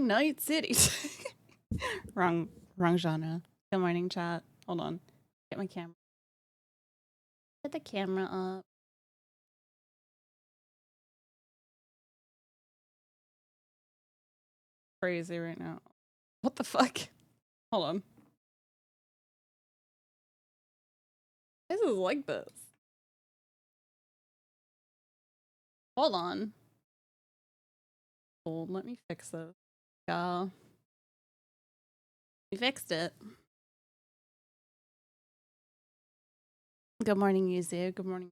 morning, Night City. wrong genre. Good morning, chat. Hold on. Get my camera. Get the camera up. Crazy right now. What the fuck? Hold on. This is like this. Hold on. Hold, let me fix this. Yeah. We fixed it. Good morning, Yuzu. Good morning.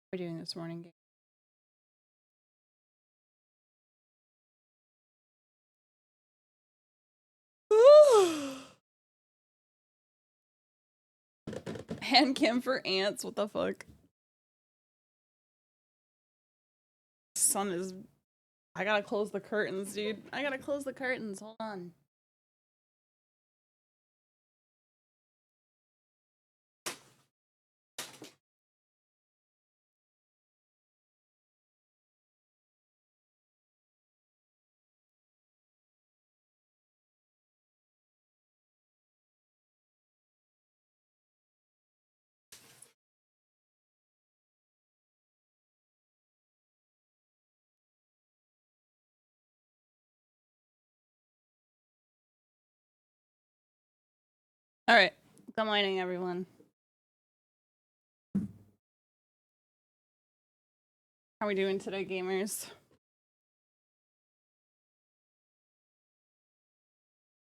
What are we doing this morning? Hand cam for ants. What the fuck? Sun is. I gotta close the curtains, dude. I gotta close the curtains. Hold on. All right. Good morning, everyone. How are we doing today, gamers?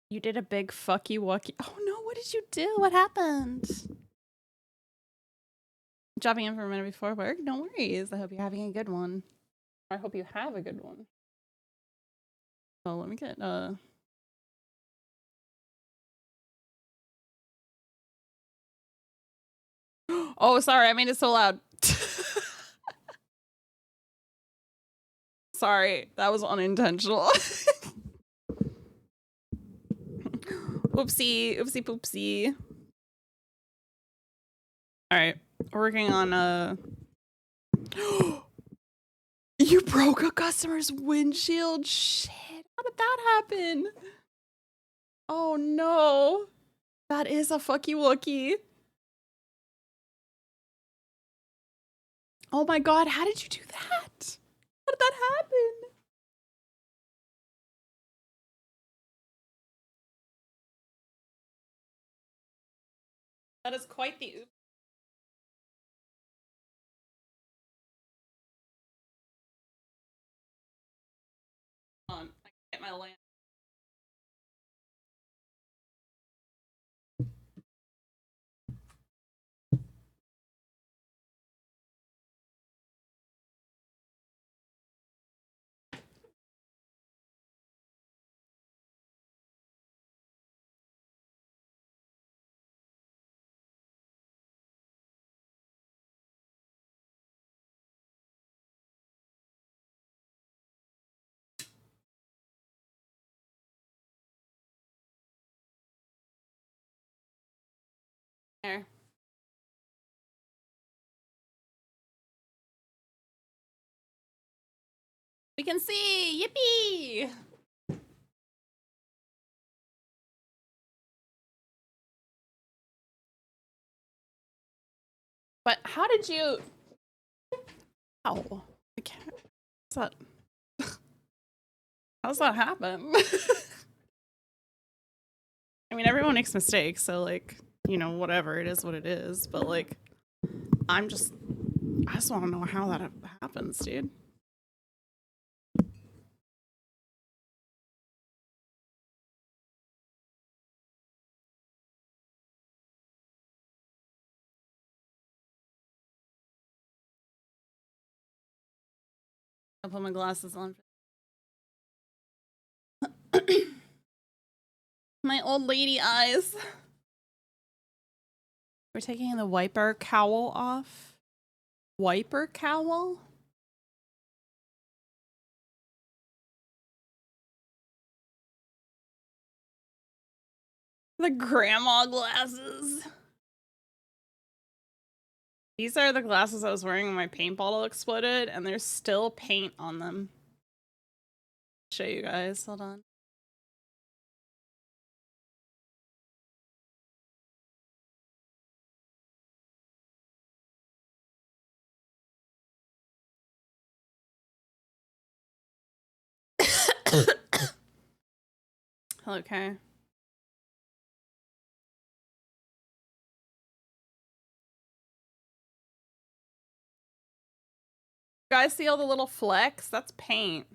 You did a big fucky wucky. Oh no, what did you do? What happened? Dropping in for a minute before work? No worries. I hope you're having a good one. I hope you have a good one. Oh, let me get Oh, sorry, I made it so loud. Sorry, that was unintentional. Oopsie, oopsie poopsie. Alright, working on You broke a customer's windshield? Shit, how did that happen? Oh no. That is a fucky wookie. Oh my god, how did you do that? How did that happen? That is quite the oop. Hold on, I can get my lamp. There. We can see! Yippee! But how did you... Ow. I can't... What's that? How does that happen? I mean, everyone makes mistakes, so, like, you know, whatever, it is what it is. But, like, I just want to know how that happens, dude. I'll put my glasses on. My old lady eyes. We're taking the wiper cowl off. Wiper cowl? The grandma glasses. These are the glasses I was wearing when my paint bottle exploded, and there's still paint on them. show you guys. Hold on. Okay. You guys see all the little flecks? That's paint.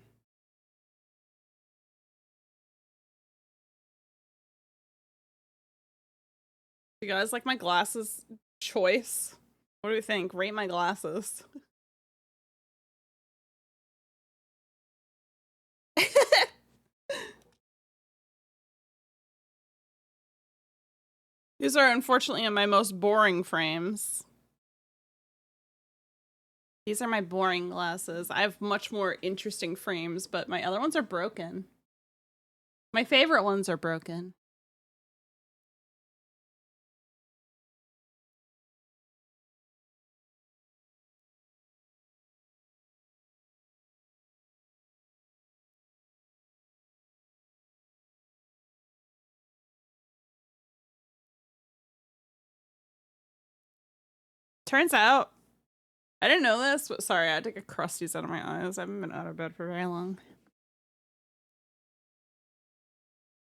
You guys like my glasses choice? What do you think? Rate my glasses. These are unfortunately my most boring frames. These are my boring glasses. I have much more interesting frames, but my other ones are broken. My favorite ones are broken. Turns out, I didn't know this, but sorry, I had to get crusties out of my eyes. I haven't been out of bed for very long.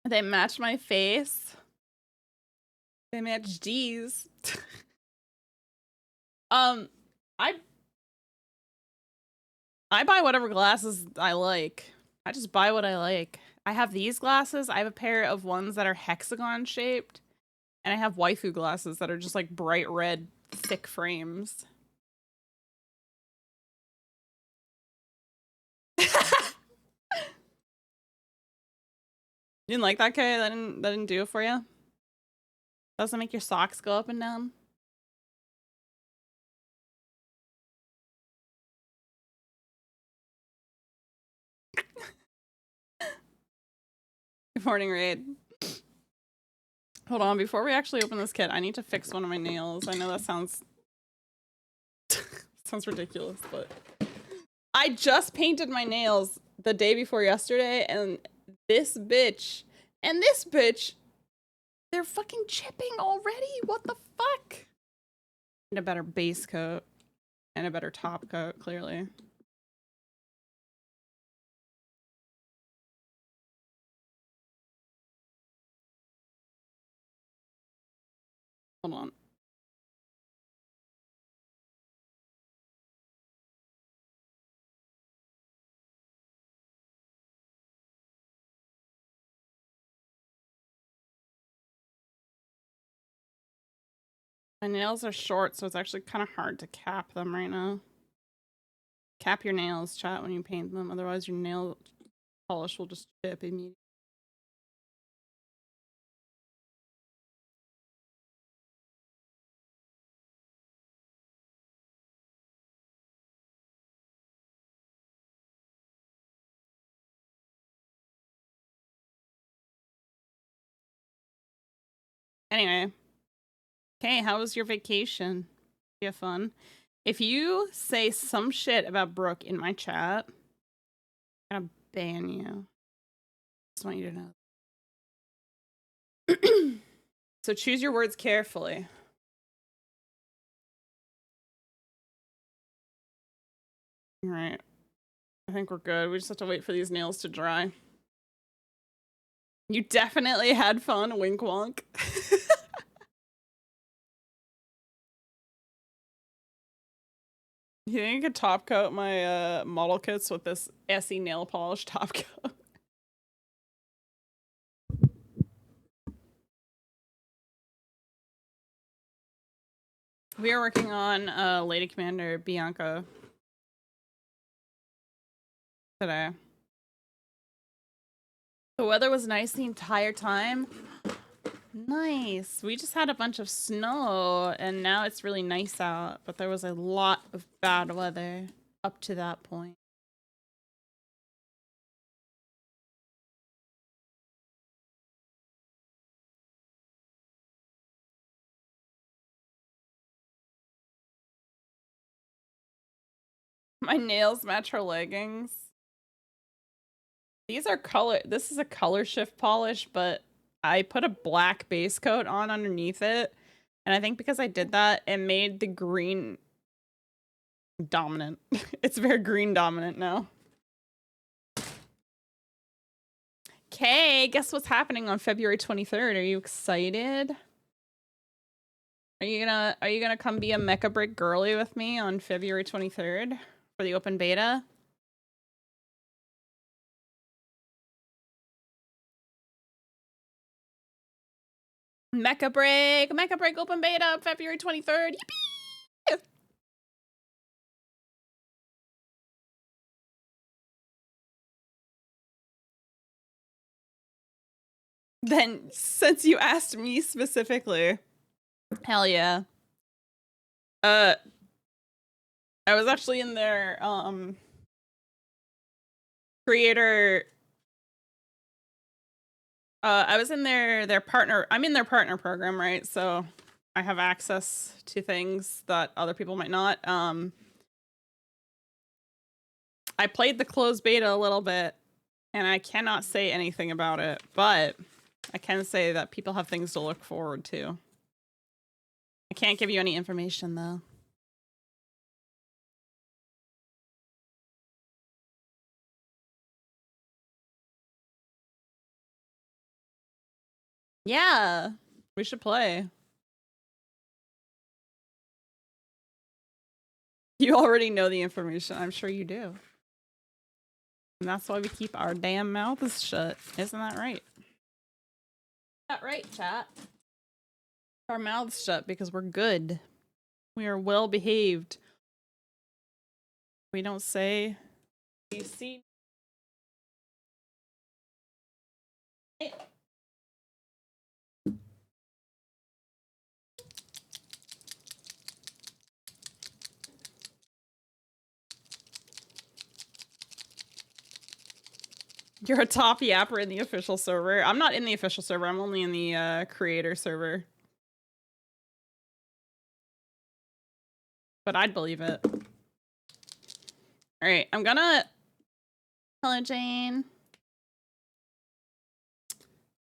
They match my face. They match D's. I buy whatever glasses I like. I just buy what I like. I have these glasses. I have a pair of ones that are hexagon shaped. And I have waifu glasses that are just like bright red, thick frames. You didn't like that, Kay? That didn't do it for you? Doesn't make your socks go up and down? Good morning, Raid. Hold on, before we actually open this kit, I need to fix one of my nails. I know that sounds sounds ridiculous, but I just painted my nails the day before yesterday, and this bitch and this bitch, they're fucking chipping already. What the fuck? Need a better base coat and a better top coat, clearly. Hold on. My nails are short, so it's actually kind of hard to cap them right now. Cap your nails, chat, when you paint them. Otherwise, your nail polish will just chip immediately. Anyway. Okay, how was your vacation? Did you have fun? If you say some shit about Brooke in my chat, I'm gonna ban you. Just want you to know. So choose your words carefully. All right. I think we're good. We just have to wait for these nails to dry. You definitely had fun, wink wonk. You think I could top coat my model kits with this Essie nail polish top coat? We are working on Lady Commander Bianca today. The weather was nice the entire time. Nice. We just had a bunch of snow and now it's really nice out, but there was a lot of bad weather up to that point. My nails match her leggings. These are color. This is a color shift polish, but I put a black base coat on underneath it. And I think because I did that, it made the green dominant. It's very green dominant now. Okay, guess what's happening on February 23rd? Are you excited? Are you gonna come be a Mecha Break girly with me on February 23rd for the open beta? Mecha Break open beta, February 23rd. Yippee! Then, since you asked me specifically, hell yeah. I was actually in their creator. I was in their partner. I'm in their partner program, right? So I have access to things that other people might not. I played the closed beta a little bit, and I cannot say anything about it, but I can say that people have things to look forward to. I can't give you any information, though. Yeah, we should play. You already know the information. I'm sure you do. And that's why we keep our damn mouths shut. Isn't that right? That right, chat? Our mouths shut because we're good. We are well behaved. We don't say, you see. You're a top yapper in the official server. I'm not in the official server. I'm only in the creator server. But I'd believe it. All right, I'm gonna... Hello, Jane.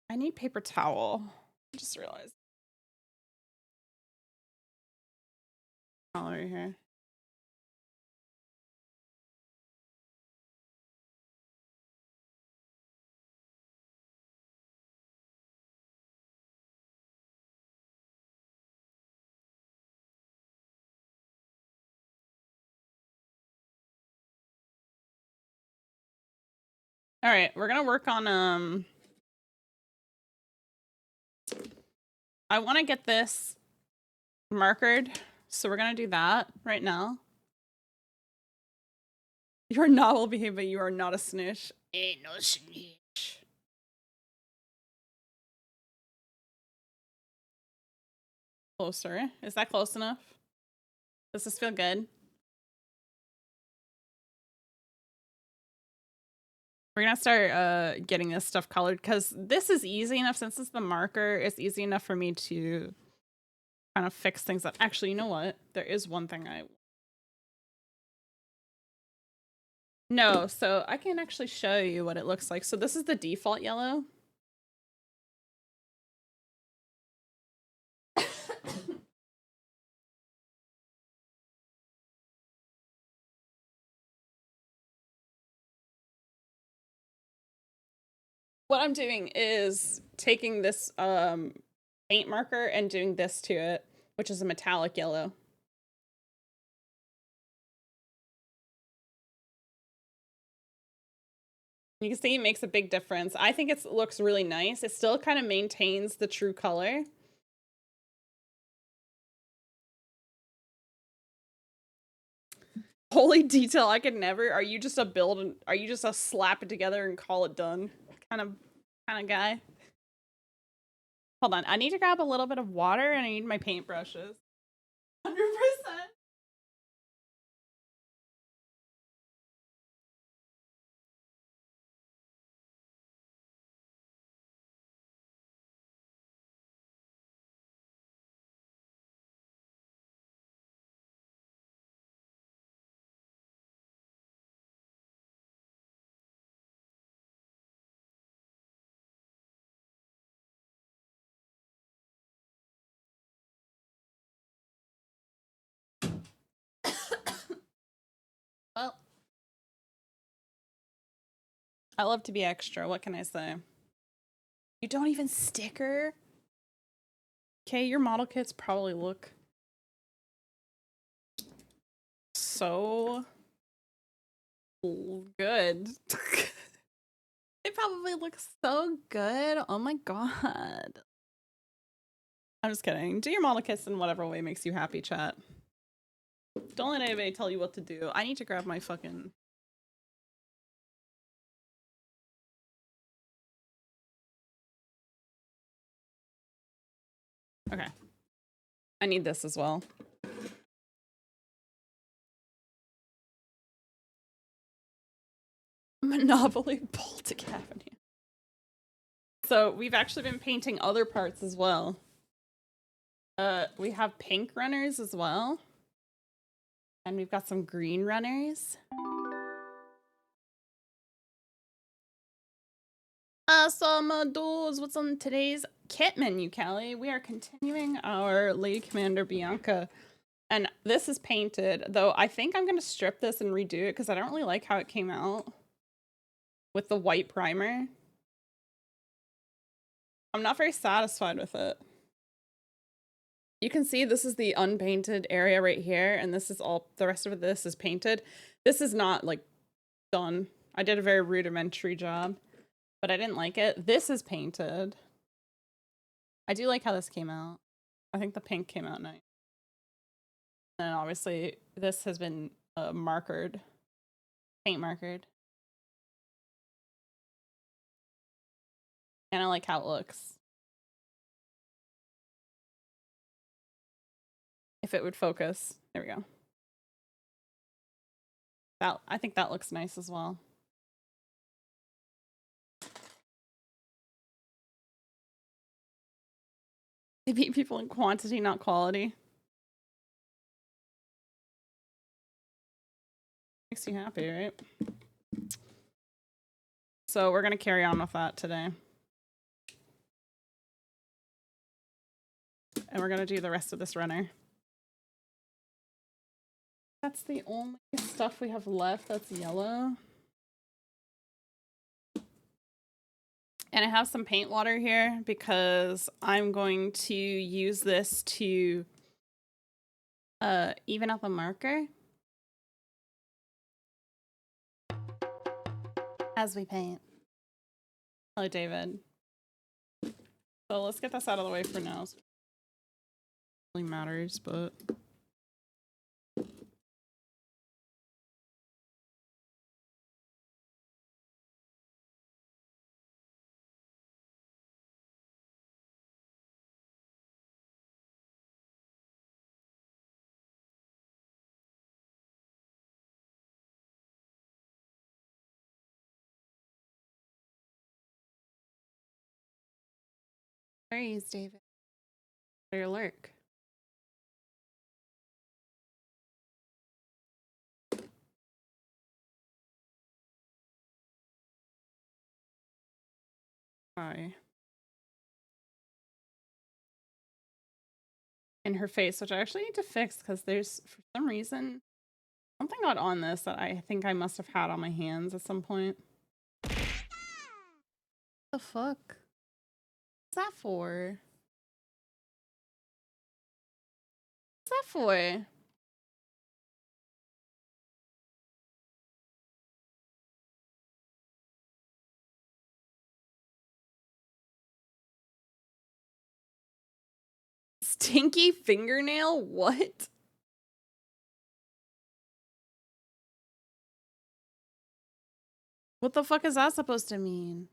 I need paper towel. I just realized. Towel right here. All right, we're gonna work on I want to get this markered, so we're gonna do that right now. You're not well behaved, but you are not a snitch. Ain't no snitch. Closer. Is that close enough? Does this feel good? We're gonna start getting this stuff colored because this is easy enough. Since it's the marker, it's easy enough for me to kind of fix things up. Actually, you know what? There is one thing I... No, so I can actually show you what it looks like. So this is the default yellow. What I'm doing is taking this paint marker and doing this to it, which is a metallic yellow. You can see it makes a big difference. I think it looks really nice. It still kind of maintains the true color. Holy detail, I could never. Are you just a build and are you just a slap it together and call it done kind of guy? Hold on, I need to grab a little bit of water and I need my paintbrushes. 100%. Well, I love to be extra. What can I say? You don't even sticker? Okay, your model kits probably look so good. It probably looks so good. Oh my god. I'm just kidding. Do your model kits in whatever way makes you happy, chat. Don't let anybody tell you what to do. I need to grab my fucking... Okay. I need this as well. Monopoly Baltic Avenue. So we've actually been painting other parts as well. We have pink runners as well. And we've got some green runners. Some dudes, what's on today's kit menu, Callie? We are continuing our Lady Commander Bianca. And this is painted, though I think I'm going to strip this and redo it because I don't really like how it came out with the white primer. I'm not very satisfied with it. You can see this is the unpainted area right here, and this is all, the rest of this is painted. This is not, like, done. I did a very rudimentary job, but I didn't like it. This is painted. I do like how this came out. I think the pink came out nice. And obviously, this has been markered, paint markered. And I like how it looks. If it would focus. There we go. That, I think that looks nice as well. They beat people in quantity, not quality. Makes you happy, right? So we're gonna carry on with that today. And we're gonna do the rest of this runner. That's the only stuff we have left that's yellow. And I have some paint water here because I'm going to use this to even out the marker as we paint. Hello, David. So let's get this out of the way for now. It really matters, but... Where is David? For your lurk. Hi. In her face, which I actually need to fix because there's, for some reason, something got on this that I think I must have had on my hands at some point. What the fuck? What's that for? What's that for? Stinky fingernail? What? What the fuck is that supposed to mean?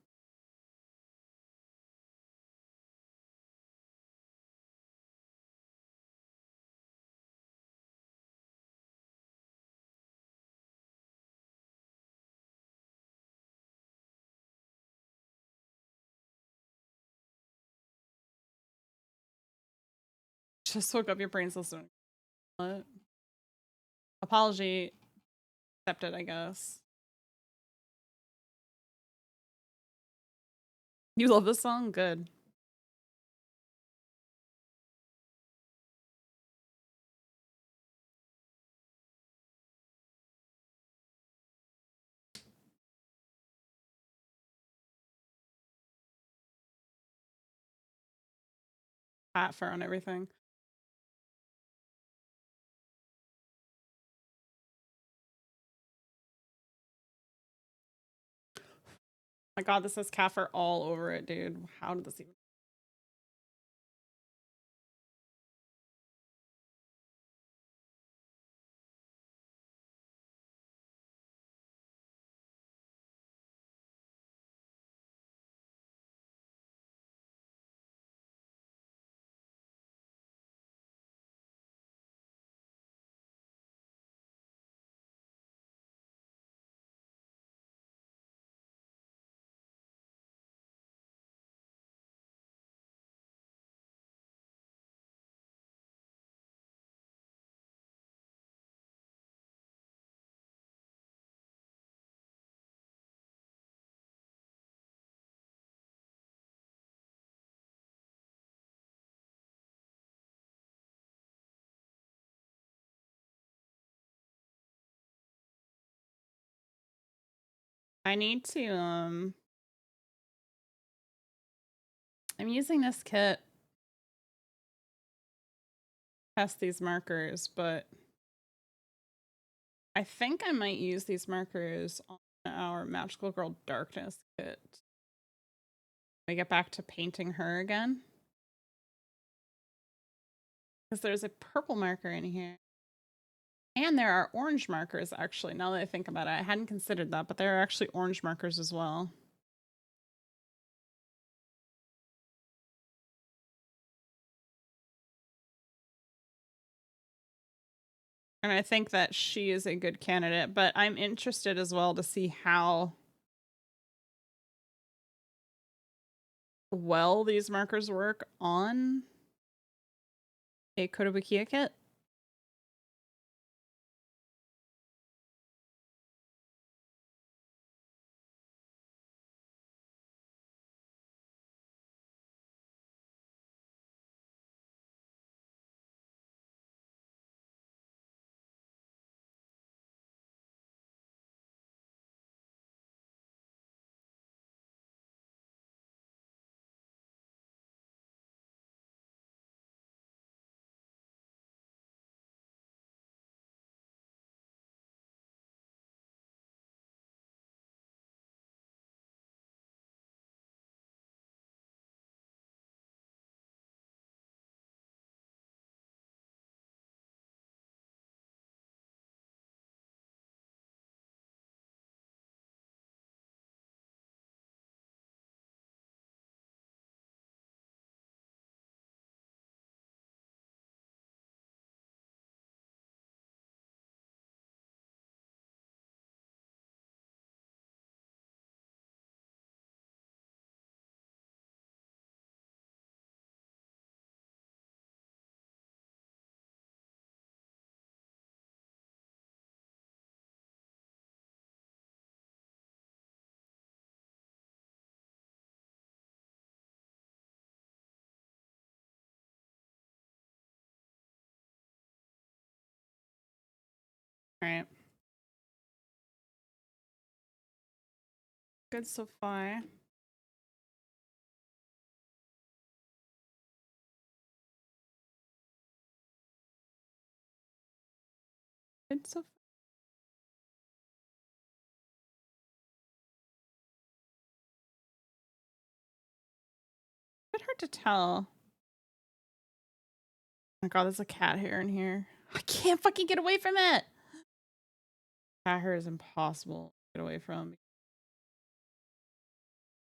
Just woke up your brain system. What? Apology accepted, I guess. You love this song? Good. cat fur on everything. My god, this has cat fur all over it, dude. How did this even... I need to, I'm using this kit to test these markers, but I think I might use these markers on our Magical Girl Darkness kit. We get back to painting her again. Because there's a purple marker in here. And there are orange markers, actually, now that I think about it. I hadn't considered that, but there are actually orange markers as well. And I think that she is a good candidate, but I'm interested as well to see how well these markers work on a Kotobukiya kit. All right. Good so far. Good so far. It's hard to tell. Oh my god, there's a cat hair in here. I can't fucking get away from it. Cat hair is impossible to get away from.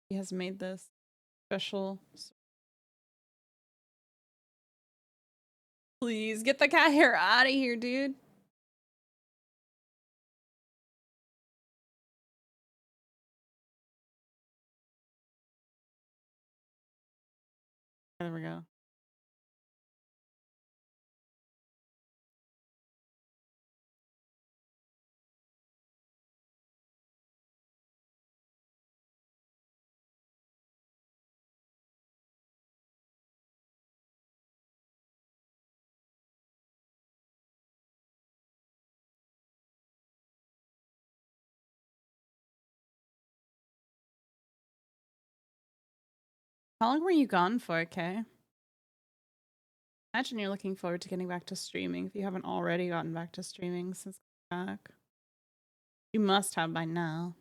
He has made this special. Please get the cat hair out of here, dude. There we go. How long were you gone for, Kay? Imagine you're looking forward to getting back to streaming if you haven't already gotten back to streaming since back. You must have by now.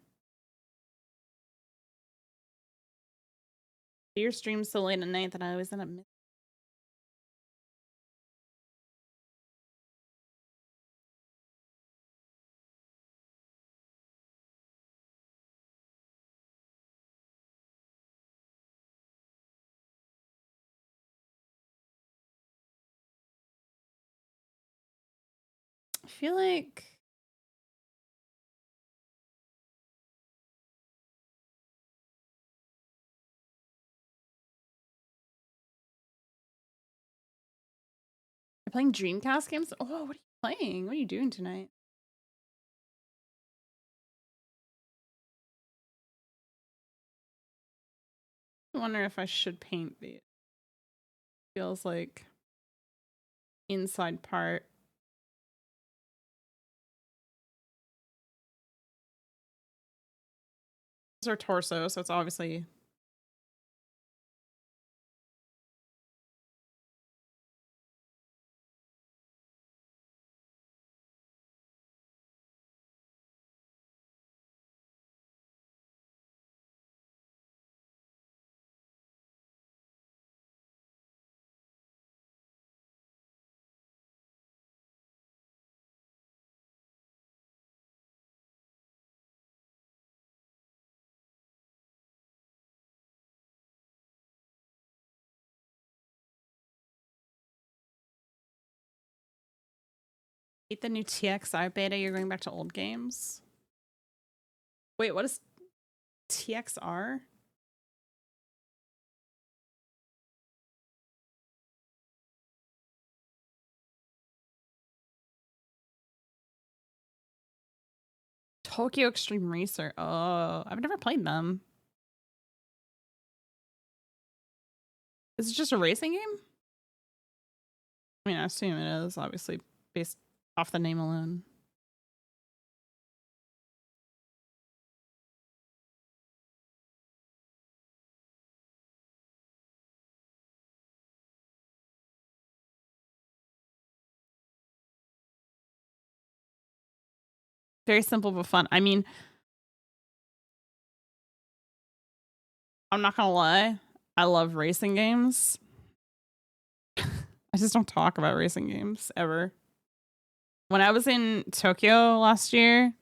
Your stream's so late at night that I always end up missing. I feel like you're playing Dreamcast games? Oh, what are you playing? What are you doing tonight? I wonder if I should paint these. Feels like inside part. It's her torso, so it's obviously eat the new TXI beta. You're going back to old games. Wait, what is TXR? Tokyo Extreme Racer. Oh, I've never played them. Is it just a racing game? I mean, I assume it is, obviously, based off the name alone. Very simple but fun. I mean, I'm not gonna lie. I love racing games. I just don't talk about racing games ever. When I was in Tokyo last year,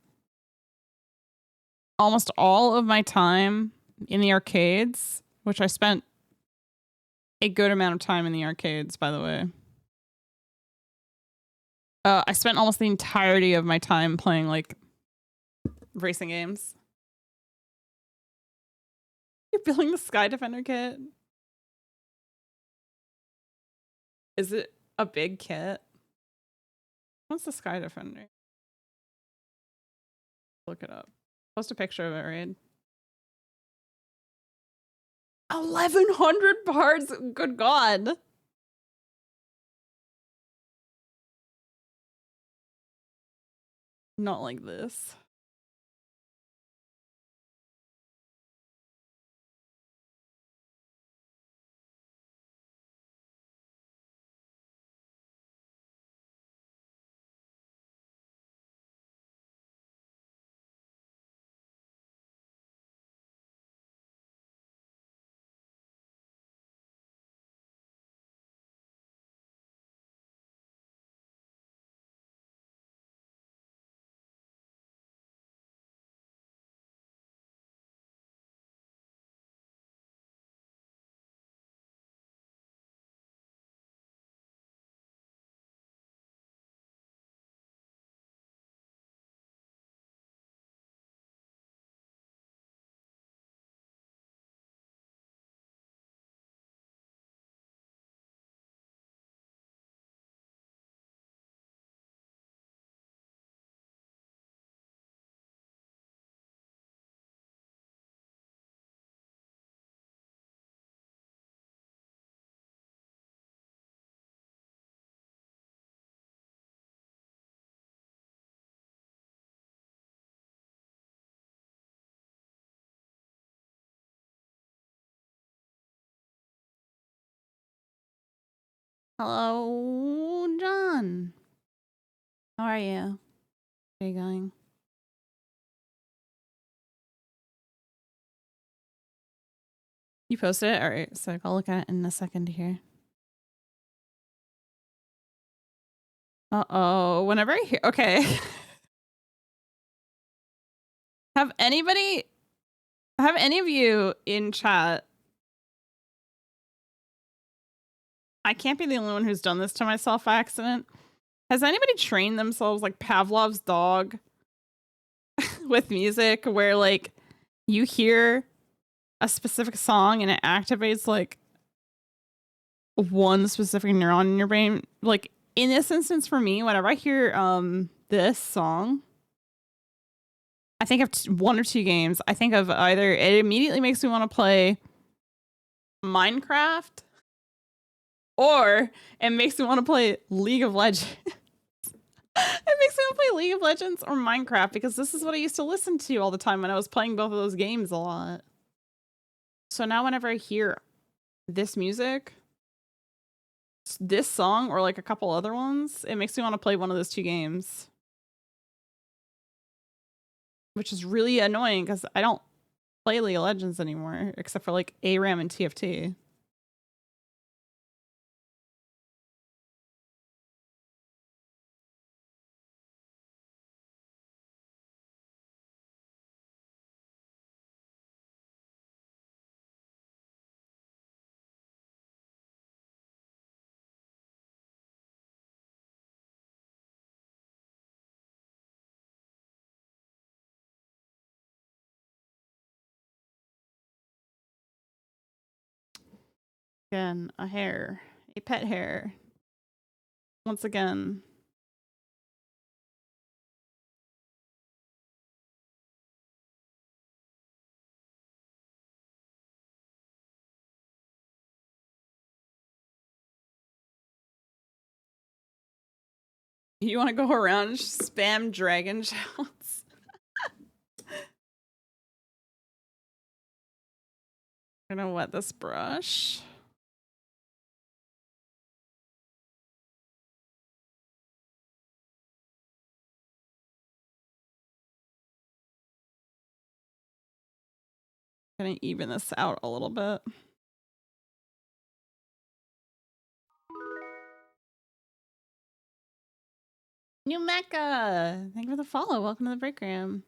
almost all of my time in the arcades, which I spent a good amount of time in the arcades, by the way. I spent almost the entirety of my time playing like racing games. You're building the Sky Defender kit. Is it a big kit? What's the Sky Defender? Look it up. Post a picture of it, right? 1,100 parts. Good God. Not like this. Hello, John. How are you? Where are you going? You posted it? All right, so I'll look at it in a second here. Uh-oh. Whenever I hear... Okay. Have any of you in chat... I can't be the only one who's done this to myself by accident. Has anybody trained themselves like Pavlov's dog with music where like you hear a specific song and it activates like one specific neuron in your brain? Like in this instance for me, whenever I hear this song, I think of one or two games. I think of either it immediately makes me want to play Minecraft or it makes me want to play League of Legends. It makes me want to play League of Legends or Minecraft because this is what I used to listen to all the time when I was playing both of those games a lot. So now whenever I hear this music, this song, or like a couple other ones, it makes me want to play one of those two games. Which is really annoying because I don't play League of Legends anymore, except for like ARAM and TFT. Again, a hare. A pet hare. Once again. You want to go around and spam dragon shouts? I'm gonna wet this brush. Gonna even this out a little bit. New Mecca! Thank you for the follow. Welcome to the break room.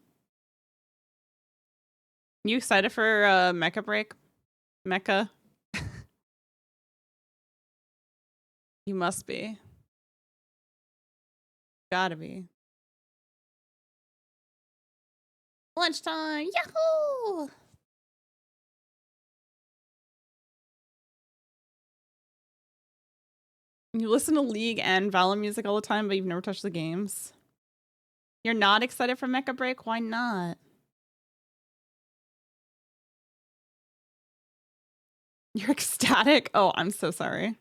You excited for Mecca break? Mecca? You must be. Gotta be. Lunchtime! Yahoo! You listen to League and Valor music all the time, but you've never touched the games. You're not excited for Mecha Break? Why not? You're ecstatic? Oh, I'm so sorry.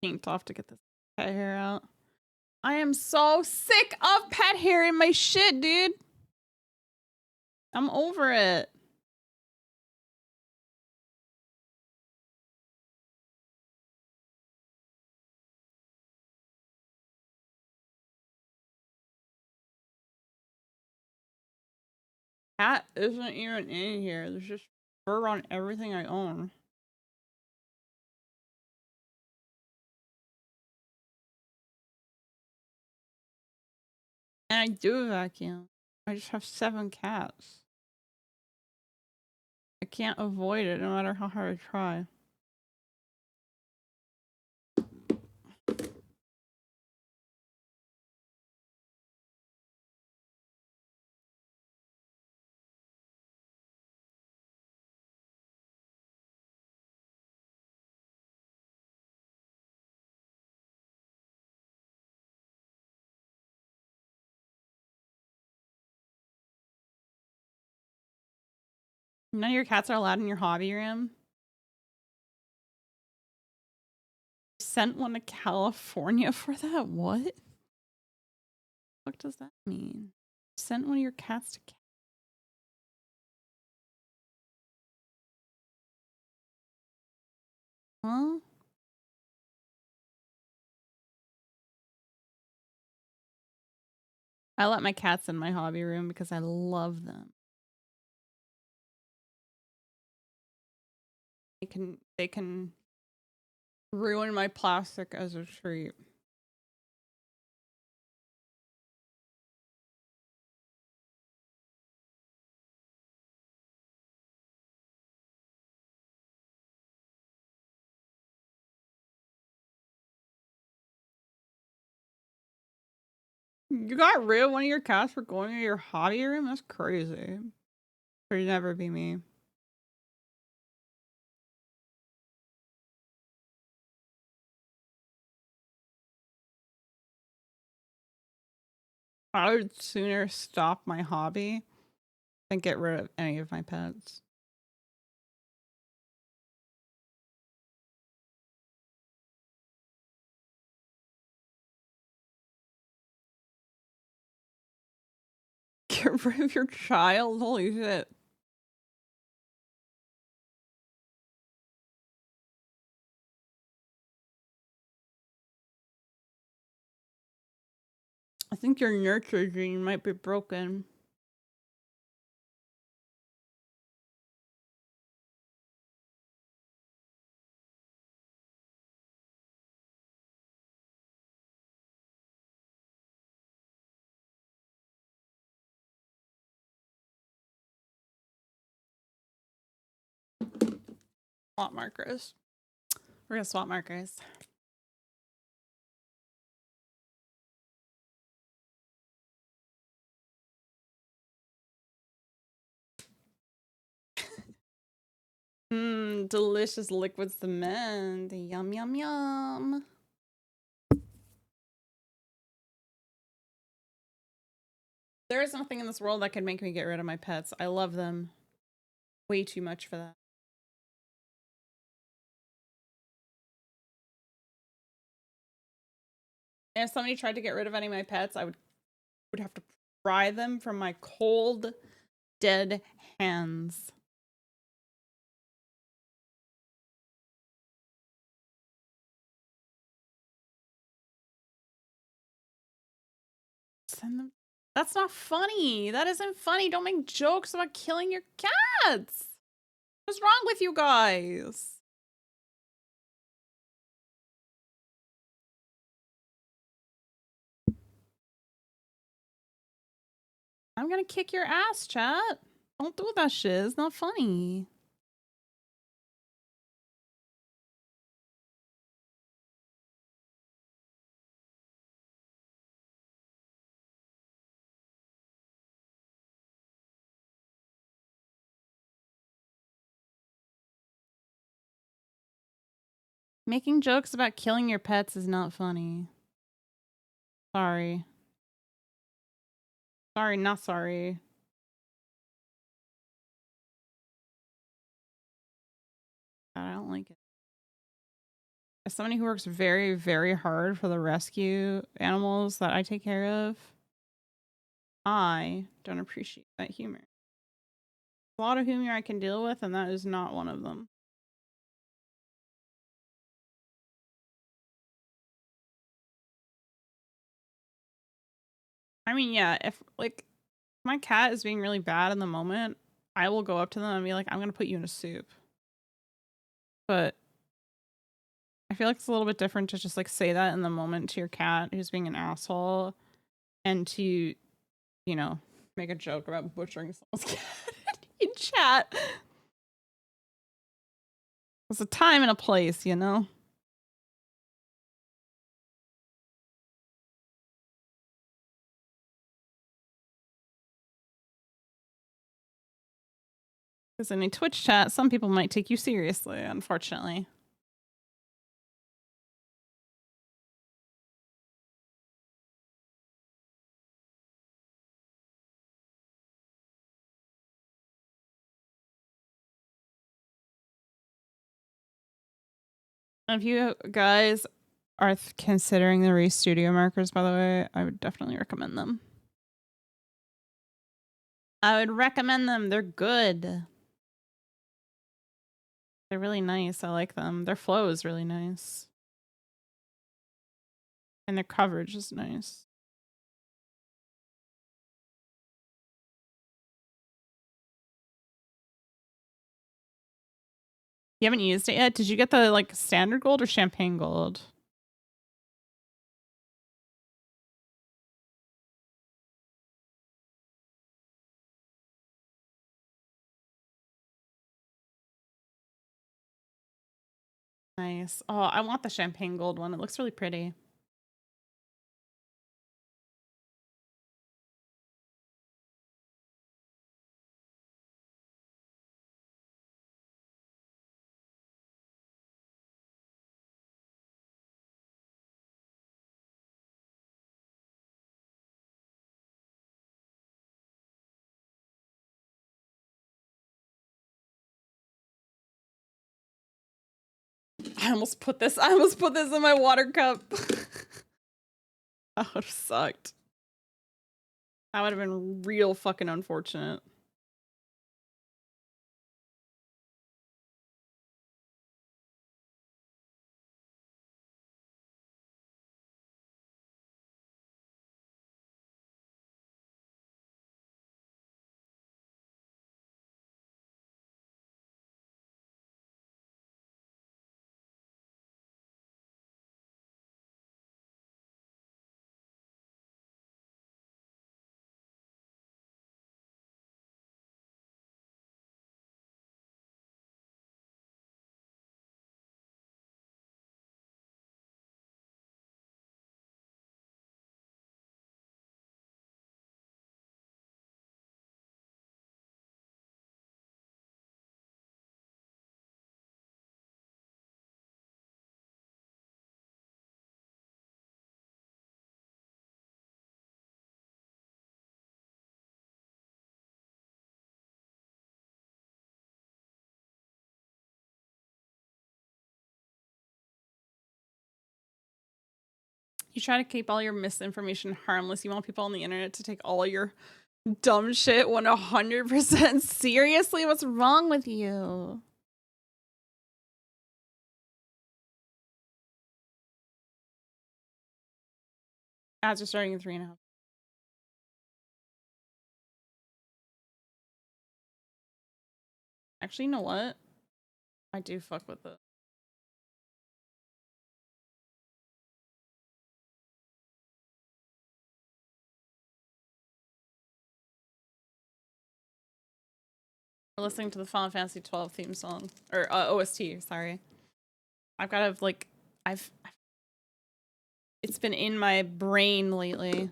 Inked off to get this pet hair out. I am so sick of pet hair in my shit, dude. I'm over it. Cat isn't even in here. There's just fur on everything I own. And I do vacuum. I just have 7 cats. I can't avoid it no matter how hard I try. None of your cats are allowed in your hobby room? Sent one to California for that? What? What does that mean? Sent one of your cats to Huh? I let my cats in my hobby room because I love them. They can ruin my plastic as a treat. You got rid of one of your cats for going to your hobby room? That's crazy. Could never be me. I would sooner stop my hobby than get rid of any of my pets. Get rid of your child? Holy shit. I think your nurture gene might be broken. Swap markers. We're gonna swap markers. Mmm, delicious liquid cement. Yum, yum, yum. There is nothing in this world that could make me get rid of my pets. I love them way too much for that. And if somebody tried to get rid of any of my pets, I would have to pry them from my cold, dead hands. Send them. That's not funny. That isn't funny. Don't make jokes about killing your cats. What's wrong with you guys? I'm gonna kick your ass, chat. Don't do that shit. It's not funny. Making jokes about killing your pets is not funny. Sorry. Sorry, not sorry. I don't like it. As somebody who works very, very hard for the rescue animals that I take care of, I don't appreciate that humor. A lot of humor I can deal with, and that is not one of them. I mean, yeah, if like my cat is being really bad in the moment, I will go up to them and be like, I'm gonna put you in a soup. But I feel like it's a little bit different to just like say that in the moment to your cat who's being an asshole and to, you know, make a joke about butchering someone's cat in chat. There's a time and a place, you know? Because in a Twitch chat, some people might take you seriously, unfortunately. If you guys are considering the Race Studio markers, by the way, I would definitely recommend them. I would recommend them. They're good. They're really nice. I like them. Their flow is really nice. And their coverage is nice. You haven't used it yet? Did you get the like standard gold or champagne gold? Nice. Oh, I want the champagne gold one. It looks really pretty. I almost put this in my water cup. That would have sucked. That would have been real fucking unfortunate. You try to keep all your misinformation harmless. You want people on the internet to take all your dumb shit 100% seriously. What's wrong with you? Ads are starting at 3.5. Actually, you know what? I do fuck with it. We're listening to the Final Fantasy 12 theme song. Or OST, sorry. I've got to, like, it's been in my brain lately.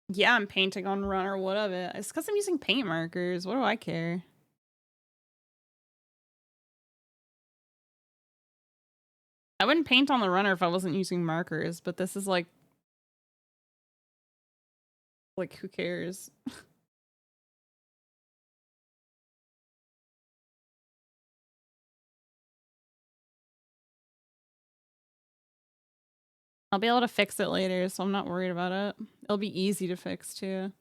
Yeah, I'm painting on runner. What of it? It's because I'm using paint markers. What do I care? I wouldn't paint on the runner if I wasn't using markers, but this is like who cares? I'll be able to fix it later, so I'm not worried about it. It'll be easy to fix too.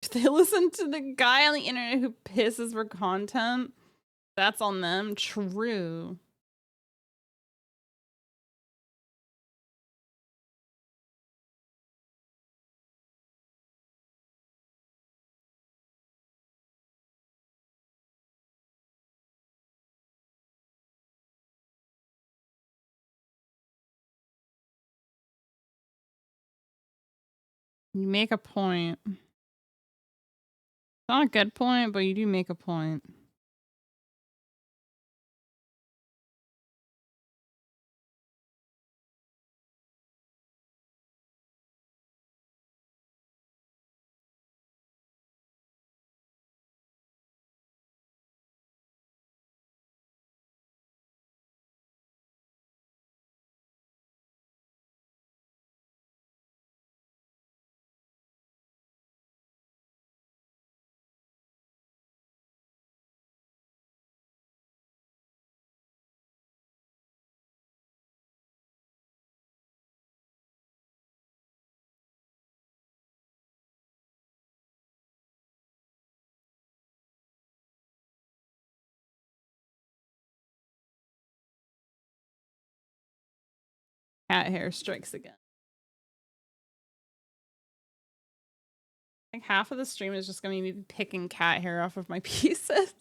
If they listen to the guy on the internet who pisses for content, that's on them. True. You make a point. It's not a good point, but you do make a point. Cat hair strikes again. I think half of the stream is just gonna be me picking cat hair off of my pieces.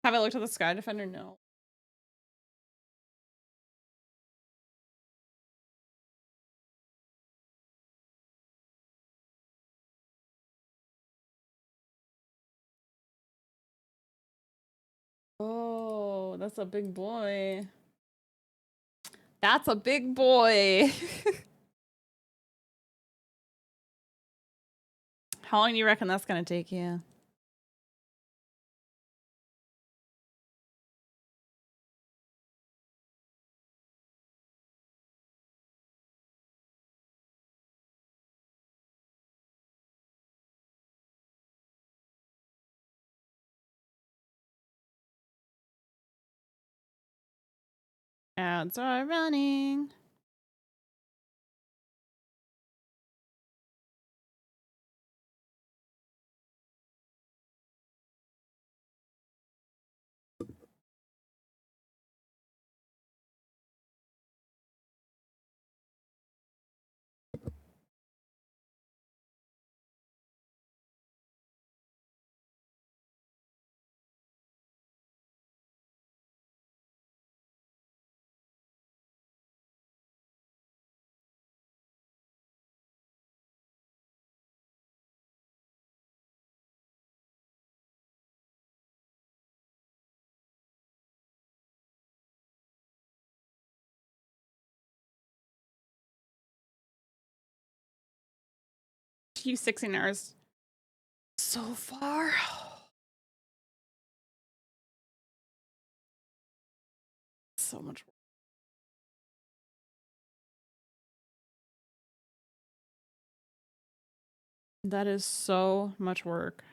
Have I looked at the Sky Defender? No. Oh, that's a big boy. That's a big boy. How long do you reckon that's gonna take you? Ads are running. You 16 hours. So far. So much work. That is so much work.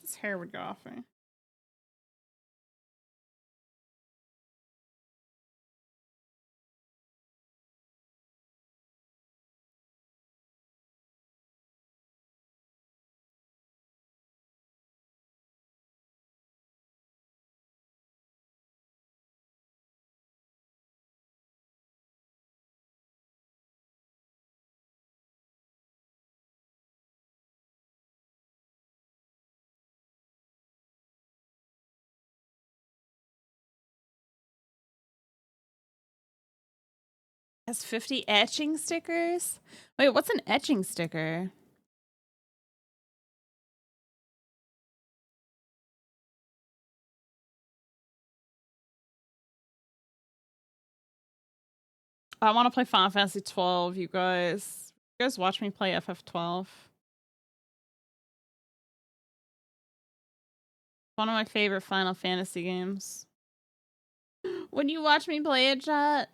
This hair would go off me. Has 50 etching stickers? Wait, what's an etching sticker? I want to play Final Fantasy 12, you guys. You guys watch me play FF12. One of my favorite Final Fantasy games. When you watch me play it, chat?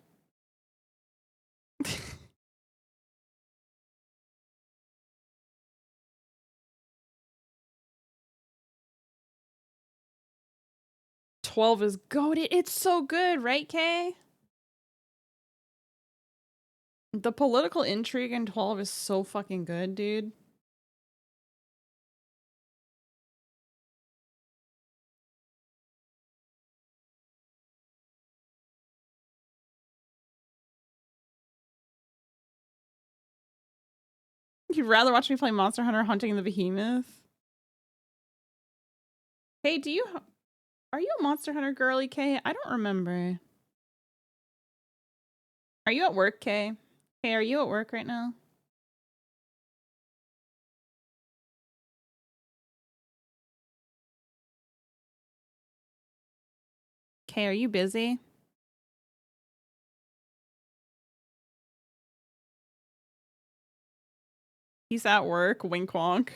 12 is goated. It's so good, right, Kay? The political intrigue in 12 is so fucking good, dude. You'd rather watch me play Monster Hunter Hunting the Behemoth? Hey, are you a Monster Hunter girly, Kay? I don't remember. Are you at work, Kay? Hey, are you at work right now? Kay, are you busy? He's at work. Wink wonk.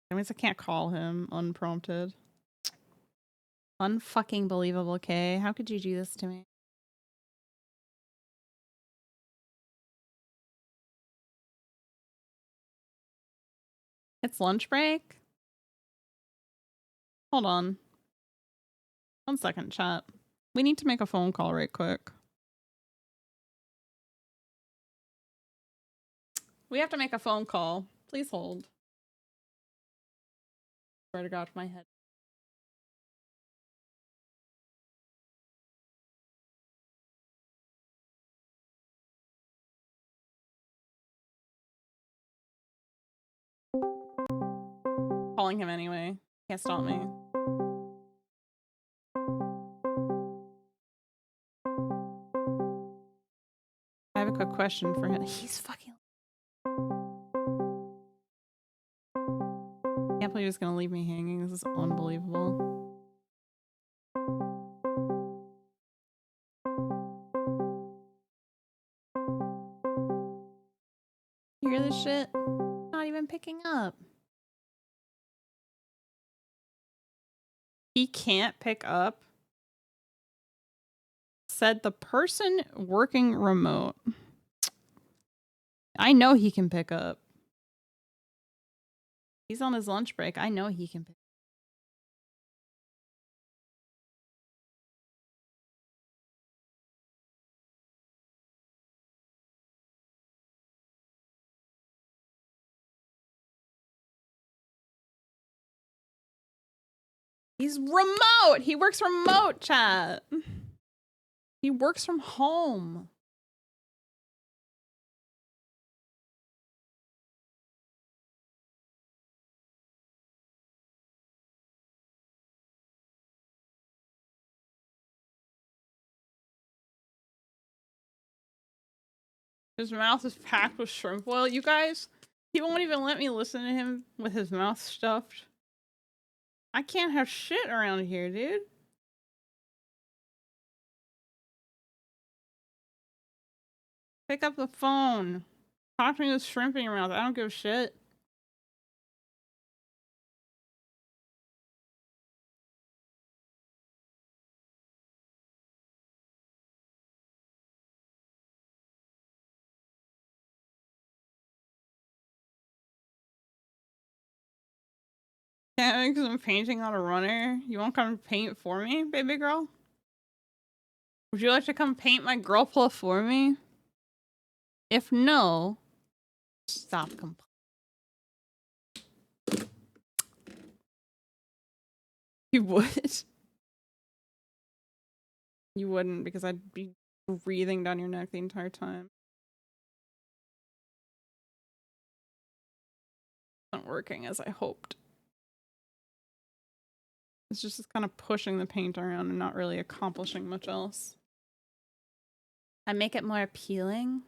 That means I can't call him unprompted. Unfucking believable, Kay. How could you do this to me? It's lunch break? Hold on. 1 second, chat. We need to make a phone call right quick. We have to make a phone call. Please hold. Swear to God, my head. Calling him anyway. Can't stop me. I have a quick question for him. He's fucking... Can't believe he's gonna leave me hanging. This is unbelievable. You hear this shit? Not even picking up. He can't pick up. Said the person working remote. I know he can pick up. He's on his lunch break. I know he can pick up. He's remote. He works remote, chat. He works from home. His mouth is packed with shrimp oil. You guys, he won't even let me listen to him with his mouth stuffed. I can't have shit around here, dude. Pick up the phone. Talk to me with shrimp in your mouth. I don't give a shit. Can't make some painting on a runner. You won't come paint for me, baby girl? Would you like to come paint my girl pluff for me? If no, stop complaining. You would. You wouldn't, because I'd be breathing down your neck the entire time. Not working as I hoped. It's just kind of pushing the paint around and not really accomplishing much else. I make it more appealing.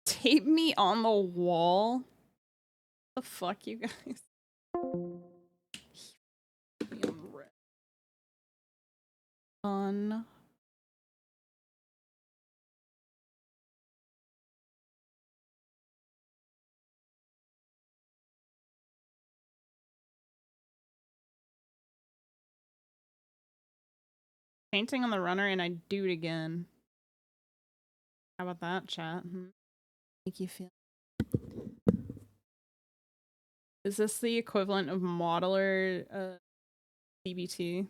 Tape me on the wall? The fuck, you guys? On. Painting on the runner and I do it again. How about that, chat? Make you feel. Is this the equivalent of modeler CBT?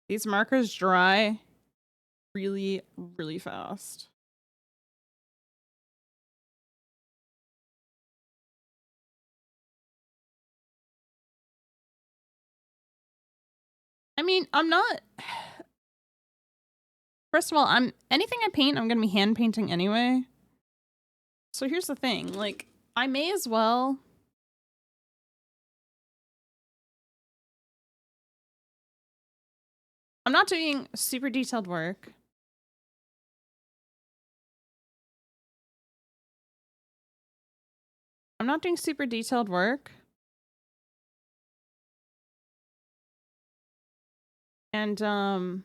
These markers dry really, really fast. mean, I'm not... First of all, anything I paint, I'm gonna be hand painting anyway. So here's the thing, like, I may as well... I'm not doing super detailed work. I'm not doing super detailed work. And, I'm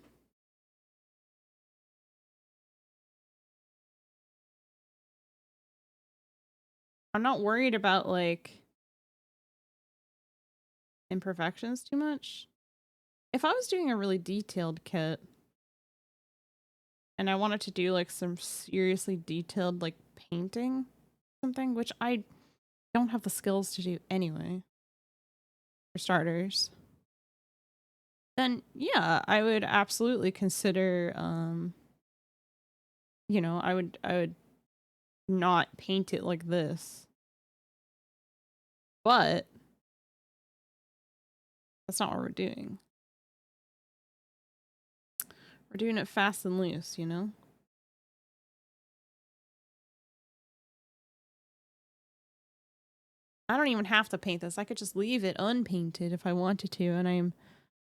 not worried about, like, imperfections too much. If I was doing a really detailed kit, and I wanted to do, like, some seriously detailed, like, painting, something, which I don't have the skills to do anyway, for starters, then, yeah, I would absolutely consider, you know, I would not paint it like this. But that's not what we're doing. We're doing it fast and loose, you know? I don't even have to paint this. I could just leave it unpainted if I wanted to, and I'm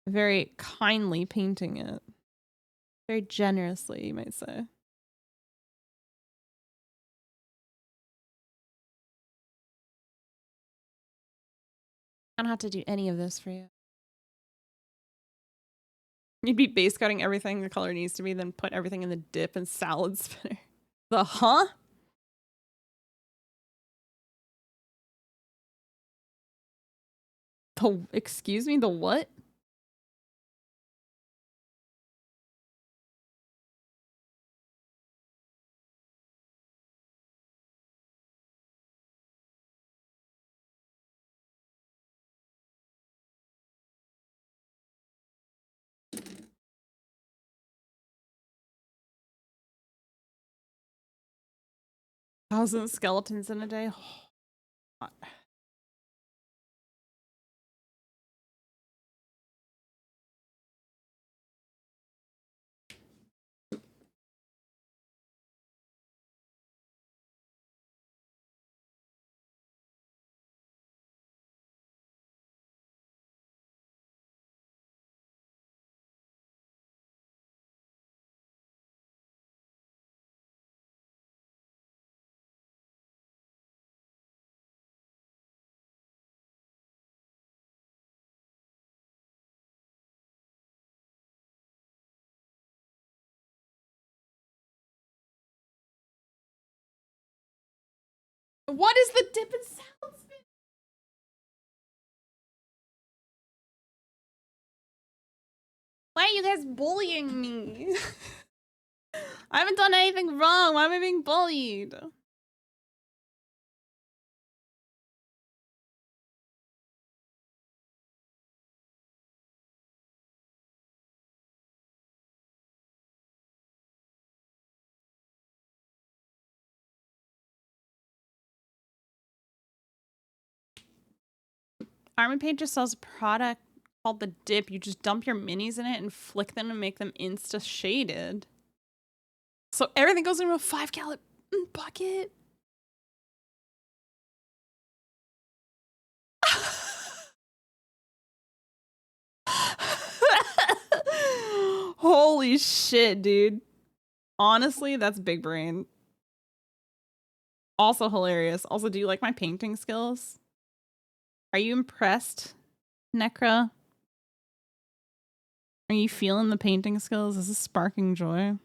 very kindly painting it. Very generously, you might say. I don't have to do any of this for you. You'd be base cutting everything the color needs to be, then put everything in the dip and salad spinner. The huh? The, excuse me, the what? Thousand skeletons in a day? Oh, what is the dip and salad spinner? Why are you guys bullying me? I haven't done anything wrong. Why am I being bullied? Army Paint just sells a product called the Dip. You just dump your minis in it and flick them and make them insta shaded. So everything goes into a 5-gallon bucket. Holy shit, dude. Honestly, that's big brain. Also hilarious. Also, do you like my painting skills? Are you impressed, Necra? Are you feeling the painting skills? Is this sparking joy?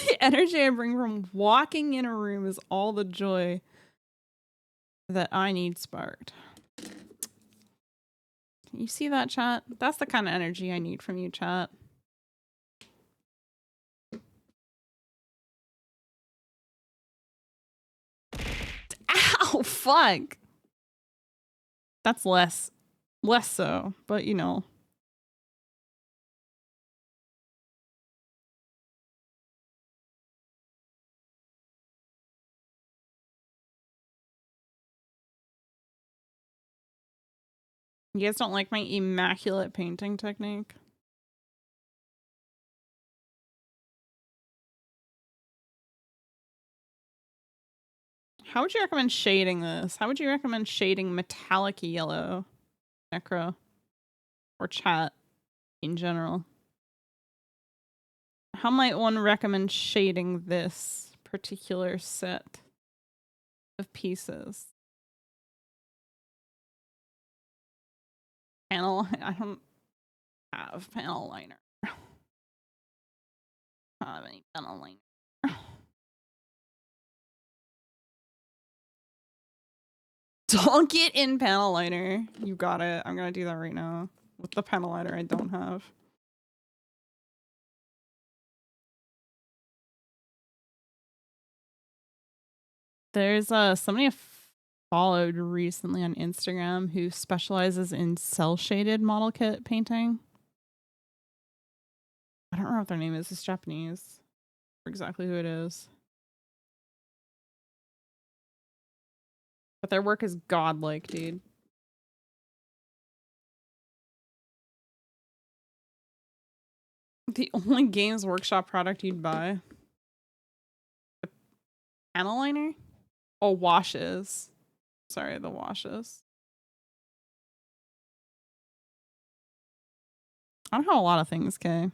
The energy I bring from walking in a room is all the joy that I need sparked. Can you see that, chat? That's the kind of energy I need from you, chat. fuck? That's less so, but you know. You guys don't like my immaculate painting technique? How would you recommend shading this? How would you recommend shading metallic yellow, Necro, or chat in general? How might one recommend shading this particular set of pieces? Panel, I don't have panel liner. I don't have any panel liner. Don't get in panel liner. You got it. I'm gonna do that right now with the panel liner I don't have. There's somebody I followed recently on Instagram who specializes in cell shaded model kit painting. I don't remember what their name is. It's Japanese. For exactly who it is. But their work is godlike, dude. The only Games Workshop product you'd buy? The panel liner? Oh, washes. Sorry, the washes. I don't have a lot of things, Kay.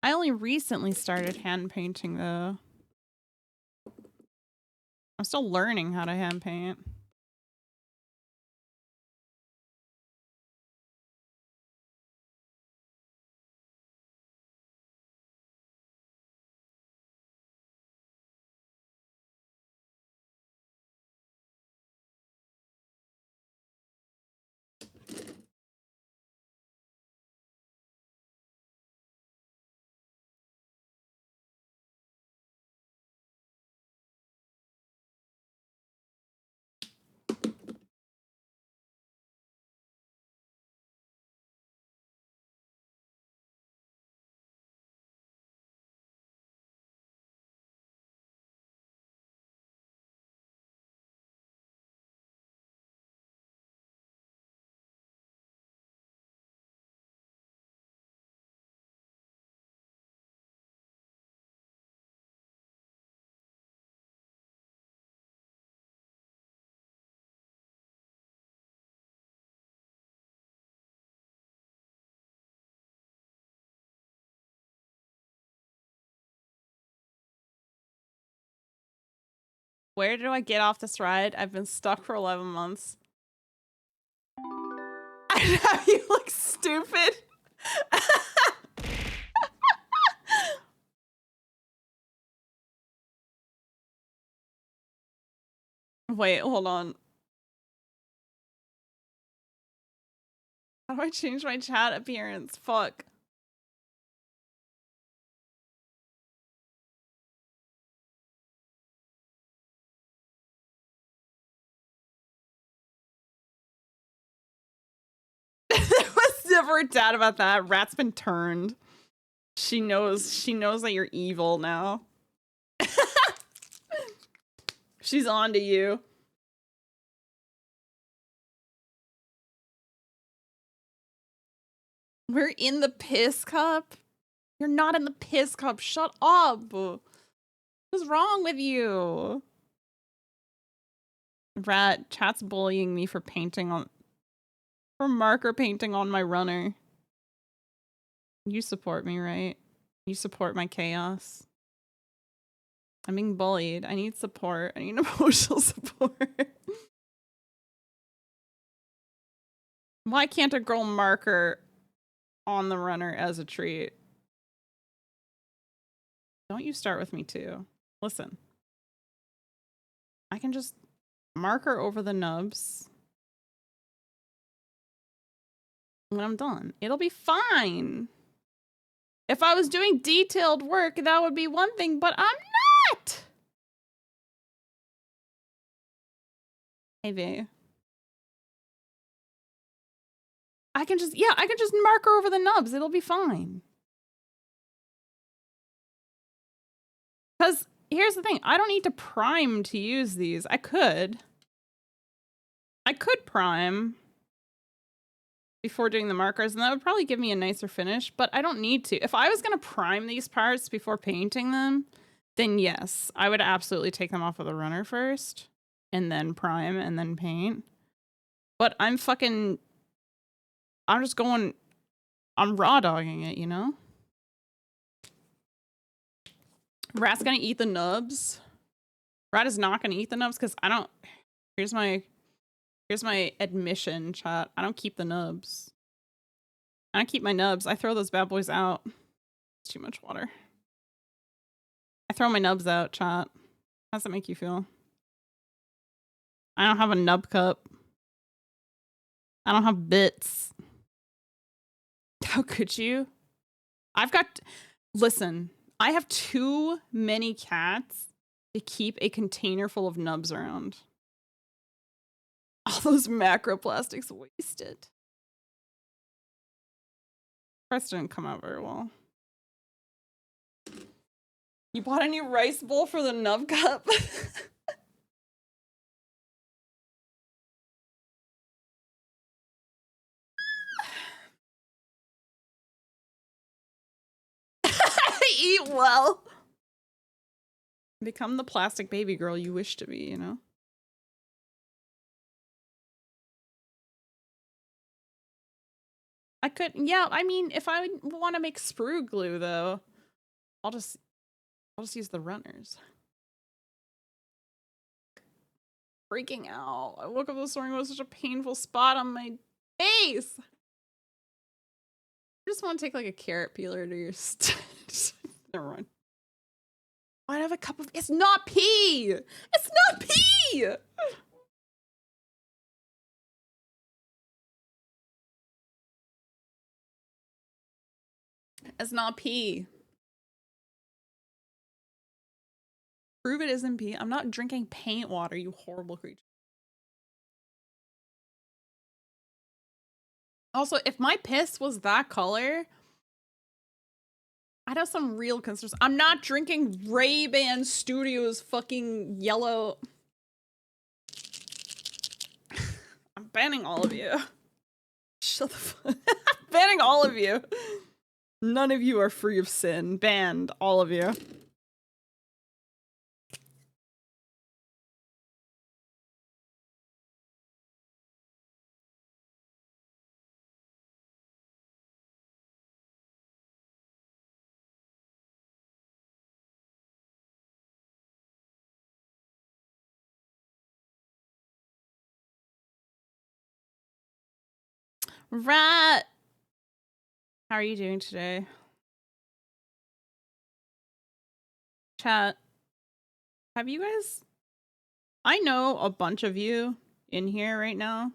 I only recently started hand painting, though. I'm still learning how to hand paint. Where do I get off this ride? I've been stuck for 11 months. I know you look stupid. Wait, hold on. How do I change my chat appearance? Fuck. There was never a doubt about that. Rat's been turned. She knows that you're evil now. She's on to you. We're in the piss cup? You're not in the piss cup. Shut up. What's wrong with you? Rat, chat's bullying me for marker painting on my runner. You support me, right? You support my chaos. I'm being bullied. I need support. I need emotional support. Why can't a girl marker on the runner as a treat? Don't you start with me too. Listen. I can just marker over the nubs when I'm done. It'll be fine. If I was doing detailed work, that would be one thing, but I'm not! Hey, V. I can just marker over the nubs. It'll be fine. Because here's the thing. I don't need to prime to use these. I could prime before doing the markers, and that would probably give me a nicer finish, but I don't need to. If I was going to prime these parts before painting them, then yes, I would absolutely take them off of the runner first, and then prime, and then paint. But I'm raw dogging it, you know? Rat's gonna eat the nubs. Rat is not gonna eat the nubs because I don't... Here's my admission, chat. I don't keep the nubs. I don't keep my nubs. I throw those bad boys out. It's too much water. I throw my nubs out, chat. How does that make you feel? I don't have a nub cup. I don't have bits. How could you? Listen, I have too many cats to keep a container full of nubs around. All those macroplastics wasted. Press didn't come out very well. You bought a new rice bowl for the nub cup? Eat well. Become the plastic baby girl you wish to be, you know? I could, yeah, I mean, if I want to make sprue glue, though, I'll just use the runners. Freaking out. I woke up this morning with such a painful spot on my face. I just want to take, like, a carrot peeler to your Never mind. Why do I have a cup of... It's not pee! It's not pee! It's not pee. Prove it isn't pee. I'm not drinking paint water, you horrible creature. Also, if my piss was that color, I'd have some real concerns. I'm not drinking Ray-Ban Studios fucking yellow. I'm banning all of you. Shut the fuck up. I'm banning all of you. None of you are free of sin. Banned, all of you. Rat! How are you doing today? Chat. Have you guys... I know a bunch of you in here right now.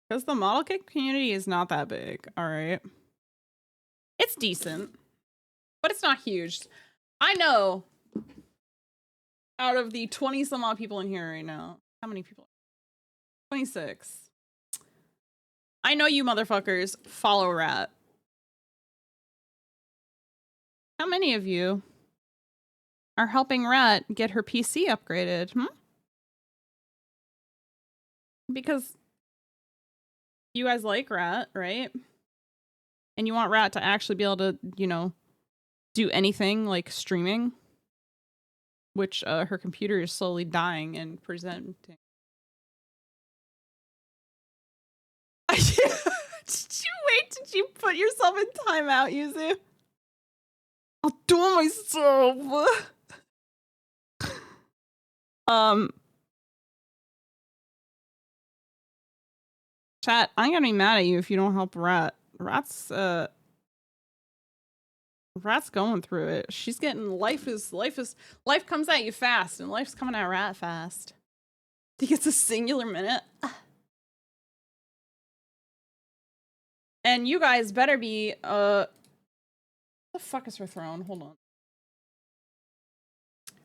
Because the model kit community is not that big, alright? It's decent. But it's not huge. I know. Out of the 20 some odd people in here right now. How many people? 26. I know you motherfuckers follow Rat. How many of you are helping Rat get her PC upgraded? Because you guys like Rat, right? And you want Rat to actually be able to, you know, do anything like streaming. Which her computer is slowly dying and presenting. Did you wait? Did you put yourself in timeout, Yuzu? I'll do it myself. Chat, I'm gonna be mad at you if you don't help Rat. Rat's going through it. She's getting life comes at you fast, and life's coming at Rat fast. He gets a singular minute. And you guys better be what the fuck is her throne? Hold on.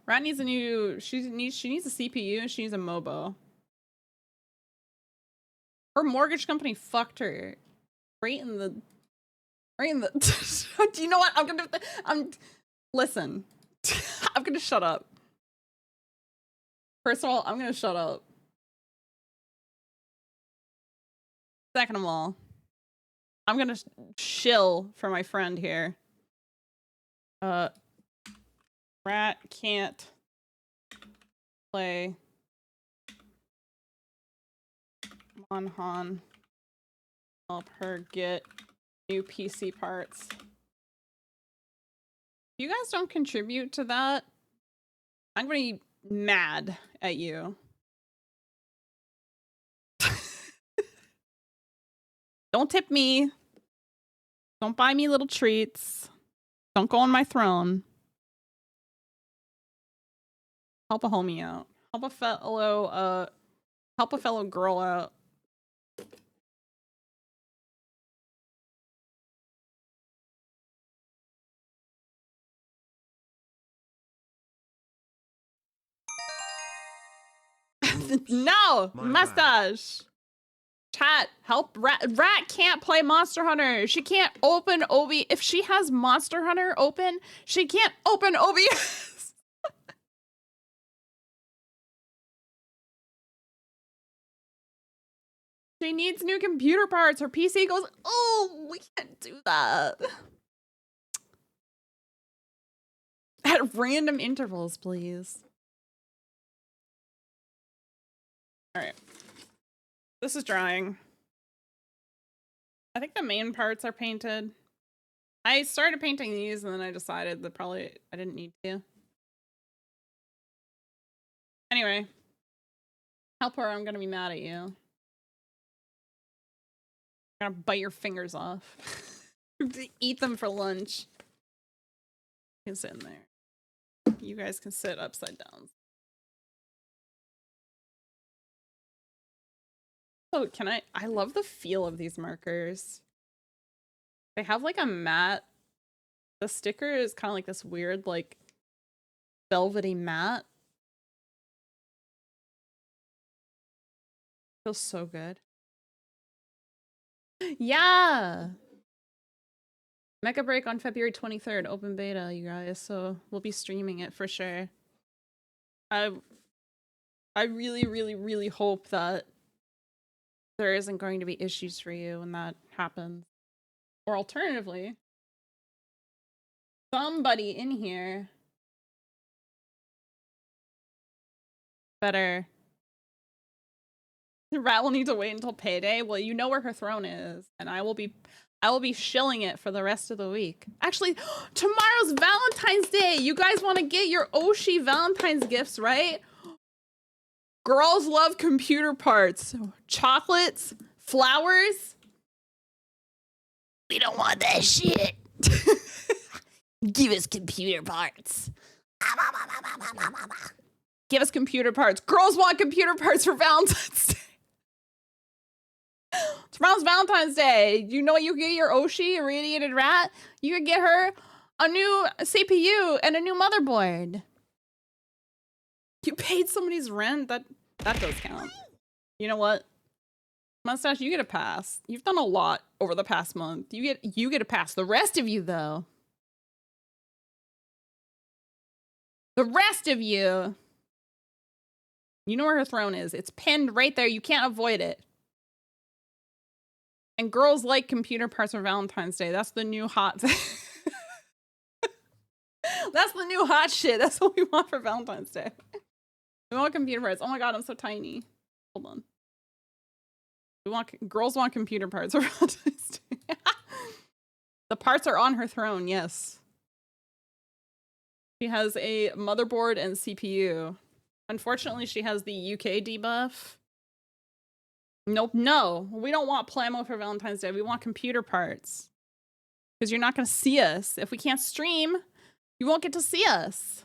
Rat needs a new she needs a CPU and she needs a MOBO. Her mortgage company fucked her. Right in the do you know what? Listen. I'm gonna shut up. First of all, I'm gonna shut up. Second of all, I'm gonna shill for my friend here. Rat can't play Monhan. Help her get new PC parts. If you guys don't contribute to that, I'm gonna be mad at you. Don't tip me. Don't buy me little treats. Don't go on my throne. Help a homie out. Help a fellow girl out. No! Mustache! Chat, help Rat. Rat can't play Monster Hunter. She can't open OBS. If she has Monster Hunter open, she can't open OBS. She needs new computer parts. Her PC goes, oh, we can't do that. At random intervals, please. All right. This is drying. I think the main parts are painted. I started painting these and then I decided that probably I didn't need to. Anyway. Help her, I'm gonna be mad at you. I'm gonna bite your fingers off. Eat them for lunch. You can sit in there. You guys can sit upside down. Oh, I love the feel of these markers. They have like a matte. The sticker is kind of like this weird, like, velvety matte. Feels so good. Yeah! Mega Break on February 23rd, open beta, you guys, so we'll be streaming it for sure. I really, really, really hope that there isn't going to be issues for you when that happens. Or alternatively, somebody in here better. Rat will need to wait until payday. Well, you know where her throne is, and I will be shilling it for the rest of the week. Actually, tomorrow's Valentine's Day. You guys want to get your Oshi Valentine's gifts, right? Girls love computer parts. Chocolates, flowers. We don't want that shit. Give us computer parts. Give us computer parts. Girls want computer parts for Valentine's Day. Tomorrow's Valentine's Day. You know what you get your Oshi, Irradiated Rat? You could get her a new CPU and a new motherboard. You paid somebody's rent? That does count. You know what? Mustache, you get a pass. You've done a lot over the past month. You get a pass. The rest of you, though. The rest of you. You know where her throne is. It's pinned right there. You can't avoid it. And girls like computer parts for Valentine's Day. That's the new hot thing. That's the new hot shit. That's what we want for Valentine's Day. We want computer parts. Oh my god, I'm so tiny. Hold on. Girls want computer parts for Valentine's Day. The parts are on her throne, yes. She has a motherboard and CPU. Unfortunately, she has the UK debuff. Nope, no. We don't want Plamo for Valentine's Day. We want computer parts. Because you're not going to see us. If we can't stream, you won't get to see us.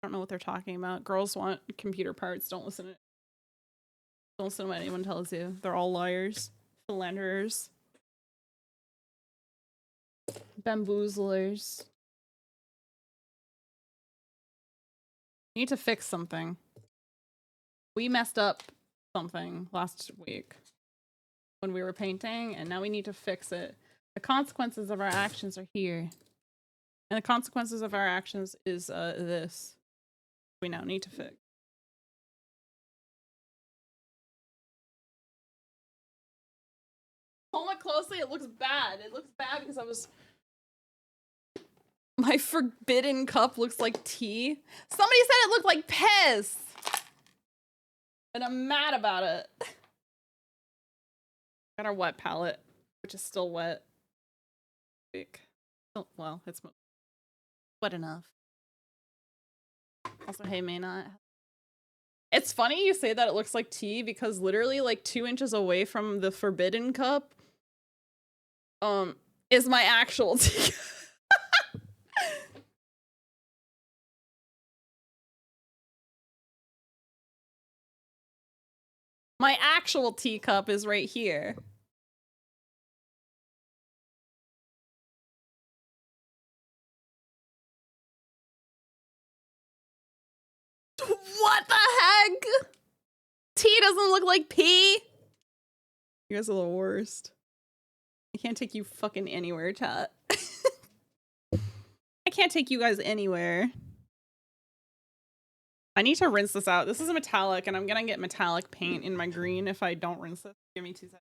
I don't know what they're talking about. Girls want computer parts. Don't listen to what anyone tells you. They're all liars. Philanderers. Bamboozlers. We need to fix something. We messed up something last week when we were painting, and now we need to fix it. The consequences of our actions are here. And the consequences of our actions is this. We now need to fix. Hold it closely, it looks bad. It looks bad because I was... My forbidden cup looks like tea. Somebody said it looked like piss! And I'm mad about it. Got our wet palette, which is still wet. Well, it's wet enough. Also, hey, may not. It's funny you say that it looks like tea because literally like 2 inches away from the forbidden cup is my actual tea. My actual teacup is right here. What the heck? Tea doesn't look like pee. You guys are the worst. I can't take you fucking anywhere, chat. I can't take you guys anywhere. I need to rinse this out. This is a metallic, and I'm gonna get metallic paint in my green if I don't rinse this. Give me 2 seconds.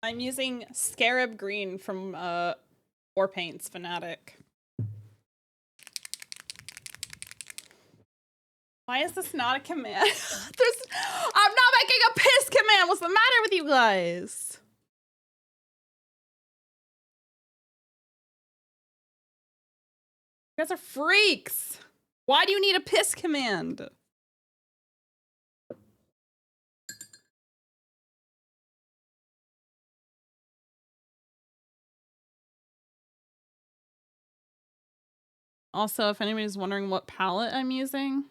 I'm using Scarab Green from War Paints Fanatic. Why is this not a command? I'm not making a piss command! What's the matter with you guys? You guys are freaks! Why do you need a piss command? Also, if anybody's wondering what palette I'm using,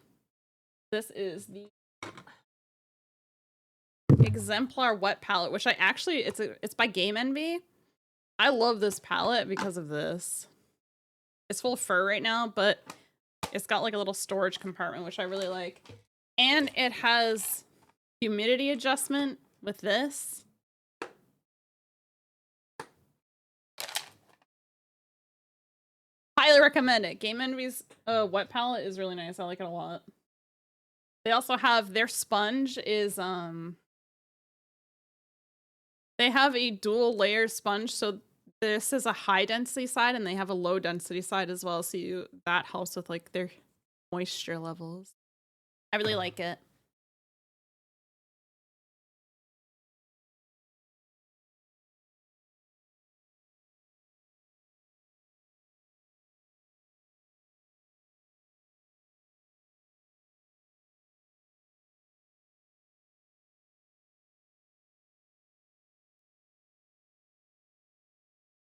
this is the Exemplar Wet Palette, which I actually, it's by Game Envy. I love this palette because of this. It's full of fur right now, but it's got like a little storage compartment, which I really like. And it has humidity adjustment with this. Highly recommend it. Game Envy's wet palette is really nice. I like it a lot. They also have their sponge is they have a dual layer sponge, so this is a high density side and they have a low density side as well, so that helps with like their moisture levels. I really like it.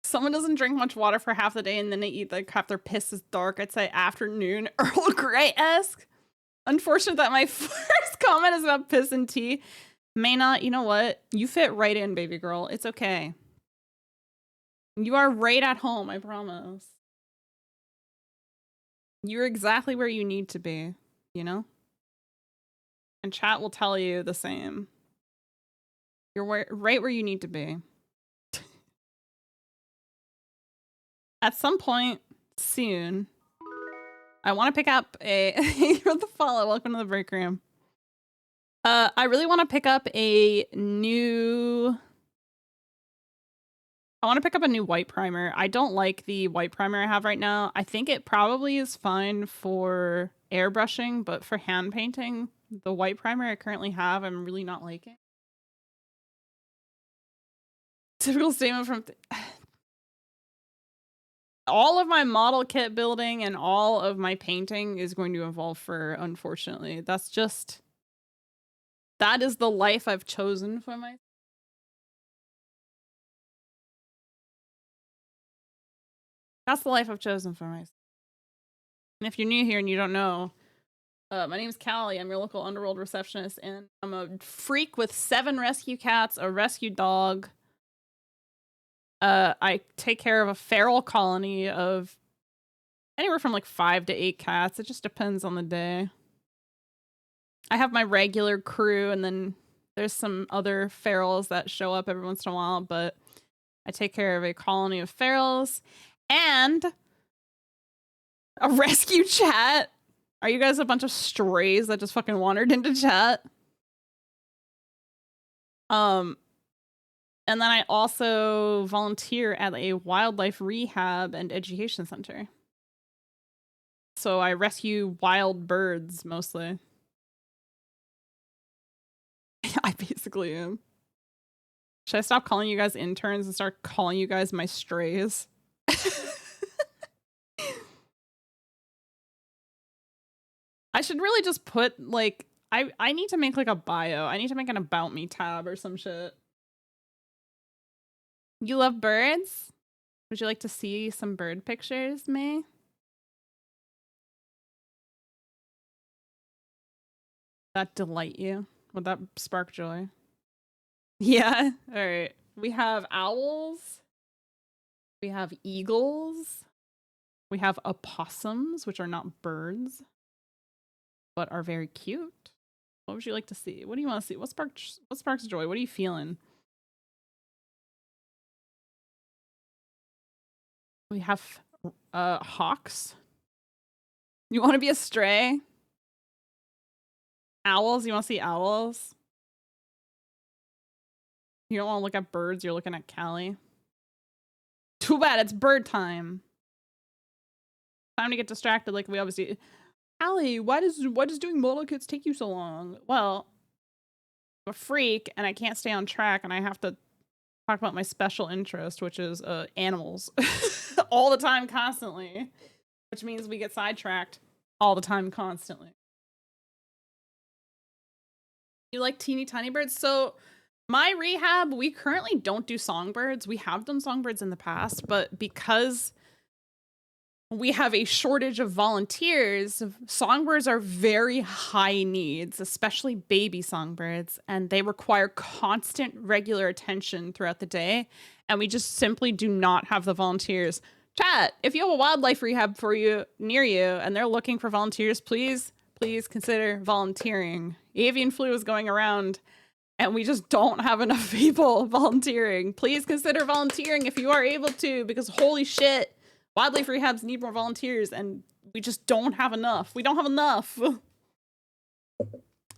Someone doesn't drink much water for half the day and then they eat like half their piss is dark. I'd say afternoon. Earl Grey-esque. Unfortunate that my first comment is about piss and tea. May not, you know what? You fit right in, baby girl. It's okay. You are right at home, I promise. You're exactly where you need to be, you know? And chat will tell you the same. You're right where you need to be. At some point soon, I want to pick up a... You're the follow. Welcome to the break room. I really want to pick up a new... I want to pick up a new white primer. I don't like the white primer I have right now. I think it probably is fine for airbrushing, but for hand painting, the white primer I currently have, I'm really not liking. Typical statement from... all of my model kit building and all of my painting is going to involve fur, unfortunately. That's just... that is the life I've chosen for myself. That's the life I've chosen for myself. And if you're new here and you don't know, my name is Callie. I'm your local underworld receptionist, and I'm a freak with 7 rescue cats, a rescue dog. I take care of a feral colony of anywhere from like 5 to 8 cats. It just depends on the day. I have my regular crew, and then there's some other ferals that show up every once in a while, but I take care of a colony of ferals and a rescue chat. Are you guys a bunch of strays that just fucking wandered into chat? And then I also volunteer at a wildlife rehab and education center. So I rescue wild birds mostly. I basically am. Should I stop calling you guys interns and start calling you guys my strays? I should really just put like, I need to make like a bio. I need to make an about me tab or some shit. You love birds? Would you like to see some bird pictures, May? That delight you? Would that spark joy? Yeah? Alright. We have owls. We have eagles. We have opossums, which are not birds, but are very cute. What would you like to see? What do you want to see? What sparks joy? What are you feeling? We have hawks. You want to be a stray? Owls? You want to see owls? You don't want to look at birds, you're looking at Callie. Too bad, it's bird time. Time to get distracted like we always do. Callie, why does doing model kits take you so long? Well, I'm a freak and I can't stay on track and I have to talk about my special interest, which is animals. All the time, constantly. Which means we get sidetracked all the time, constantly. You like teeny tiny birds? So my rehab, we currently don't do songbirds. We have done songbirds in the past, but because we have a shortage of volunteers, songbirds are very high needs, especially baby songbirds, and they require constant, regular attention throughout the day, and we just simply do not have the volunteers. Chat, if you have a wildlife rehab for you near you and they're looking for volunteers, please consider volunteering. Avian flu is going around and we just don't have enough people volunteering. Please consider volunteering if you are able to, because holy shit, wildlife rehabs need more volunteers and we just don't have enough. We don't have enough.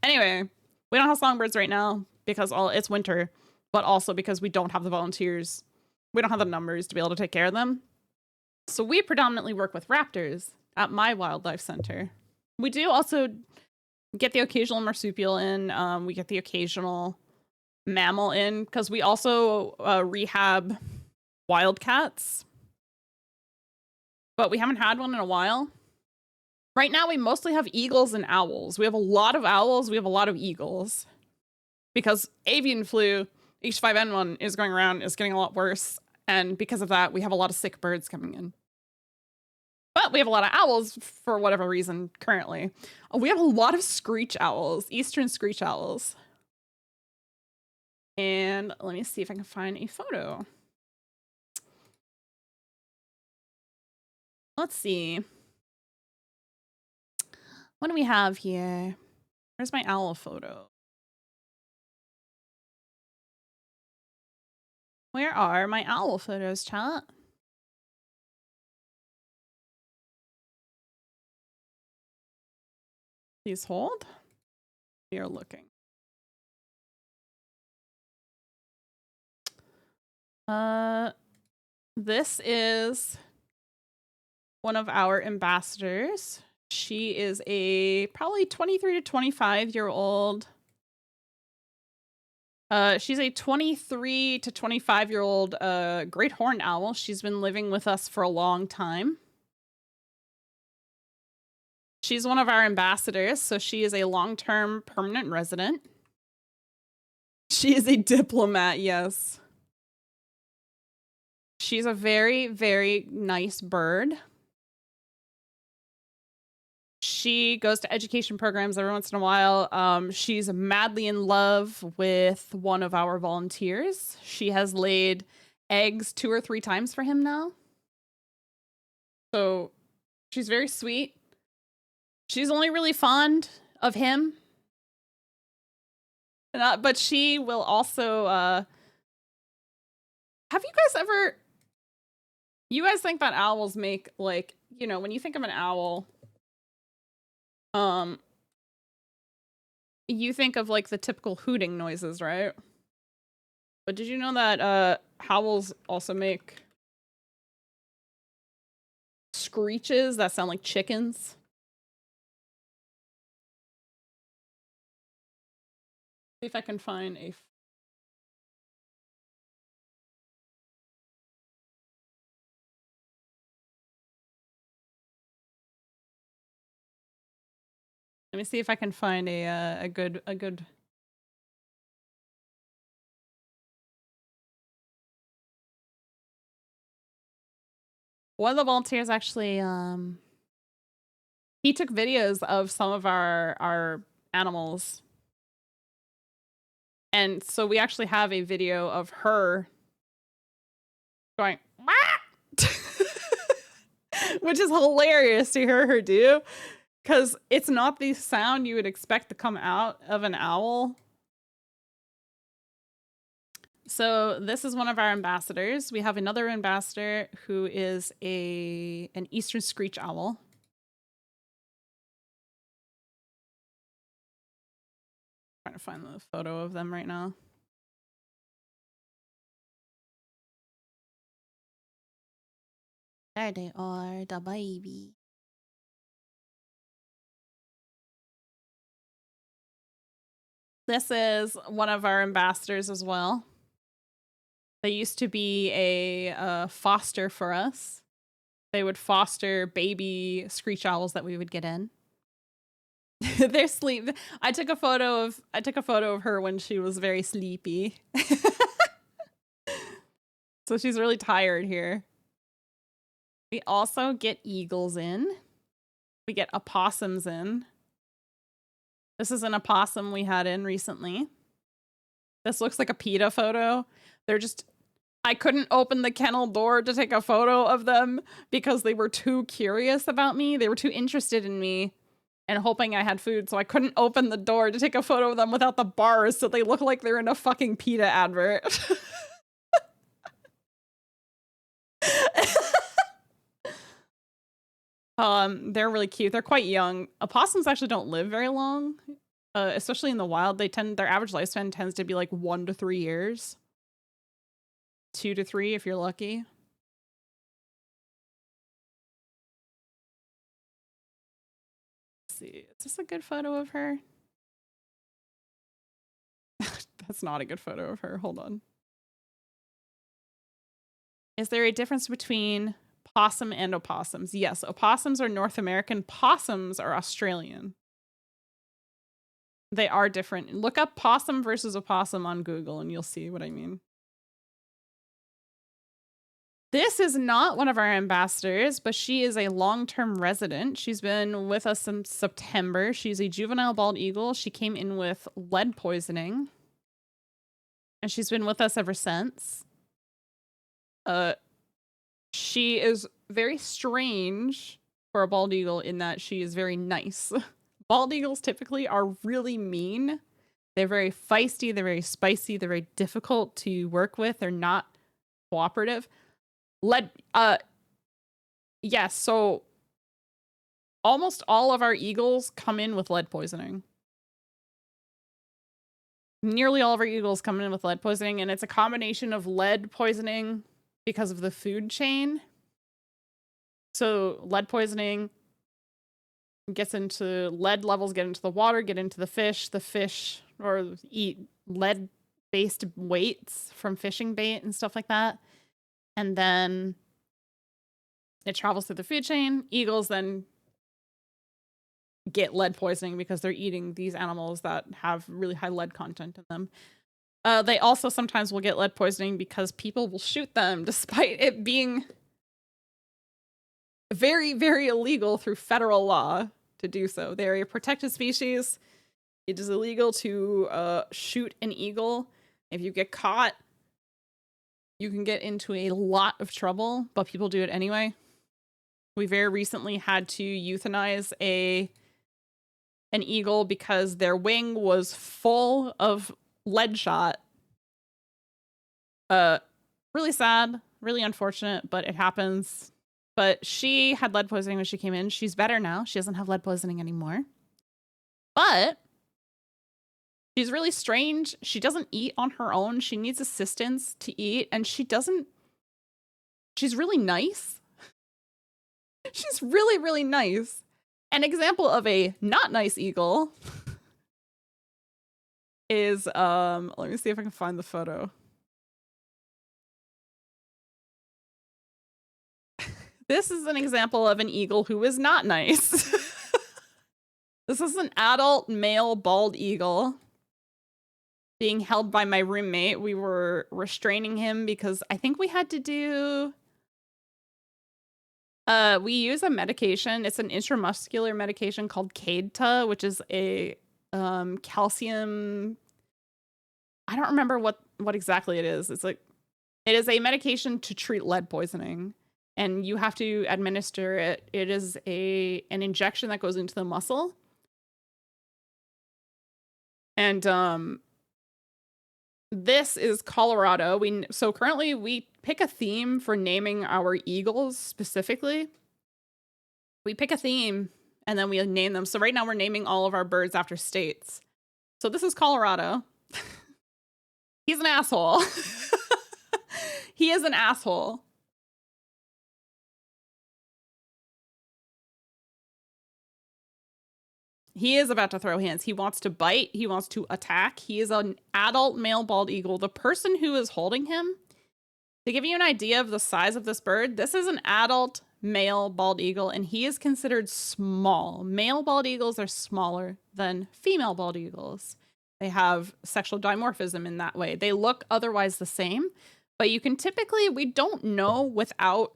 Anyway, we don't have songbirds right now because it's winter, but also because we don't have the volunteers. We don't have the numbers to be able to take care of them. So we predominantly work with raptors at my wildlife center. We do also get the occasional marsupial in. We get the occasional mammal in because we also rehab wildcats. But we haven't had one in a while. Right now, we mostly have eagles and owls. We have a lot of owls. We have a lot of eagles. Because avian flu, H5N1, is going around, is getting a lot worse. And because of that, we have a lot of sick birds coming in. But we have a lot of owls for whatever reason currently. We have a lot of screech owls, eastern screech owls. And let me see if I can find a photo. Let's see. What do we have here? Where's my owl photo? Where are my owl photos, chat? Please hold. We are looking. This is one of our ambassadors. She is a probably 23 to 25-year-old. She's a 23 to 25-year-old great horned owl. She's been living with us for a long time. She's one of our ambassadors, so she is a long-term permanent resident. She is a diplomat, yes. She's a very, very nice bird. She goes to education programs every once in a while. She's madly in love with one of our volunteers. She has laid eggs 2 or 3 times for him now. So she's very sweet. She's only really fond of him. But she will also, have you guys ever, you guys think that owls make, like, you know, when you think of an owl, you think of like the typical hooting noises, right? But did you know that owls also make screeches that sound like chickens? See if I can find a. Let me see if I can find a good. One of the volunteers actually, he took videos of some of our animals. And so we actually have a video of her going, which is hilarious to hear her do, because it's not the sound you would expect to come out of an owl. So this is one of our ambassadors. We have another ambassador who is an eastern screech owl. I'm trying to find the photo of them right now. There they are, the baby. This is one of our ambassadors as well. They used to be a foster for us. They would foster baby screech owls that we would get in. They're sleep. I took a photo of her when she was very sleepy. So she's really tired here. We also get eagles in. We get opossums in. This is an opossum we had in recently. This looks like a PETA photo. They're just, I couldn't open the kennel door to take a photo of them because they were too curious about me. They were too interested in me and hoping I had food. So I couldn't open the door to take a photo of them without the bars. So they look like they're in a fucking PETA advert. They're really cute. They're quite young. Opossums actually don't live very long, especially in the wild. Their average lifespan tends to be like 1 to 3 years. 2 to 3 if you're lucky. Let's see, is this a good photo of her? That's not a good photo of her. Hold on. Is there a difference between possum and opossums? Yes, opossums are North American. Possums are Australian. They are different. Look up possum versus opossum on Google and you'll see what I mean. This is not one of our ambassadors, but she is a long-term resident. She's been with us since September. She's a juvenile bald eagle. She came in with lead poisoning, and she's been with us ever since. She is very strange for a bald eagle in that she is very nice. Bald eagles typically are really mean. They're very feisty, they're very spicy, they're very difficult to work with, they're not cooperative. Yes, so almost all of our eagles come in with lead poisoning. Nearly all of our eagles come in with lead poisoning, and it's a combination of lead poisoning because of the food chain. So lead poisoning gets into lead levels, get into the water, get into the fish or eat lead-based weights from fishing bait and stuff like that. And then it travels through the food chain. Eagles then get lead poisoning because they're eating these animals that have really high lead content in them. They also sometimes will get lead poisoning because people will shoot them despite it being very, very illegal through federal law to do so. They're a protected species. It is illegal to shoot an eagle. If you get caught, you can get into a lot of trouble, but people do it anyway. We very recently had to euthanize an eagle because their wing was full of lead shot. Really sad, really unfortunate, but it happens. But she had lead poisoning when she came in. She's better now. She doesn't have lead poisoning anymore. But she's really strange. She doesn't eat on her own. She needs assistance to eat, and she's really nice. She's really, really nice. An example of a not nice eagle is, let me see if I can find the photo. This is an example of an eagle who is not nice. This is an adult male bald eagle being held by my roommate. We were restraining him because I think we had to do... we use a medication. It's an intramuscular medication called Cadta, which is a calcium... I don't remember what exactly it is. It is a medication to treat lead poisoning. And you have to administer it. It is an injection that goes into the muscle. And this is Colorado. So currently we pick a theme for naming our eagles specifically. We pick a theme and then we name them. So right now we're naming all of our birds after states. So this is Colorado. He's an asshole. He is an asshole. He is about to throw hands. He wants to bite. He wants to attack. He is an adult male bald eagle. The person who is holding him, to give you an idea of the size of this bird, this is an adult male bald eagle, and he is considered small. Male bald eagles are smaller than female bald eagles. They have sexual dimorphism in that way. They look otherwise the same, but you can typically, we don't know without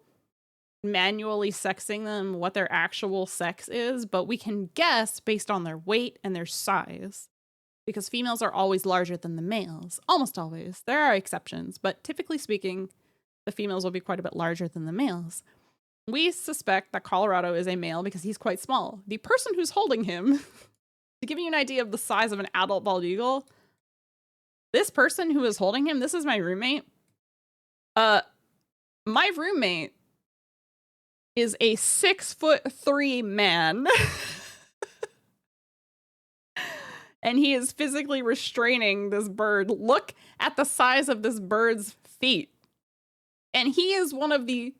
manually sexing them what their actual sex is, but we can guess based on their weight and their size, because females are always larger than the males. Almost always. There are exceptions, but typically speaking, the females will be quite a bit larger than the males. We suspect that Colorado is a male because he's quite small. The person who's holding him, to give you an idea of the size of an adult bald eagle, this person who is holding him, this is my roommate. My roommate is a 6'3" man. And he is physically restraining this bird. Look at the size of this bird's feet. And he is one of the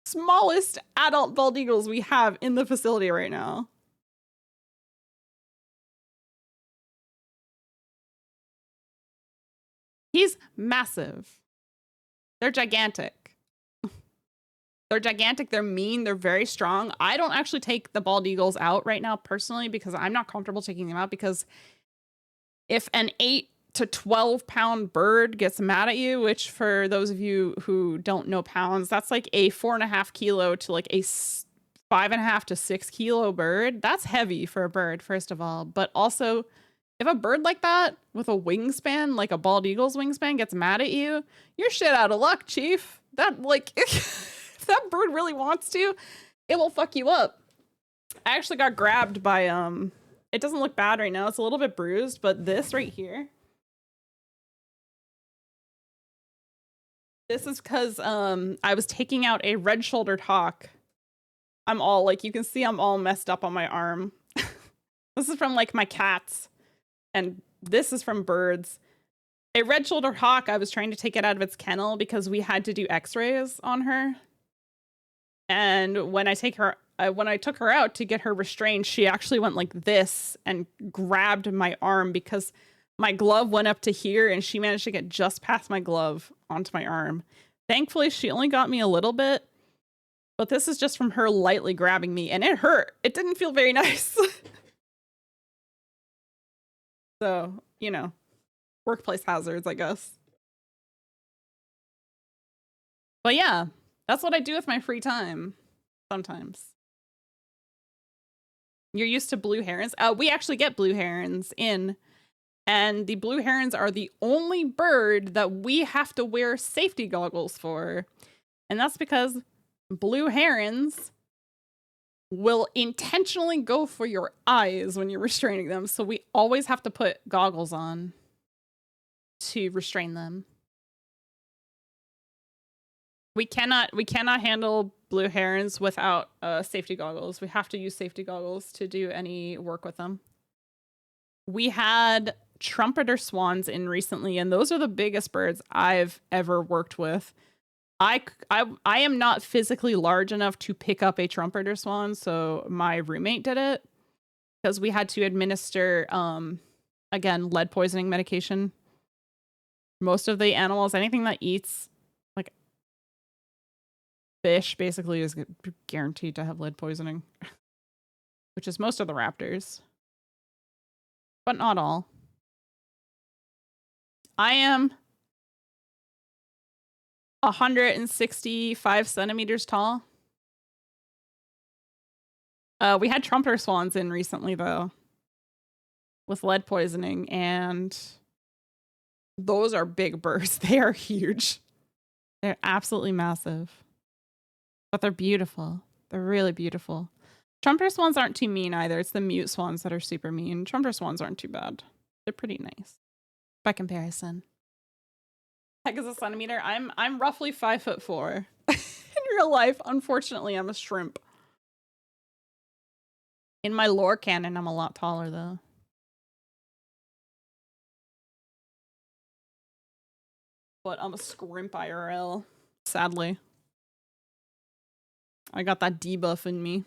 smallest adult bald eagles we have in the facility right now. He's massive. They're gigantic. They're gigantic, they're mean, they're very strong. I don't actually take the bald eagles out right now personally because I'm not comfortable taking them out, because if an 8 to 12-pound bird gets mad at you, which for those of you who don't know pounds, that's like a 4.5 kilo to like a 5.5 to 6 kilo bird. That's heavy for a bird, first of all. But also, if a bird like that with a wingspan, like a bald eagle's wingspan, gets mad at you, you're shit out of luck, chief. That, like, if that bird really wants to, it will fuck you up. I actually got grabbed by, it doesn't look bad right now. It's a little bit bruised, but this right here, this is because I was taking out a red-shouldered hawk. I'm all, like, you can see I'm all messed up on my arm. This is from, like, my cats. And this is from birds. A red-shouldered hawk, I was trying to take it out of its kennel because we had to do x-rays on her. And when I took her out to get her restrained, she actually went like this and grabbed my arm because my glove went up to here and she managed to get just past my glove onto my arm. Thankfully, she only got me a little bit, but this is just from her lightly grabbing me and it hurt. It didn't feel very nice. So, you know, workplace hazards, I guess. But yeah, that's what I do with my free time sometimes. You're used to blue herons. We actually get blue herons in, and the blue herons are the only bird that we have to wear safety goggles for. And that's because blue herons will intentionally go for your eyes when you're restraining them. So we always have to put goggles on to restrain them. We cannot handle blue herons without safety goggles. We have to use safety goggles to do any work with them. We had trumpeter swans in recently, and those are the biggest birds I've ever worked with. I am not physically large enough to pick up a trumpeter swan, so my roommate did it because we had to administer, again, lead poisoning medication. Most of the animals, anything that eats like fish, basically is guaranteed to have lead poisoning, which is most of the raptors, but not all. I am 165 centimeters tall. We had trumpeter swans in recently, though, with lead poisoning, and those are big birds. They are huge. They're absolutely massive. But they're beautiful. They're really beautiful. Trumpeter swans aren't too mean either. It's the mute swans that are super mean. Trumpeter swans aren't too bad. They're pretty nice by comparison. Heck is a centimeter. I'm roughly 5'4". In real life, unfortunately, I'm a shrimp. In my lore canon, I'm a lot taller though. But I'm a scrimp IRL, sadly. I got that debuff in me.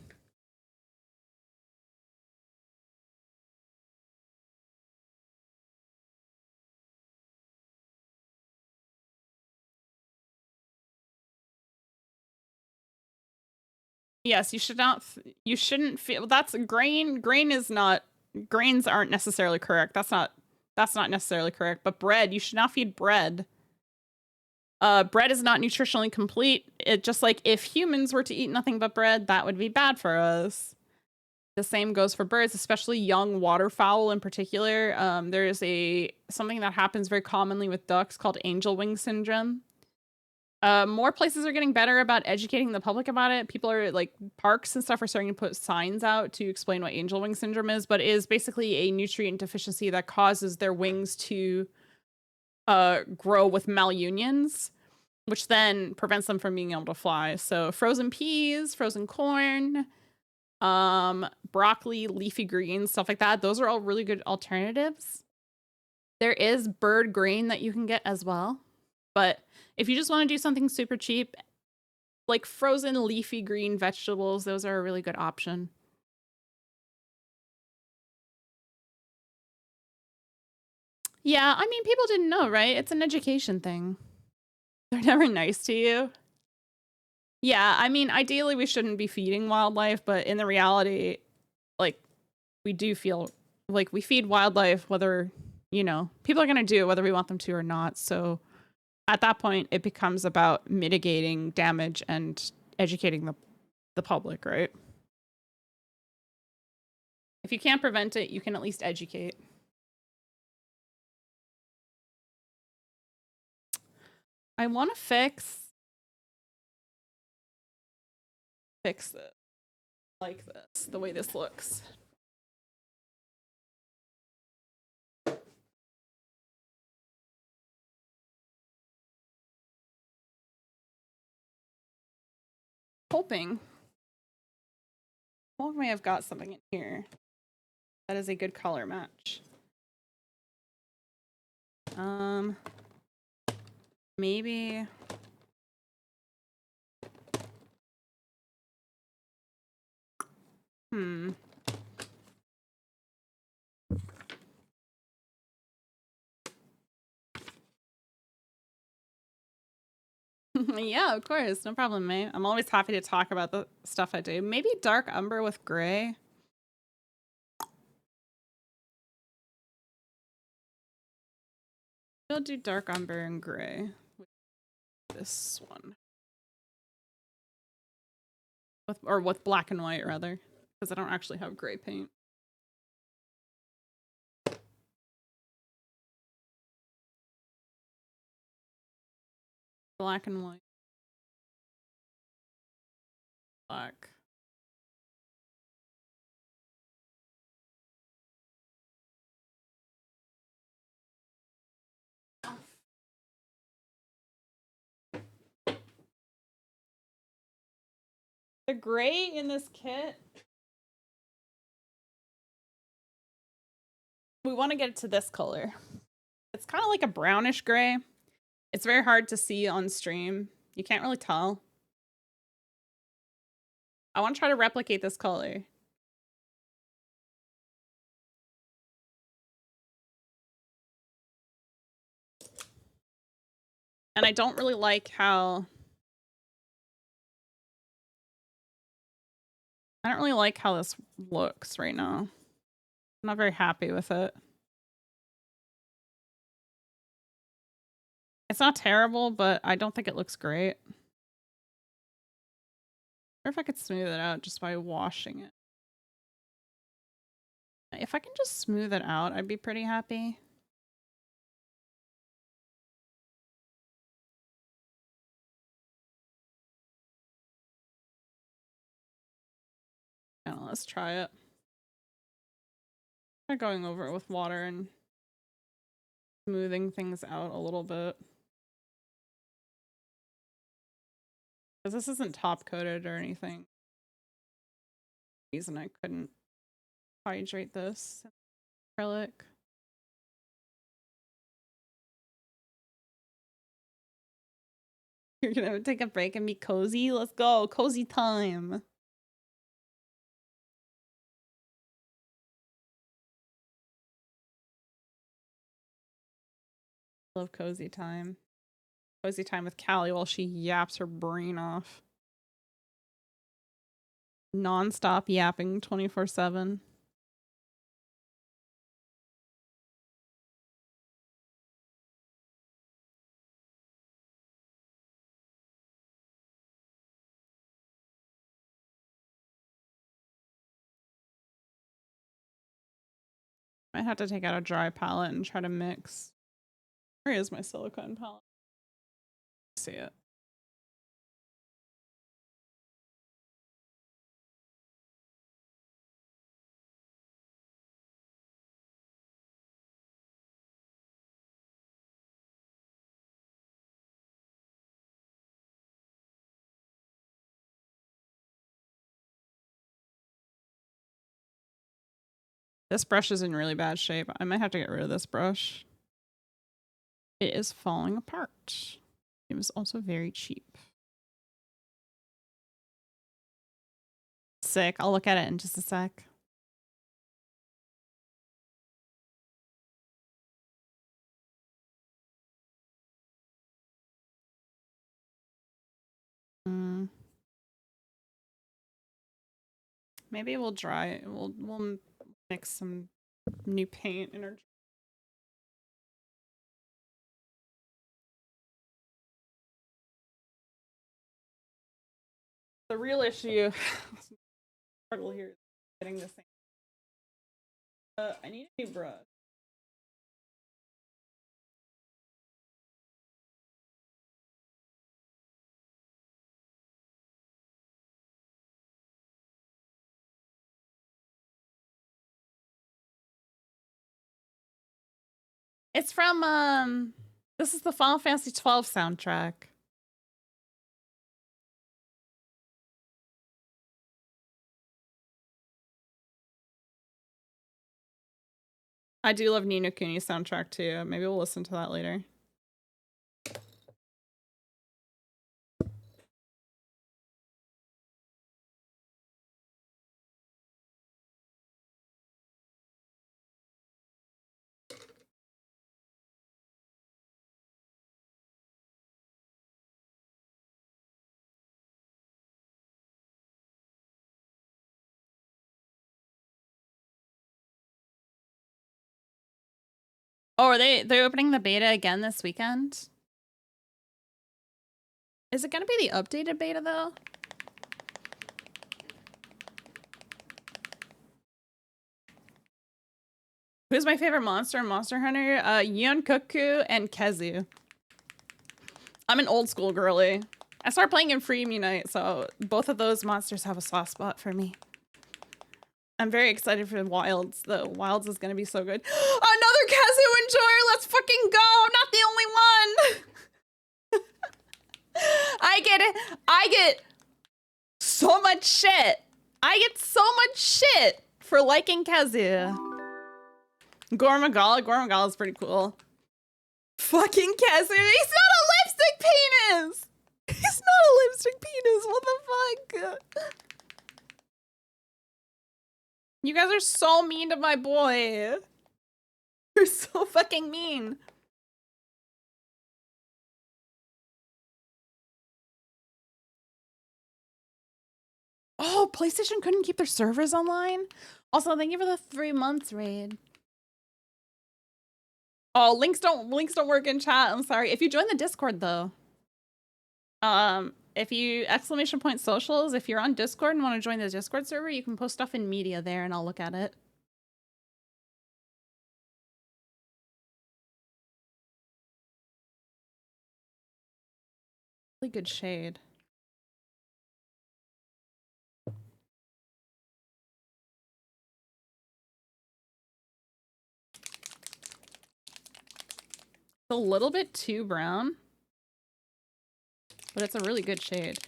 Yes, you should not. You shouldn't feel. That's grain. Grain is not. Grains aren't necessarily correct. That's not necessarily correct. But bread, you should not feed bread. Bread is not nutritionally complete. It just like if humans were to eat nothing but bread, that would be bad for us. The same goes for birds, especially young waterfowl in particular. There is something that happens very commonly with ducks called angel wing syndrome. More places are getting better about educating the public about it. People are like parks and stuff are starting to put signs out to explain what angel wing syndrome is, but it is basically a nutrient deficiency that causes their wings to grow with malunions, which then prevents them from being able to fly. So frozen peas, frozen corn, broccoli, leafy greens, stuff like that. Those are all really good alternatives. There is bird grain that you can get as well. But if you just want to do something super cheap, like frozen leafy green vegetables, those are a really good option. Yeah, I mean, people didn't know, right? It's an education thing. They're never nice to you. Yeah, I mean, ideally we shouldn't be feeding wildlife, but in the reality, like, we do feel like we feed wildlife whether you know, people are going to do it whether we want them to or not. So at that point, it becomes about mitigating damage and educating the public, right? If you can't prevent it, you can at least educate. I want to fix this like this, the way this looks. Hoping. Well, I may have got something in here that is a good color match. Maybe. Yeah, of course. No problem, mate. I'm always happy to talk about the stuff I do. Maybe dark umber with gray. I'll do dark umber and gray. This one. With black and white, rather. Because I don't actually have gray paint. Black and white. Black. The gray in this kit, we want to get it to this color. It's kind of like a brownish gray. It's very hard to see on stream. You can't really tell. I want to try to replicate this color. And I don't really like how... I don't really like how this looks right now. I'm not very happy with it. It's not terrible, but I don't think it looks great. Or if I could smooth it out just by washing it. If I can just smooth it out, I'd be pretty happy. I don't know, let's try it. Try going over it with water and smoothing things out a little bit. Because this isn't top coated or anything. Reason I couldn't hydrate this acrylic. You're gonna take a break and be cozy? Let's go. Cozy time. Love cozy time. Cozy time with Callie while she yaps her brain off. Non-stop yapping 24/7. Might have to take out a dry palette and try to mix. Where is my silicone palette? See it. This brush is in really bad shape. I might have to get rid of this brush. It is falling apart. It was also very cheap. Sick. I'll look at it in just a sec. Maybe we'll dry it. We'll mix some new paint in our The real issue struggle here is getting this thing. I need a new brush. It's from this is the Final Fantasy 12 soundtrack. I do love Ni no Kuni's soundtrack too. Maybe we'll listen to that later. Oh, are they're opening the beta again this weekend? Is it gonna be the updated beta though? Who's my favorite monster in Monster Hunter? Yonkoku and Kezu. I'm an old school girly. I started playing in Free Unite, so both of those monsters have a soft spot for me. I'm very excited for Wilds, though. Wilds is gonna be so good. Another Kazu enjoyer! Let's fucking go! I'm not the only one! I get it. I get so much shit. I get so much shit for liking Kazu. Gormagala is pretty cool. Fucking Kazu. He's not a lipstick penis! He's not a lipstick penis. What the fuck? You guys are so mean to my boy. You're so fucking mean. Oh, PlayStation couldn't keep their servers online? Also, thank you for the 3 months raid. Oh, links don't work in chat. I'm sorry. If you join the Discord though. If you !socials, if you're on Discord and want to join the Discord server, you can post stuff in media there and I'll look at it. Really good shade. It's a little bit too brown, but it's a really good shade.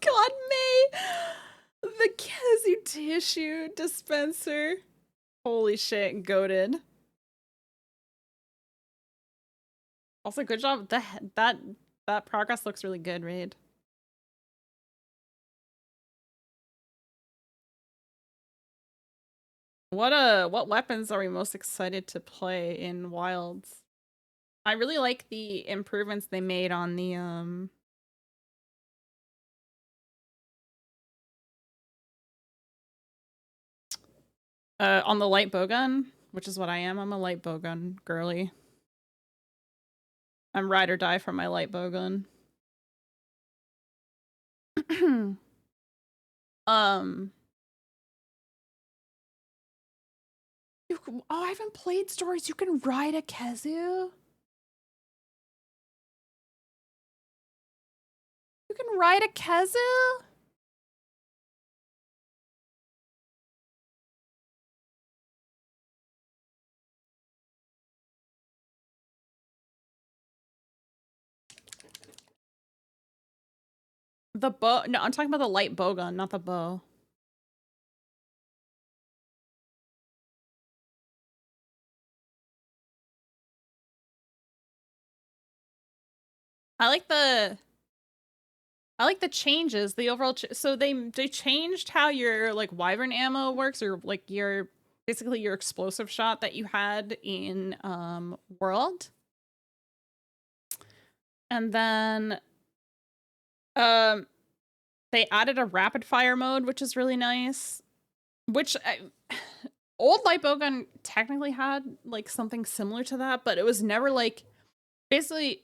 God, May! The Kezu tissue dispenser. Holy shit, goated. Also, good job. That progress looks really good, Raid. What weapons are we most excited to play in Wilds? I really like the improvements they made on the on the light bowgun, which is what I am. I'm a light bowgun girly. I'm ride or die for my light bowgun. I haven't played stories. You can ride a Kezu. You can ride a Kezu? The bow? No, I'm talking about the light bowgun, not the bow. I like the changes, the overall so they changed how your like wyvern ammo works, or like your basically your explosive shot that you had in World. And then They added a rapid fire mode, which is really nice. Which old light bowgun technically had like something similar to that, but it was never like basically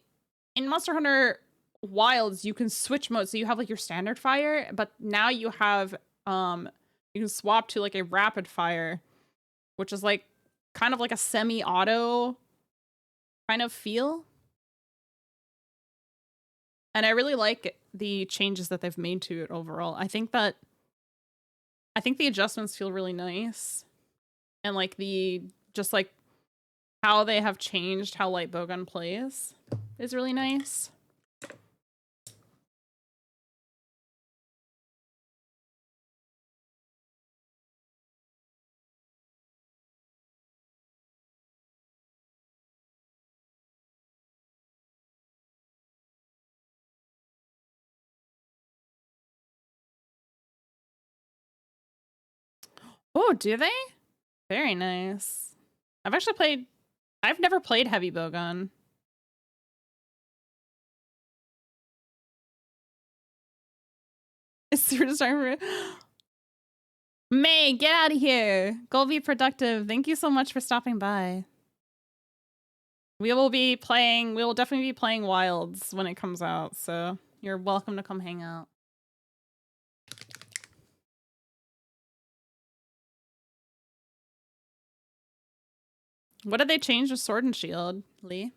in Monster Hunter Wilds you can switch modes. So you have like your standard fire, but now you have you can swap to like a rapid fire, which is like kind of like a semi-auto kind of feel. And I really like the changes that they've made to it overall. I think the adjustments feel really nice. And like just like how they have changed how light bowgun plays is really nice. Oh, do they? Very nice. I've never played heavy bowgun. It's super starting. May, get out of here. Go be productive. Thank you so much for stopping by. We will definitely be playing Wilds when it comes out, so you're welcome to come hang out. What did they change with Sword and Shield, Lee?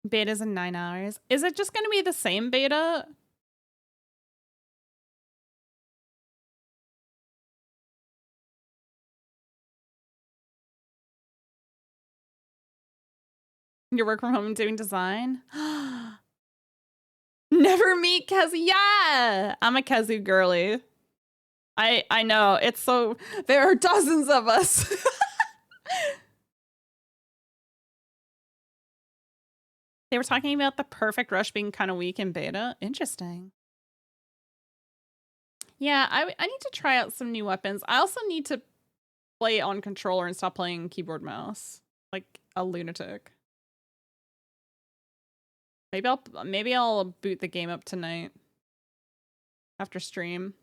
Beta's in 9 hours. Is it just going to be the same beta? You work from home and doing design? Never meet Kazu. Yeah, I'm a Kazu girly. I know. It's so... There are dozens of us. They were talking about the perfect rush being kind of weak in beta. Interesting. Yeah, I need to try out some new weapons. I also need to play on controller and stop playing keyboard mouse like a lunatic. Maybe I'll boot the game up tonight after stream.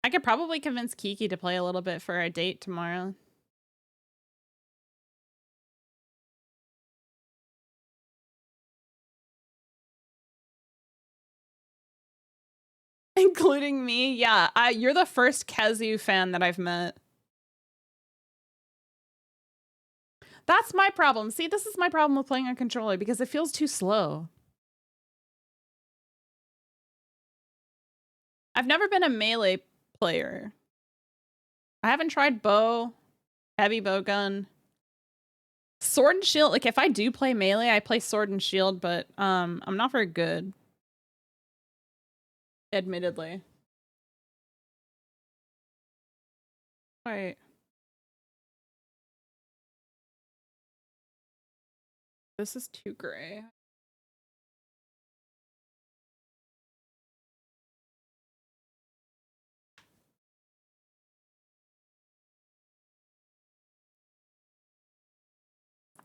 I could probably convince Kiki to play a little bit for our date tomorrow. Including me? Yeah, you're the first Kazu fan that I've met. That's my problem. See, this is my problem with playing on controller because it feels too slow. I've never been a melee player. I haven't tried bow, heavy bowgun. Sword and shield, like if I do play melee, I play sword and shield, but I'm not very good. Admittedly. Wait. This is too gray.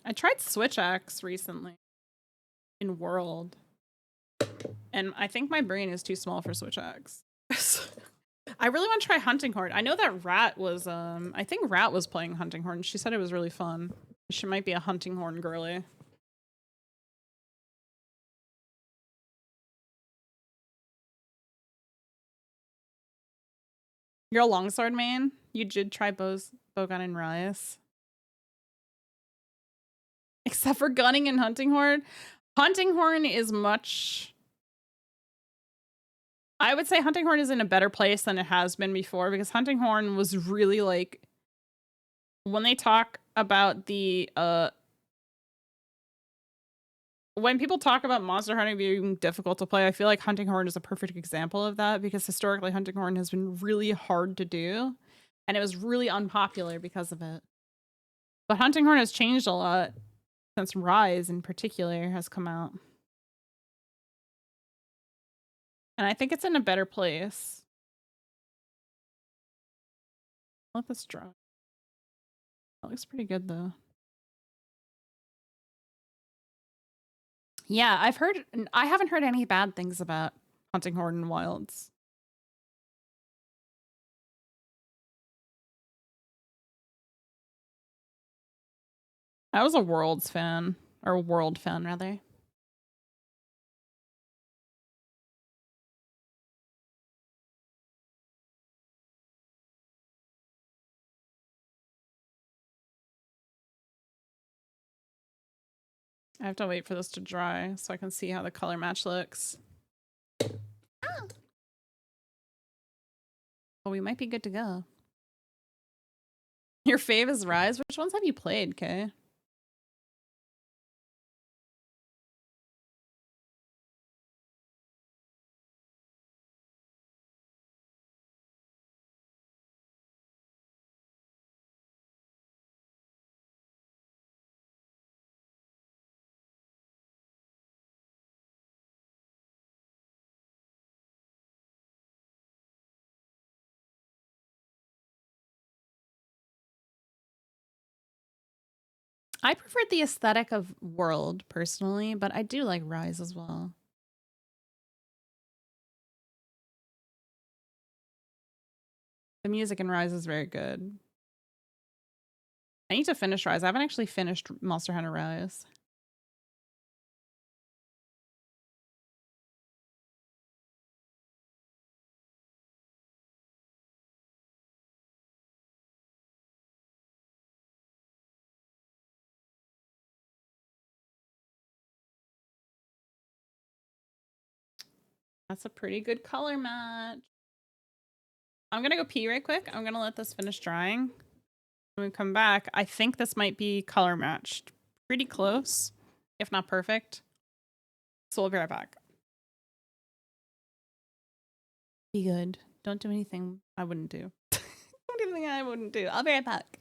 I tried Switch Axe recently in World. And I think my brain is too small for Switch Axe. I really want to try Hunting Horn. I know that Rat was I think Rat was playing Hunting Horn. She said it was really fun. She might be a Hunting Horn girly. You're a longsword main? You did try Bowgun and Rice. Except for gunning and Hunting Horn. Hunting Horn is much... I would say Hunting Horn is in a better place than it has been before because Hunting Horn was really like... When they talk about the... When people talk about Monster Hunter being difficult to play, I feel like Hunting Horn is a perfect example of that because historically Hunting Horn has been really hard to do and it was really unpopular because of it. But Hunting Horn has changed a lot. Since Rise in particular has come out. And I think it's in a better place. Let this dry. That looks pretty good though. Yeah, I haven't heard any bad things about Hunting Horton Wilds. I was a Worlds fan, or a World fan rather. I have to wait for this to dry so I can see how the color match looks. Oh, we might be good to go. Your fave is Rise? Which ones have you played, Kay? I prefer the aesthetic of World, personally, but I do like Rise as well. The music in Rise is very good. I need to finish Rise. I haven't actually finished Monster Hunter Rise. That's a pretty good color match. I'm gonna go pee right quick. I'm gonna let this finish drying. When we come back, I think this might be color matched. Pretty close, if not perfect. So we'll be right back. Be good. Don't do anything I wouldn't do. Don't do anything I wouldn't do. I'll be right back.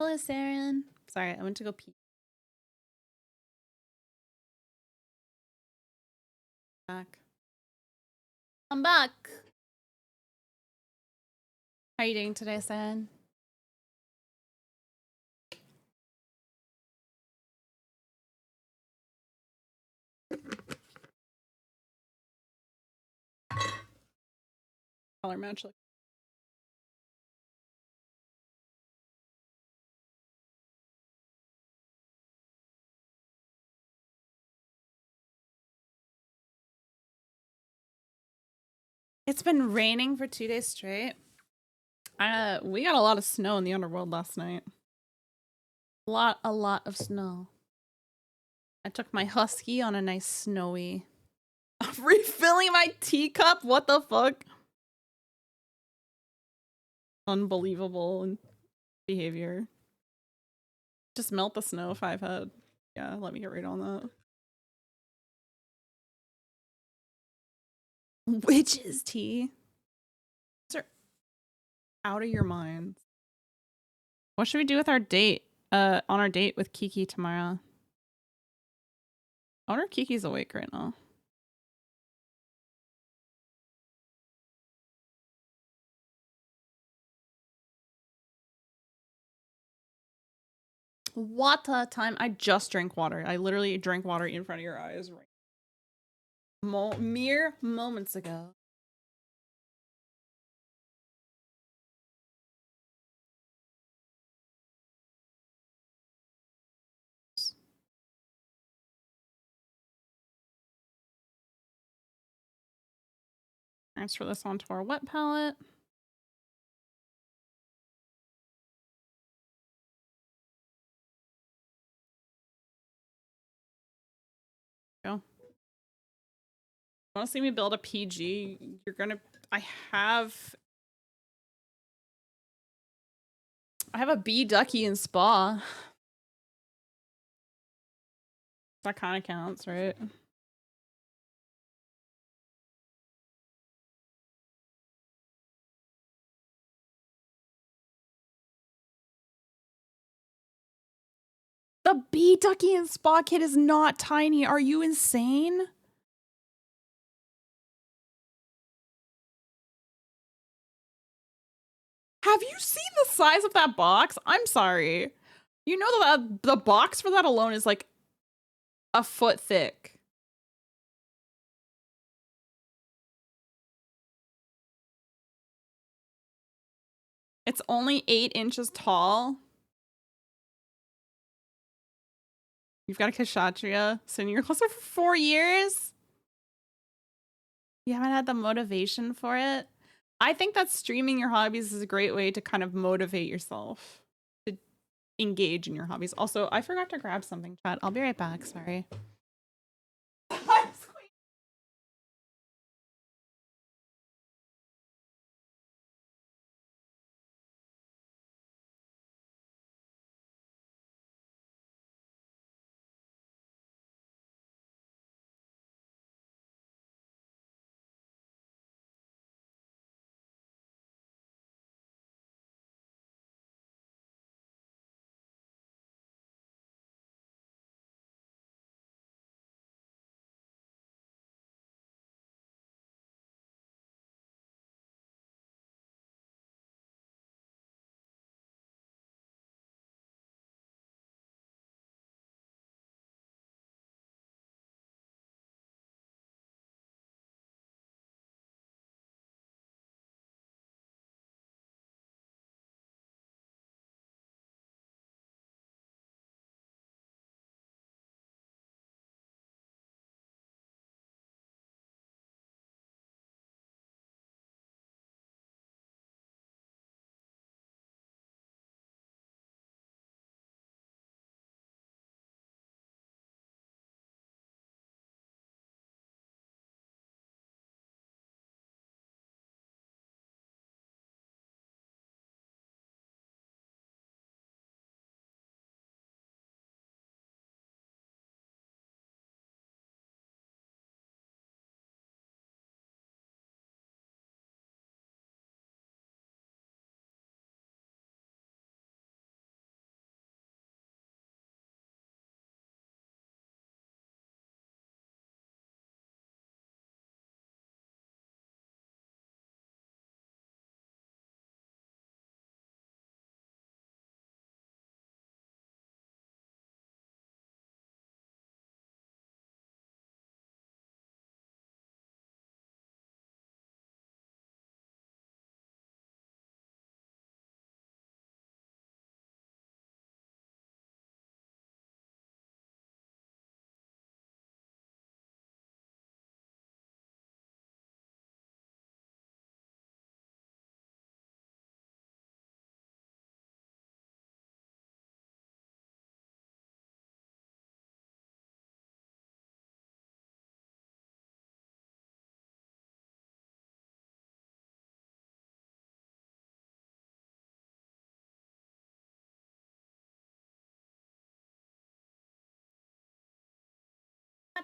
Hello, Saren. Sorry, I went to go pee. Back. I'm back. How are you doing today, Saren? Color match. It's been raining for 2 days straight. We got a lot of snow in the underworld last night. A lot of snow. I took my husky on a nice snowy. I'm refilling my teacup? What the fuck? Unbelievable behavior. Just melt the snow if I've had. Yeah, let me get right on that. Witches tea. These are out of your minds. What should we do with our date? On our date with Kiki tomorrow. I wonder if Kiki's awake right now. Water time. I just drank water. I literally drank water in front of your eyes right mere moments ago. Transfer this onto our wet palette. Go. Want to see me build a PG? You're gonna. I have a bee ducky in spa. That kind of counts, right? The bee ducky in spa kit is not tiny. Are you insane? Have you seen the size of that box? I'm sorry. You know that the box for that alone is like a foot thick. It's only 8 inches tall. You've got a Kshatriya sitting in your closet for 4 years? You haven't had the motivation for it? I think that streaming your hobbies is a great way to kind of motivate yourself to engage in your hobbies. Also, I forgot to grab something, chat. I'll be right back. Sorry.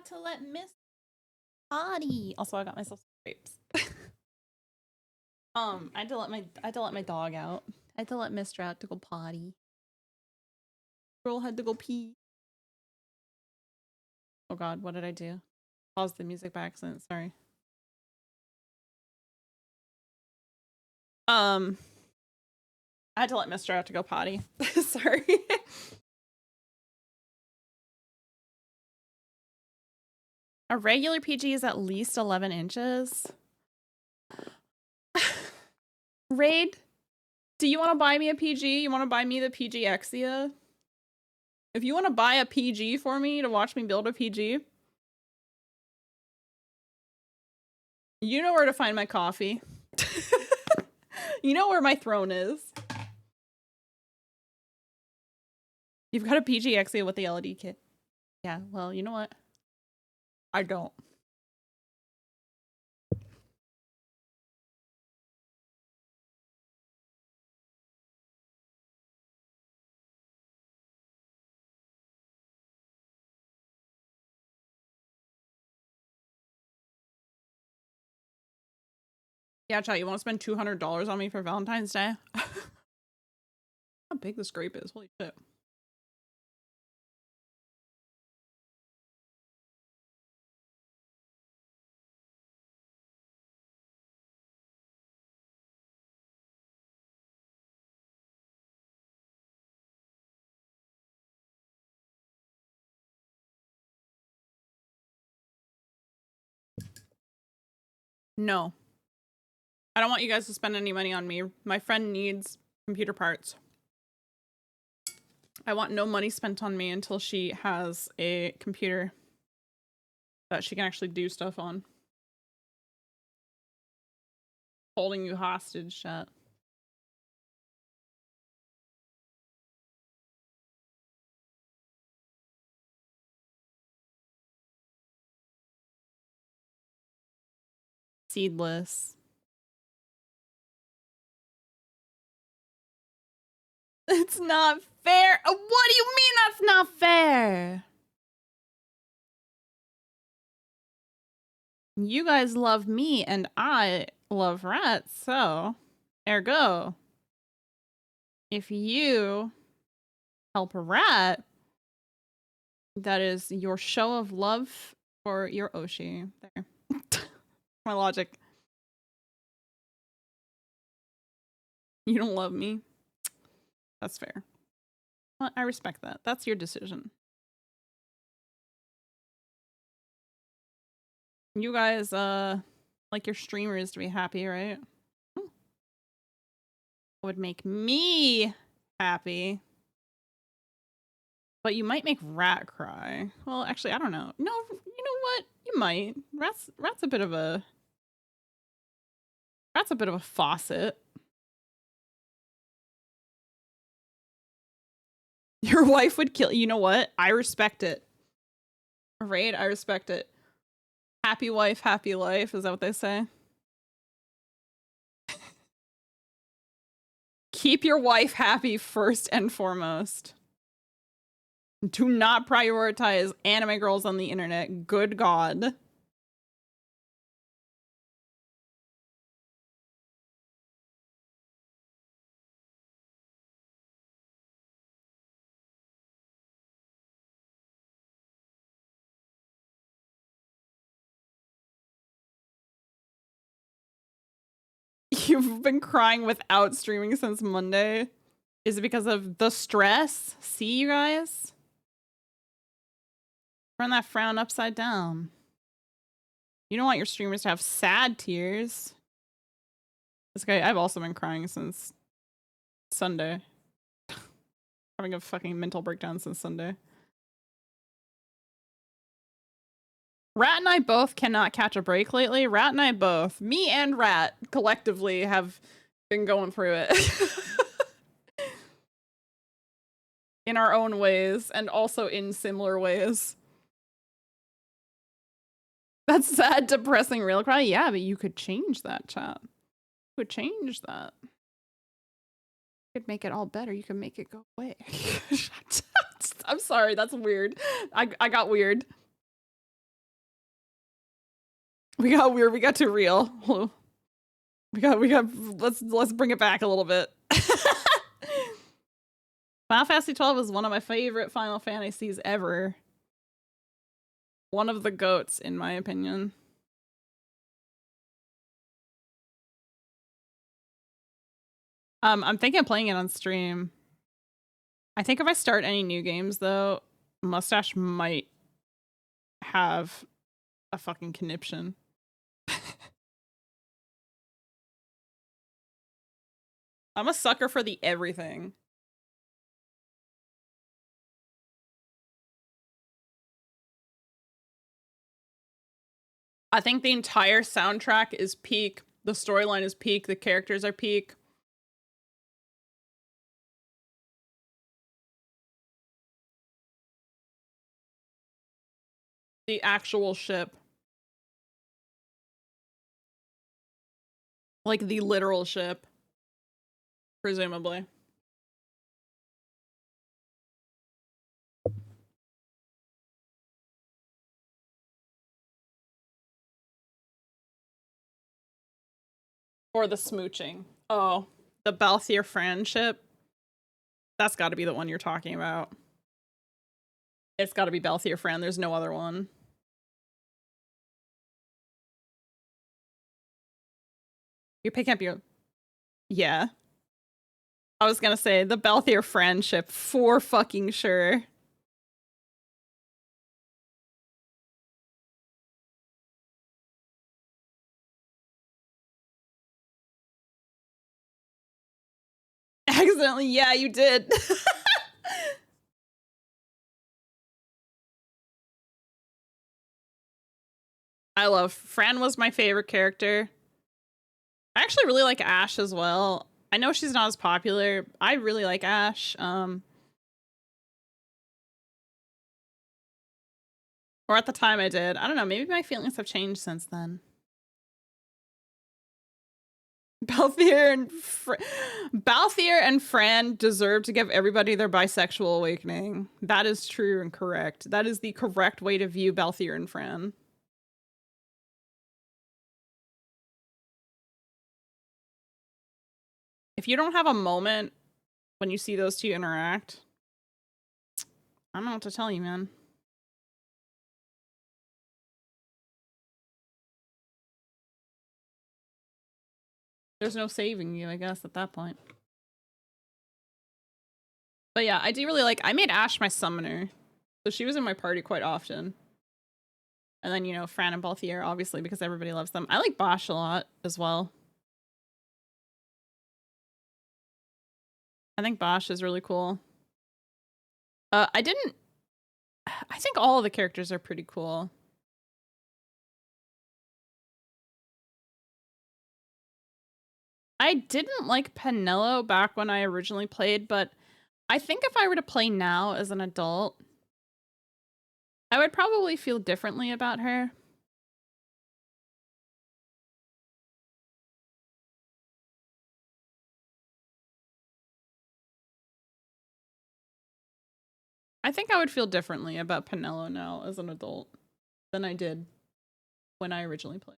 got to let Miss potty. Also, I got myself some grapes. I had to let my dog out. I had to let Mister out to go potty. Girl had to go pee. Oh god, what did I do? Pause the music by accident, sorry. I had to let Mister out to go potty. Sorry. A regular PG is at least 11 inches. Raid, do you want to buy me a PG? You want to buy me the PG Exia? If you want to buy a PG for me to watch me build a PG, you know where to find my coffee. You know where my throne is. You've got a PG Exia with the LED kit. Yeah, well, you know what? I don't. Yeah, chat, you want to spend $200 on me for Valentine's Day? How big this grape is, holy shit. No. I don't want you guys to spend any money on me. My friend needs computer parts. I want no money spent on me until she has a computer that she can actually do stuff on. Holding you hostage, chat. Seedless. It's not fair. What do you mean that's not fair? You guys love me and I love rats, so ergo, if you help a rat, that is your show of love for your Oshi. There. My logic. You don't love me. That's fair. Well, I respect that. That's your decision. You guys, like your streamers to be happy, right? Would make me happy. But you might make Rat cry. Well, actually, I don't know. No, you know what? You might. Rat's a bit of a faucet. Your wife would kill you know what? I respect it. Right? I respect it. Happy wife, happy life. Is that what they say? Keep your wife happy first and foremost. Do not prioritize anime girls on the internet. Good God. You've been crying without streaming since Monday. Is it because of the stress? See, you guys? Turn that frown upside down. You don't want your streamers to have sad tears. This guy, I've also been crying since Sunday. Having a fucking mental breakdown since Sunday. Rat and I both cannot catch a break lately. Rat and I both, me and Rat, collectively have been going through it. In our own ways, and also in similar ways. That's sad, depressing, real cry. Yeah, but you could change that, chat. You could change that. You could make it all better. You could make it go away. I'm sorry, that's weird. I got weird. We got weird. We got too real. Let's bring it back a little bit. Final Fantasy 12 is one of my favorite Final Fantasies ever. One of the GOATs, in my opinion. I'm thinking of playing it on stream. I think if I start any new games, though, Mustache might have a fucking conniption. I'm a sucker for the everything. I think the entire soundtrack is peak. The storyline is peak. The characters are peak. The actual ship. Like the literal ship. Presumably. Or the smooching. Oh, the Balthier friendship. That's got to be the one you're talking about. It's got to be Balthier Fran. There's no other one. You're picking up your... Yeah. I was gonna say, the Balthier friendship, for fucking sure. Accidentally, yeah, you did. I love... Fran was my favorite character. I actually really like Ash as well. I know she's not as popular. I really like Ash. Or at the time I did. I don't know, maybe my feelings have changed since then. Balthier and Fran deserve to give everybody their bisexual awakening. That is true and correct. That is the correct way to view Balthier and Fran. If you don't have a moment when you see those two interact, I don't know what to tell you, man. There's no saving you, I guess, at that point. But yeah, I do really like... I made Ash my summoner. So she was in my party quite often. And then, you know, Fran and Balthier, obviously, because everybody loves them. I like Bosch a lot as well. I think Bosch is really cool. I think all of the characters are pretty cool. I didn't like Penelo back when I originally played, but I think if I were to play now as an adult, I would probably feel differently about her. I think I would feel differently about Penelo now as an adult than I did when I originally played.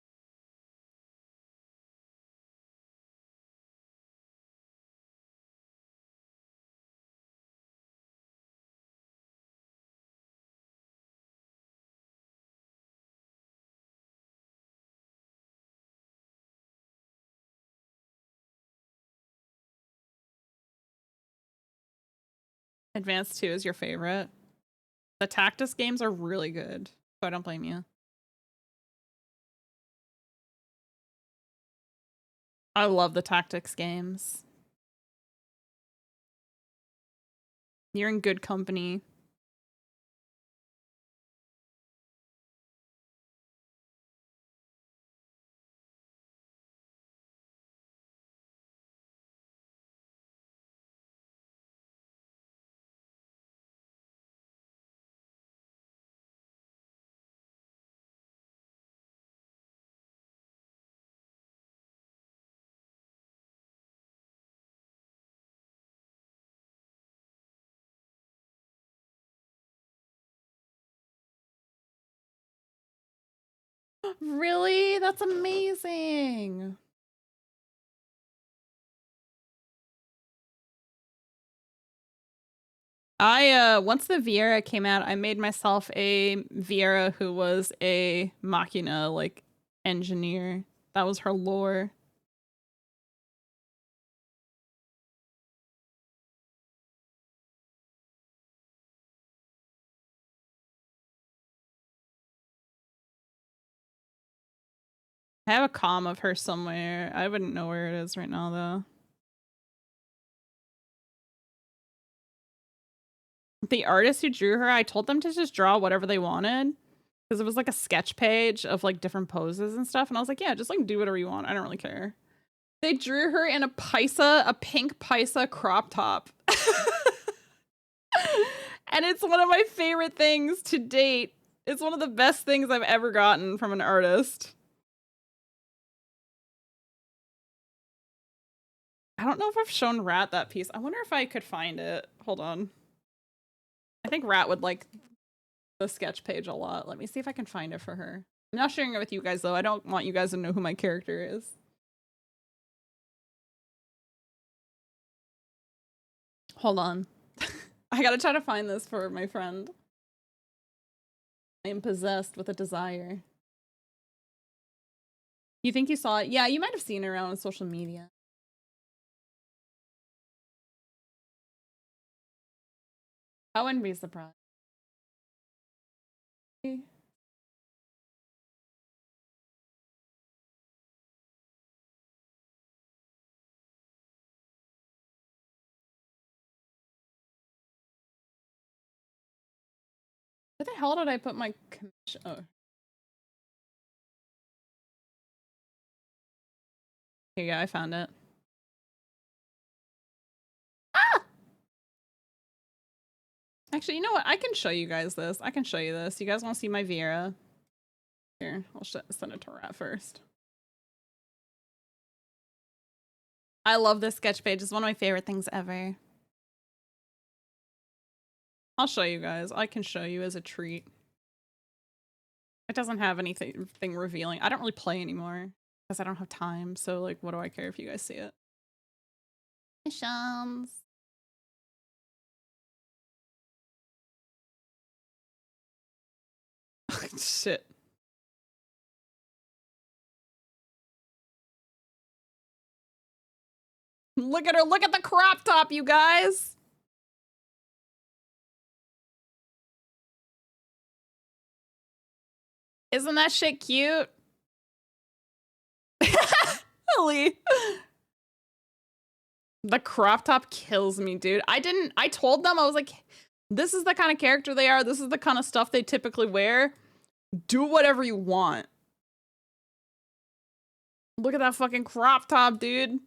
Advanced 2 is your favorite. The Tactus games are really good, so I don't blame you. I love the tactics games. You're in good company. Really? That's amazing. Once the Viera came out, I made myself a Viera who was a Machina, like, engineer. That was her lore. I have a comm of her somewhere. I wouldn't know where it is right now, though. The artist who drew her, I told them to just draw whatever they wanted. Because it was like a sketch page of like different poses and stuff. And I was like, yeah, just like do whatever you want. I don't really care. They drew her in a pink Paisa crop top. And it's one of my favorite things to date. It's one of the best things I've ever gotten from an artist. I don't know if I've shown Rat that piece. I wonder if I could find it. Hold on. I think Rat would like the sketch page a lot. Let me see if I can find it for her. I'm not sharing it with you guys, though. I don't want you guys to know who my character is. Hold on. I gotta try to find this for my friend. I am possessed with a desire. You think you saw it? Yeah, you might have seen her around on social media. I wouldn't be surprised. Did Where the hell did I put my commission? Oh. Here you go, I found it. Ah! Actually, you know what? I can show you guys this. I can show you this. You guys want to see my Viera? Here, I'll send it to Rat first. I love this sketch page. It's one of my favorite things ever. I'll show you guys. I can show you as a treat. It doesn't have anything revealing. I don't really play anymore because I don't have time. So, like, what do I care if you guys see it? Shams. Shit. Look at her. Look at the crop top, you guys. Isn't that shit cute? Really? The crop top kills me, dude. I told them, I was like, this is the kind of character they are. This is the kind of stuff they typically wear. Do whatever you want. Look at that fucking crop top, dude.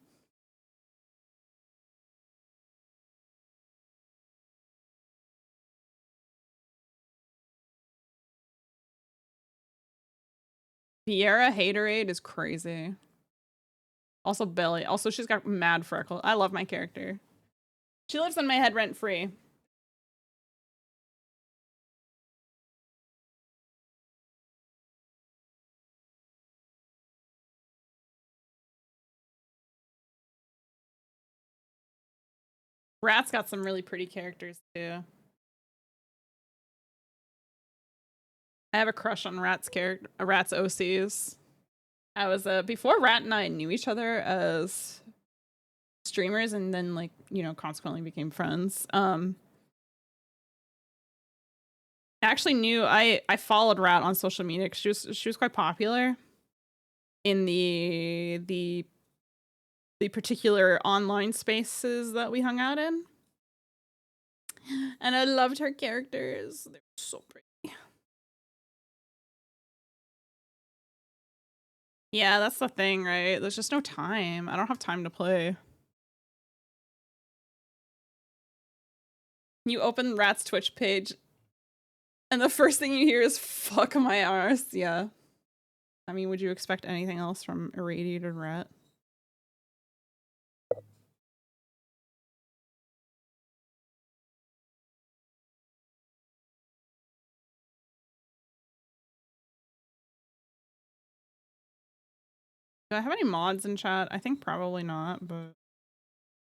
Viera Haterade is crazy. Also Belly. Also, she's got mad freckles. I love my character. She lives in my head rent-free. Rat's got some really pretty characters, too. I have a crush on Rat's character, Rat's OCs. I was, before Rat and I knew each other as streamers and then, like, you know, consequently became friends. I actually knew, I followed Rat on social media because she was quite popular in the particular online spaces that we hung out in. And I loved her characters. They're so pretty. Yeah, that's the thing, right? There's just no time. I don't have time to play. You open Rat's Twitch page, and the first thing you hear is "fuck my arse." Yeah. I mean, would you expect anything else from Irradiated Rat? Do I have any mods in chat? I think probably not, but...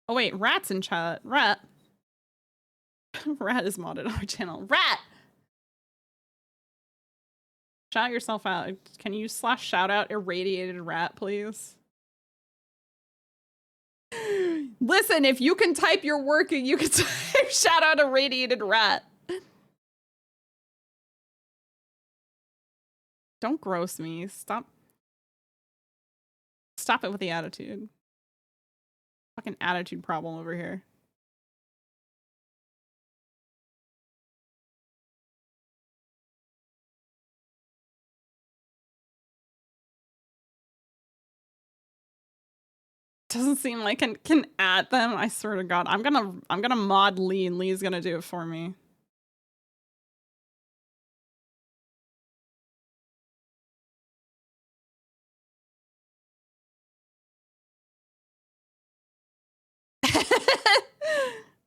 Oh wait, Rat's in chat. Rat. Rat is modded on our channel. Rat! Shout yourself out. Can you / shout out irradiated rat, please? Listen, if you can type your work, you can type shout out irradiated rat. Don't gross me. Stop. Stop it with the attitude. Fucking attitude problem over here. Doesn't seem like I can add them. I swear to God, I'm gonna mod Lee, and Lee's gonna do it for me.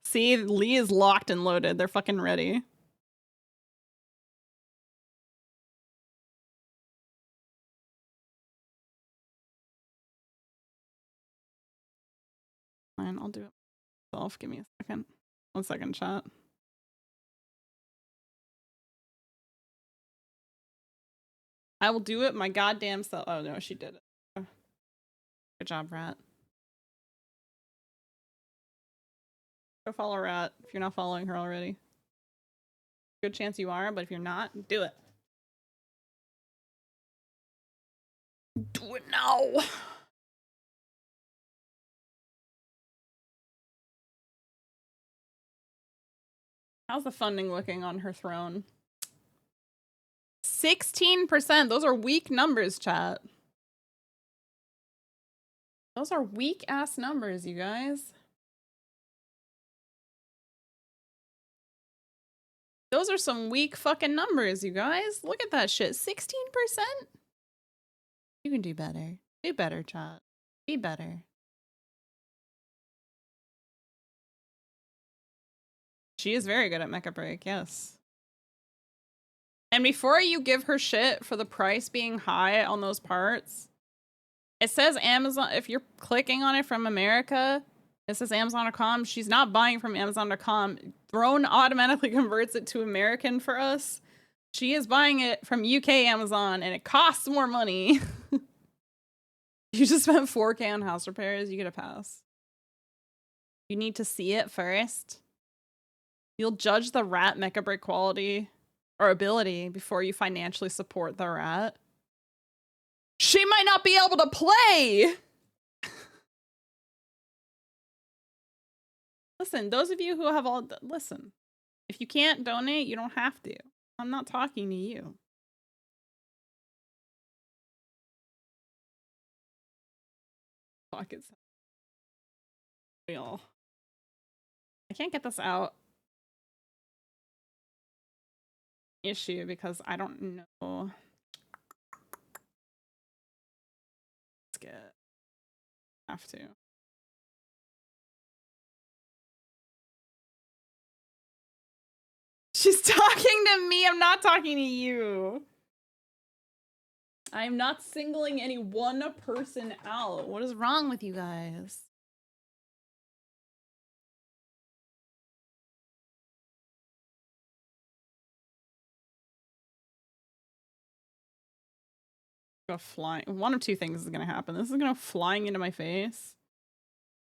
See, Lee is locked and loaded. They're fucking ready. Fine, I'll do it myself. Give me a second. 1 second, chat. I will do it my goddamn self. Oh no, she did it. Good job, Rat. Go follow Rat if you're not following her already. Good chance you are, but if you're not, do it. Do it now. How's the funding looking on her throne? 16%. Those are weak numbers, chat. Those are weak ass numbers, you guys. Those are some weak fucking numbers, you guys. Look at that shit. 16%? You can do better. Do better, chat. Be better. She is very good at Mecha Break, yes. And before you give her shit for the price being high on those parts, it says Amazon, if you're clicking on it from America, it says Amazon.com. She's not buying from Amazon.com. Throne automatically converts it to American for us. She is buying it from UK Amazon, and it costs more money. You just spent 4K on house repairs, you get a pass. You need to see it first. You'll judge the rat mecha break quality or ability before you financially support the rat. She might not be able to play! Listen, those of you who have all... Listen, if you can't donate, you don't have to. I'm not talking to you. Pockets. Real. I can't get this out. Issue because I don't know. Let's get. Have to. She's talking to me. I'm not talking to you. I'm not singling any one person out. What is wrong with you guys? Go flying. One of two things is gonna happen. This is gonna flying into my face,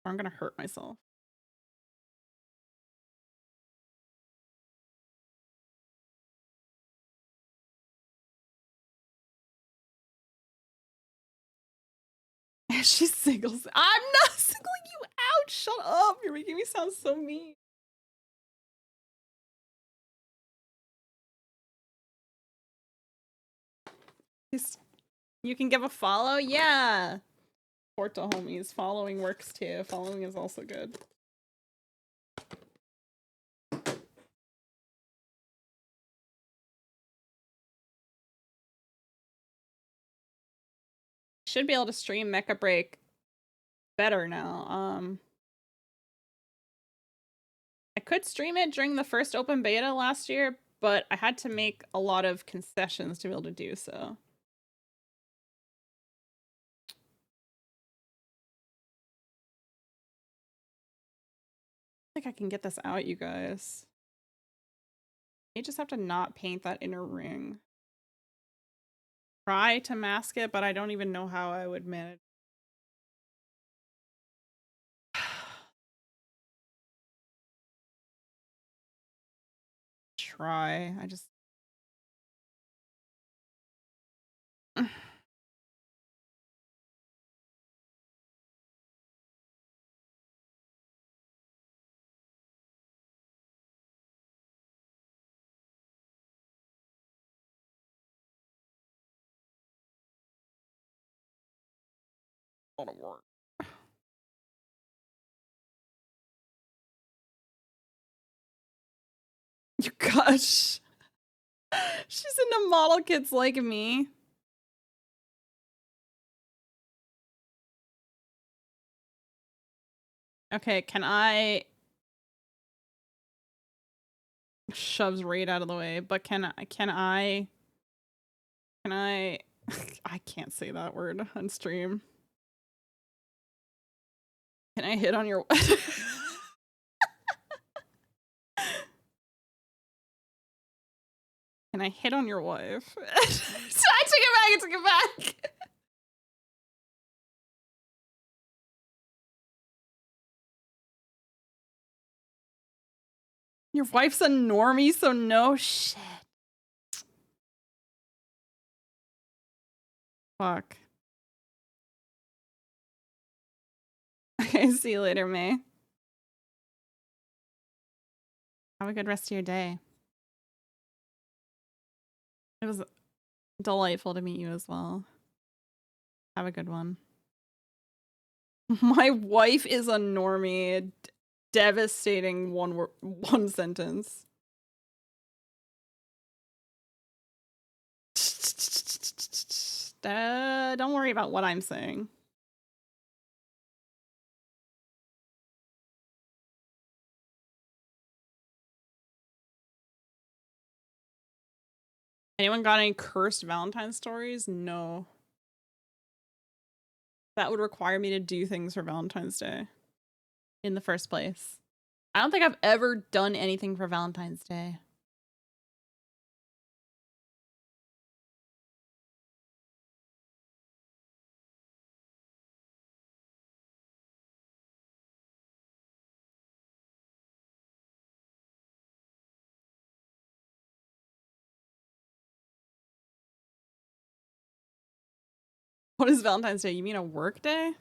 or I'm gonna hurt myself. She singles. I'm not singling you out. Shut up. You're making me sound so mean. You can give a follow? Yeah. Support to homies. Following works too. Following is also good. Should be able to stream Mecha Break better now. I could stream it during the first open beta last year, but I had to make a lot of concessions to be able to do so. think I can get this out, you guys. You just have to not paint that inner ring. Try to mask it, but I don't even know how I would manage. Try. I just... work. You gosh. She's into model kits like me. Okay, can I... Shoves right out of the way, but can I... I can't say that word on stream. Can I hit on your... Can I hit on your wife? I took it back. Your wife's a normie, so no shit. Fuck. Okay, see you later, May. Have a good rest of your day. It was delightful to meet you as well. Have a good one. My wife is a normie. Devastating one sentence. Don't worry about what I'm saying. Anyone got any cursed Valentine stories? No. That would require me to do things for Valentine's Day in the first place. I don't think I've ever done anything for Valentine's Day. What is Valentine's Day? You mean a work day?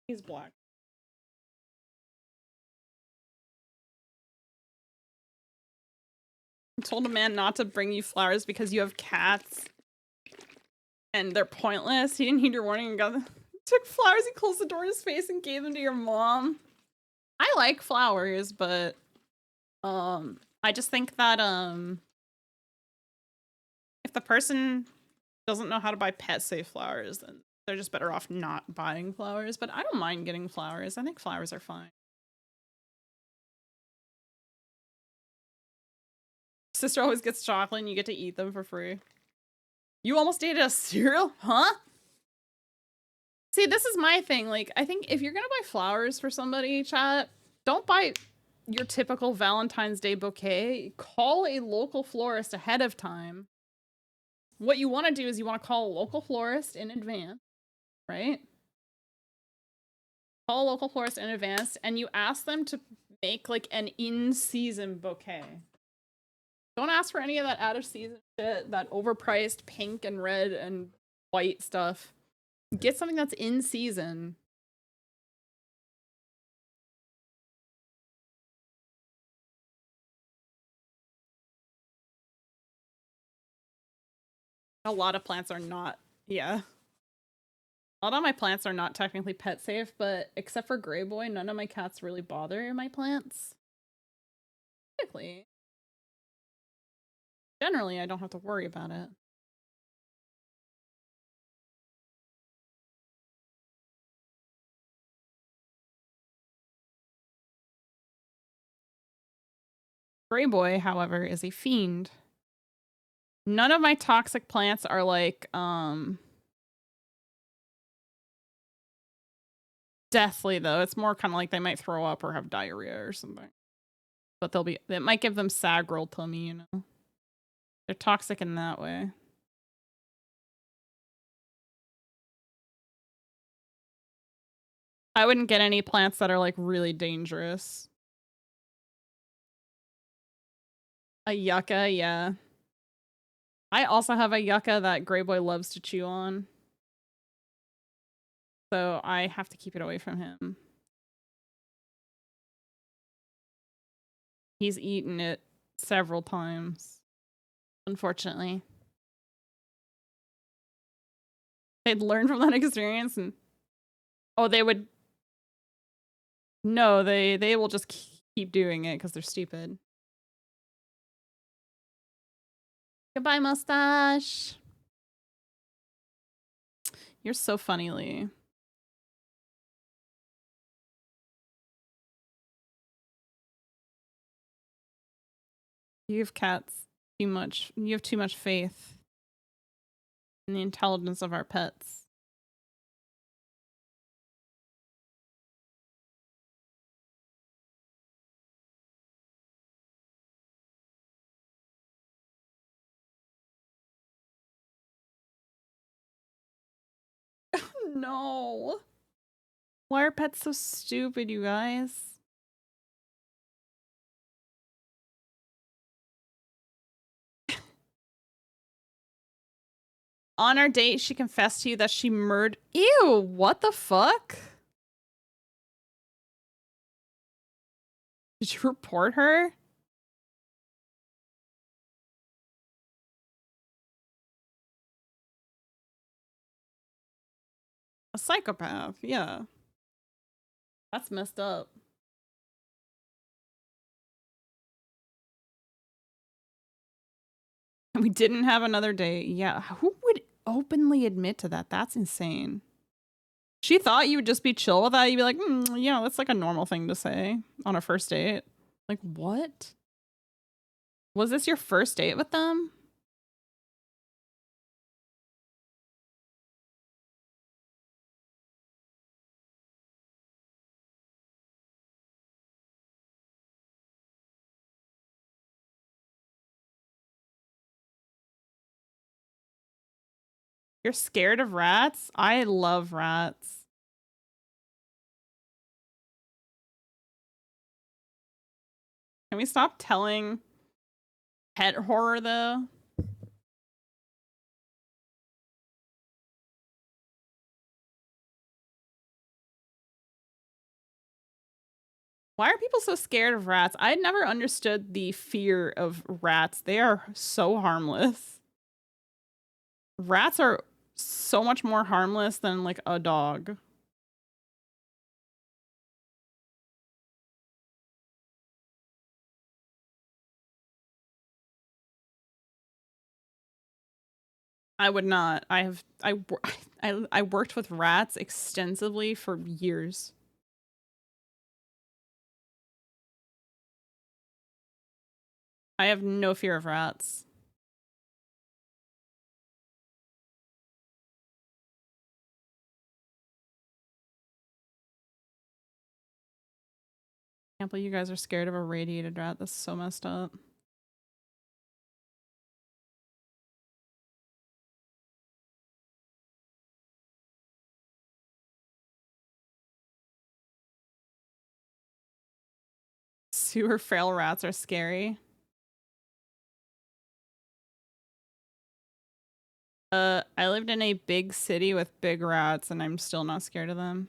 He's black. I told a man not to bring you flowers because you have cats and they're pointless. He didn't heed your warning and took flowers. He closed the door in his face and gave them to your mom. I like flowers, but I just think that if the person doesn't know how to buy pet safe flowers, then they're just better off not buying flowers. But I don't mind getting flowers. I think flowers are fine. Sister always gets chocolate and you get to eat them for free. You almost ate a cereal? Huh? See, this is my thing. Like, I think if you're gonna buy flowers for somebody, chat, don't buy your typical Valentine's Day bouquet. Call a local florist ahead of time. What you want to do is you want to call a local florist in advance, right? Call a local florist in advance and you ask them to make like an in-season bouquet. Don't ask for any of that out-of-season shit, that overpriced pink and red and white stuff. Get something that's in season. A lot of plants are not, yeah. A lot of my plants are not technically pet safe, but except for Grey Boy, none of my cats really bother my plants. Typically. Generally, I don't have to worry about it. Gray Boy, however, is a fiend. None of my toxic plants are like, deathly, though. It's more kind of like they might throw up or have diarrhea or something. But it might give them Sagril tummy, you know? They're toxic in that way. I wouldn't get any plants that are like really dangerous. A yucca, yeah. I also have a yucca that Gray Boy loves to chew on. So I have to keep it away from him. He's eaten it several times, unfortunately. They'd learn from that experience and... Oh, they would... No, they will just keep doing it because they're stupid. Goodbye, mustache. You're so funny, Lee. You have cats too much. You have too much faith in the intelligence of our pets. No. Why are pets so stupid, you guys? On our date, she confessed to you that she murdered... Ew, what the fuck? Did you report her? A psychopath, yeah. That's messed up. And we didn't have another date. Yeah, who would openly admit to that? That's insane. She thought you would just be chill with that. You'd be like, yeah, that's like a normal thing to say on a first date. Like, what? Was this your first date with them? You're scared of rats? I love rats. Can we stop telling pet horror, though? Why are people so scared of rats? I never understood the fear of rats. They are so harmless. Rats are so much more harmless than, like, a dog. I would not. I worked with rats extensively for years. I have no fear of rats. Can't believe you guys are scared of a radiated rat. That's so messed up. Sewer frail rats are scary. I lived in a big city with big rats and I'm still not scared of them.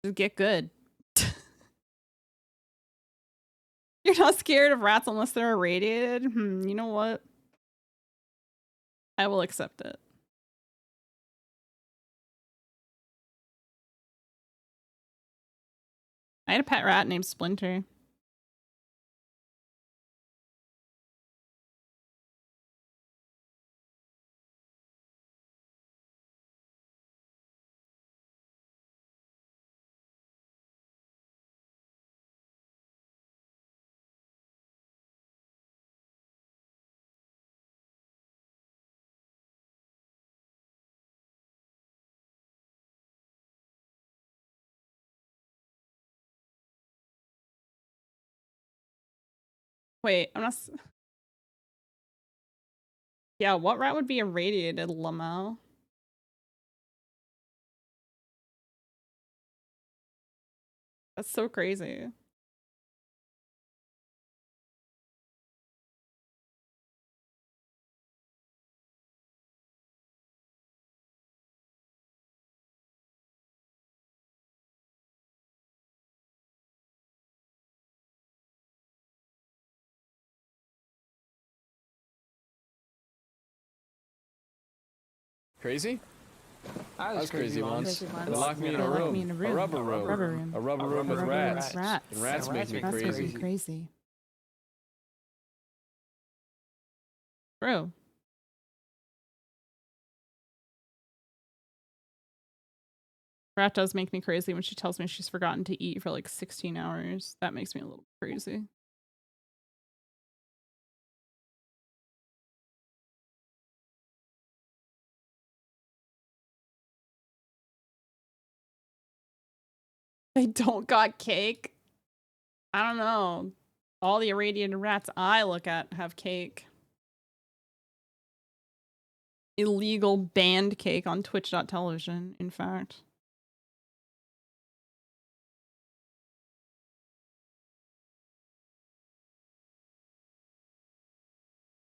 Just get good. You're not scared of rats unless they're irradiated? You know what? I will accept it. I had a pet rat named Splinter. Wait, I'm not. Yeah, what rat would be irradiated, Lamo? That's so crazy. Crazy? I was crazy once. They locked me in a room. A rubber room. A rubber room with rats. And rats make me crazy. True. Rat does make me crazy when she tells me she's forgotten to eat for like 16 hours. That makes me a little crazy. They don't got cake? I don't know. All the irradiated rats I look at have cake. Illegal banned cake on Twitch.television, in fact.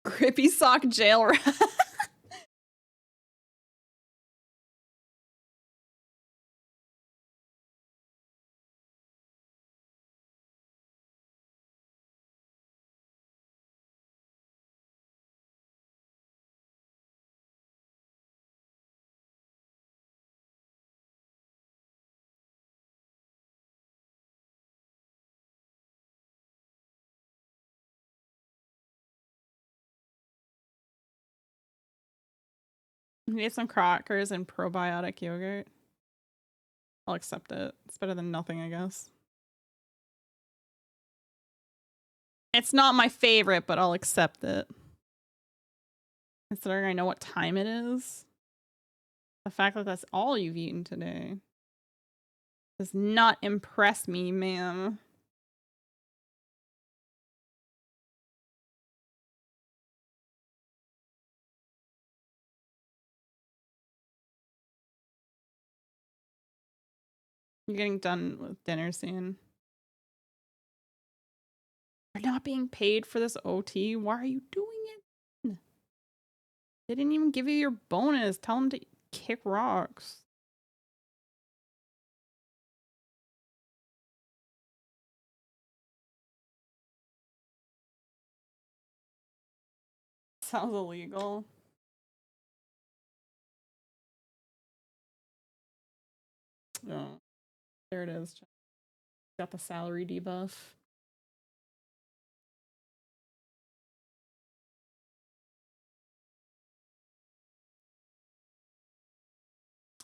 Grippy sock jail rat. We need some crackers and probiotic yogurt. I'll accept it. It's better than nothing, I guess. It's not my favorite, but I'll accept it. Considering I know what time it is. The fact that that's all you've eaten today does not impress me, ma'am. You're getting done with dinner soon. You're not being paid for this OT. Why are you doing it? They didn't even give you your bonus. Tell them to kick rocks. Sounds illegal. Oh, there it is. Got the salary debuff.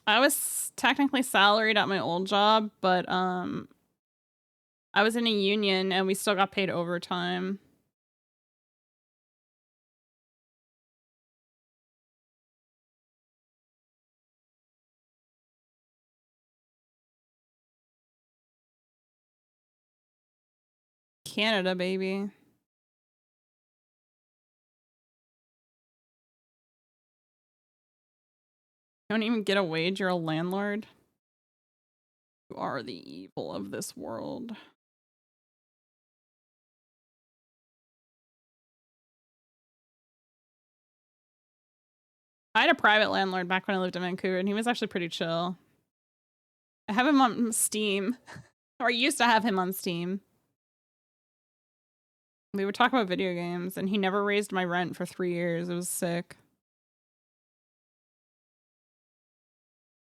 I was technically salaried at my old job, but I was in a union and we still got paid overtime. Canada, baby. You don't even get a wage, you're a landlord. You are the evil of this world. I had a private landlord back when I lived in Vancouver, and he was actually pretty chill. I have him on Steam. Or I used to have him on Steam. We would talk about video games, and he never raised my rent for 3 years. It was sick.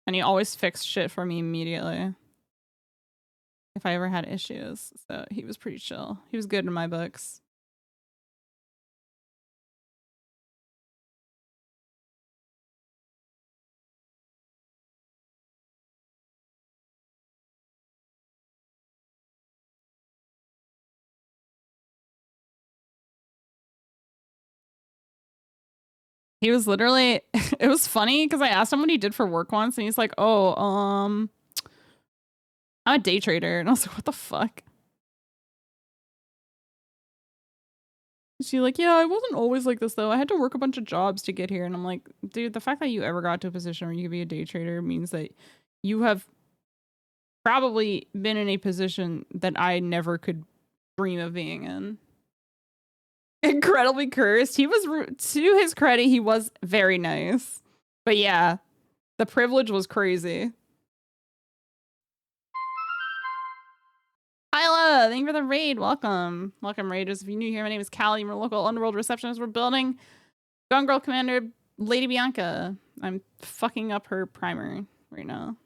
And he always fixed shit for me immediately. If I ever had issues. So he was pretty chill. He was good in my books. He was literally, it was funny because I asked him what he did for work once, and he's like, oh, I'm a day trader. And I was like, what the fuck? She's like, yeah, I wasn't always like this though. I had to work a bunch of jobs to get here. And I'm like, dude, the fact that you ever got to a position where you could be a day trader means that you have probably been in a position that I never could dream of being in. Incredibly cursed. He was, to his credit, he was very nice. But yeah, the privilege was crazy. Hyla, thank you for the raid. Welcome. Welcome, raiders. If you're new here, my name is Callie. I'm a local underworld receptionist. We're building Gun Commander Lady Bianca. I'm fucking up her primer right now.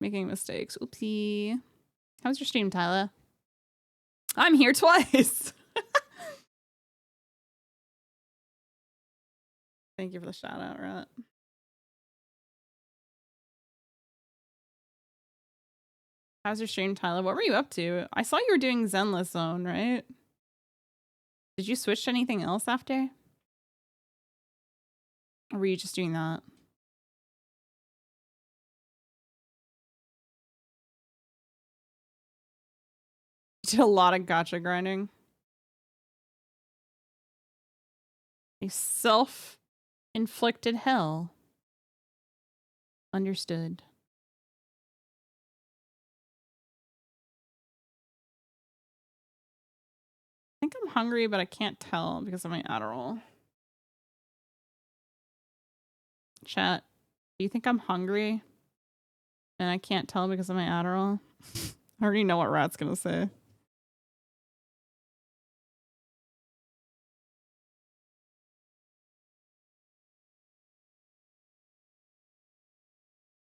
Making mistakes. Oopsie. How's your stream, Tyler? I'm here twice. Thank you for the shout out, Rat. How's your stream, Tyler? What were you up to? I saw you were doing Zenless Zone, right? Did you switch to anything else after? Or were you just doing that? You did a lot of gacha grinding. A self-inflicted hell. Understood. I think I'm hungry, but I can't tell because of my Adderall. Chat, do you think I'm hungry? And I can't tell because of my Adderall? I already know what Rat's gonna say.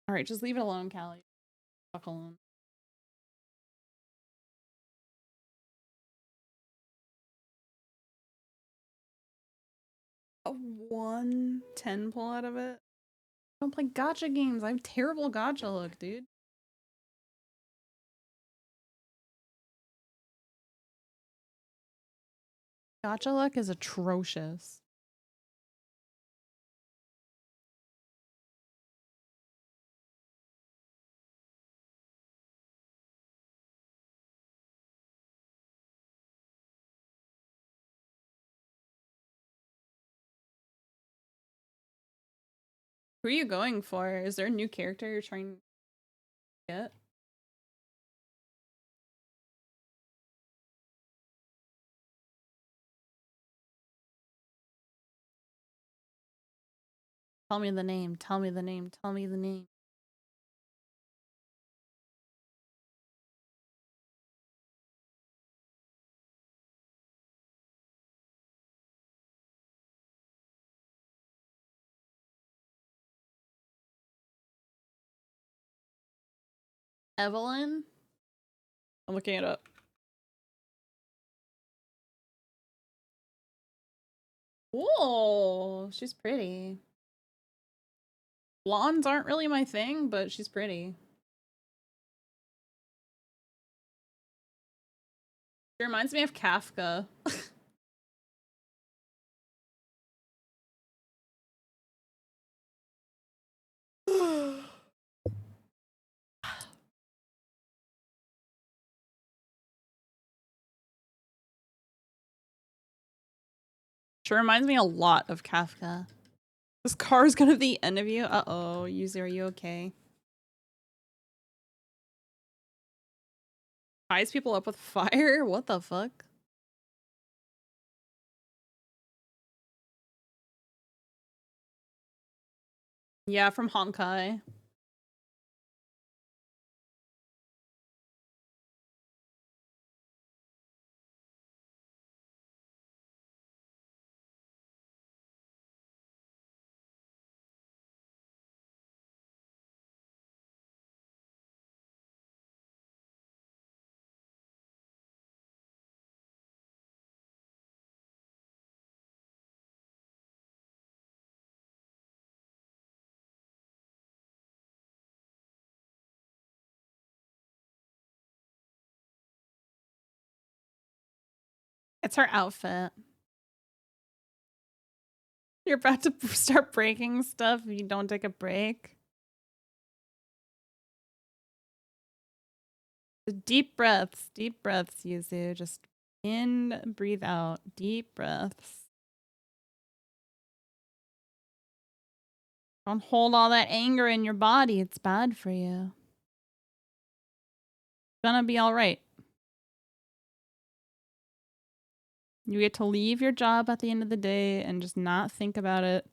Alright, just leave it alone, Callie. Fuck alone. A 110 pull out of it? I don't play gacha games. I have terrible gacha luck, dude. Gacha luck is atrocious. Who are you going for? Is there a new character you're trying to get? Tell me the name. Tell me the name. Tell me the name. Evelyn? I'm looking it up. Whoa, she's pretty. Blondes aren't really my thing, but she's pretty. She reminds me of Kafka. She reminds me a lot of Kafka. This car is gonna be the end of you. Uh-oh, Yuzu, are you okay? Ties people up with fire? What the fuck? Yeah, from Honkai. It's her outfit. You're about to start breaking stuff if you don't take a break. Deep breaths, Yuzu. Just In, breathe out. Deep breaths. Don't hold all that anger in your body. It's bad for you. It's gonna be all right. You get to leave your job at the end of the day and just not think about it.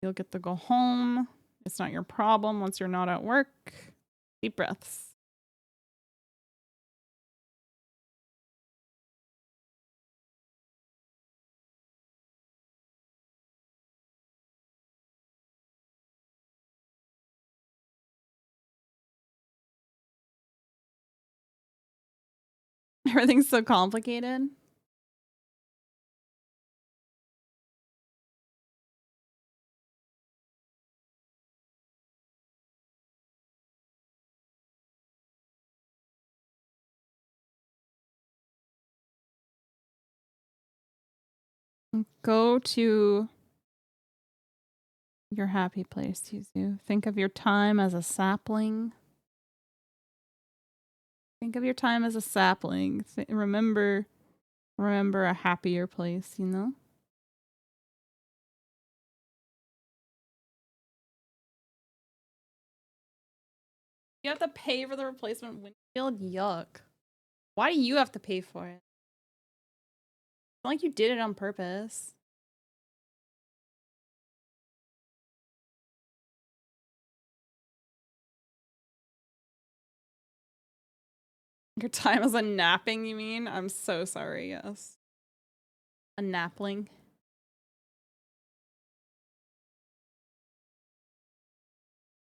You'll get to go home. It's not your problem once you're not at work. Deep breaths. Everything's so complicated. Go to your happy place, Tizu. Think of your time as a sapling. Think of your time as a sapling. Remember a happier place, you know? You have to pay for the replacement windshield? Yuck. Why do you have to pay for it? It's not like you did it on purpose. Your time as a napping, you mean? I'm so sorry, yes. A napling.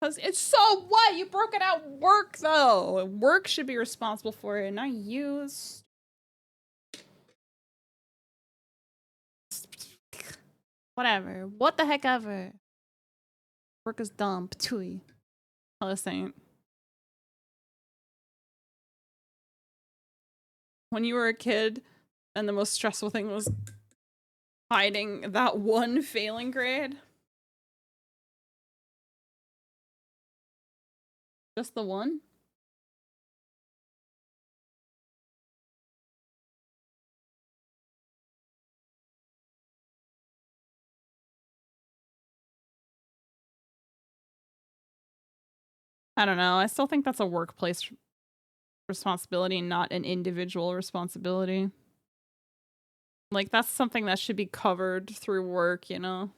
Because it's so what? You broke it out work, though. Work should be responsible for it, not you. Whatever. What the heck ever. Work is dumb. Patooey. Hello, Saint. When you were a kid and the most stressful thing was hiding that one failing grade. Just the one? I don't know. I still think that's a workplace responsibility, not an individual responsibility. Like, that's something that should be covered through work, you know?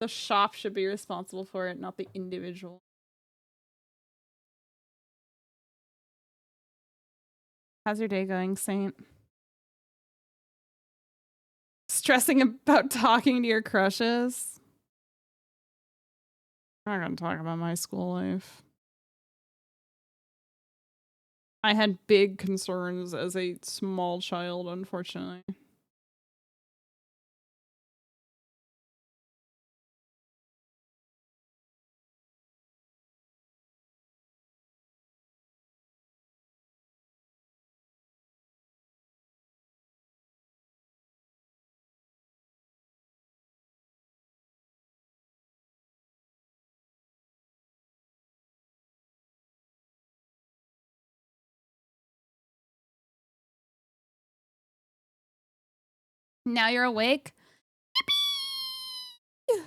The shop should be responsible for it, not the individual. How's your day going, Saint? Stressing about talking to your crushes? I'm not gonna talk about my school life. I had big concerns as a small child, unfortunately. Now you're awake? Yippee!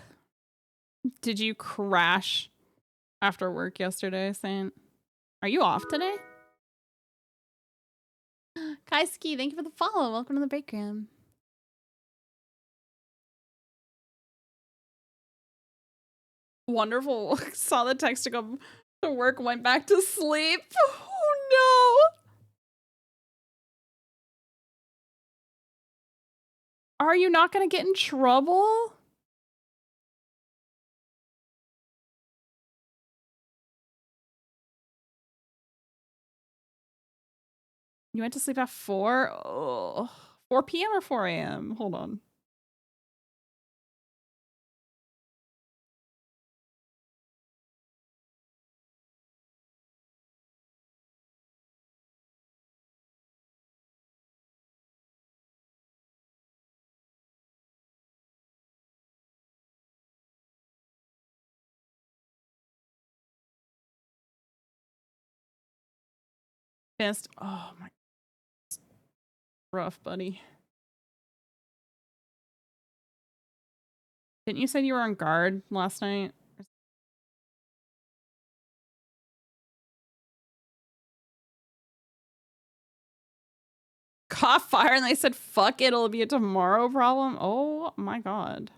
Did you crash after work yesterday, Saint? Are you off today? Kaisuke, thank you for the follow. Welcome to the break room. Wonderful. Saw the text to go to work, went back to sleep. Oh no. Are you not gonna get in trouble? You went to sleep at 4? Oh, 4 p.m. or 4 a.m.? Hold on. Pissed. Oh my. Rough, buddy. Didn't you say you were on guard last night? Caught fire and they said, fuck it, it'll be a tomorrow problem? Oh my god.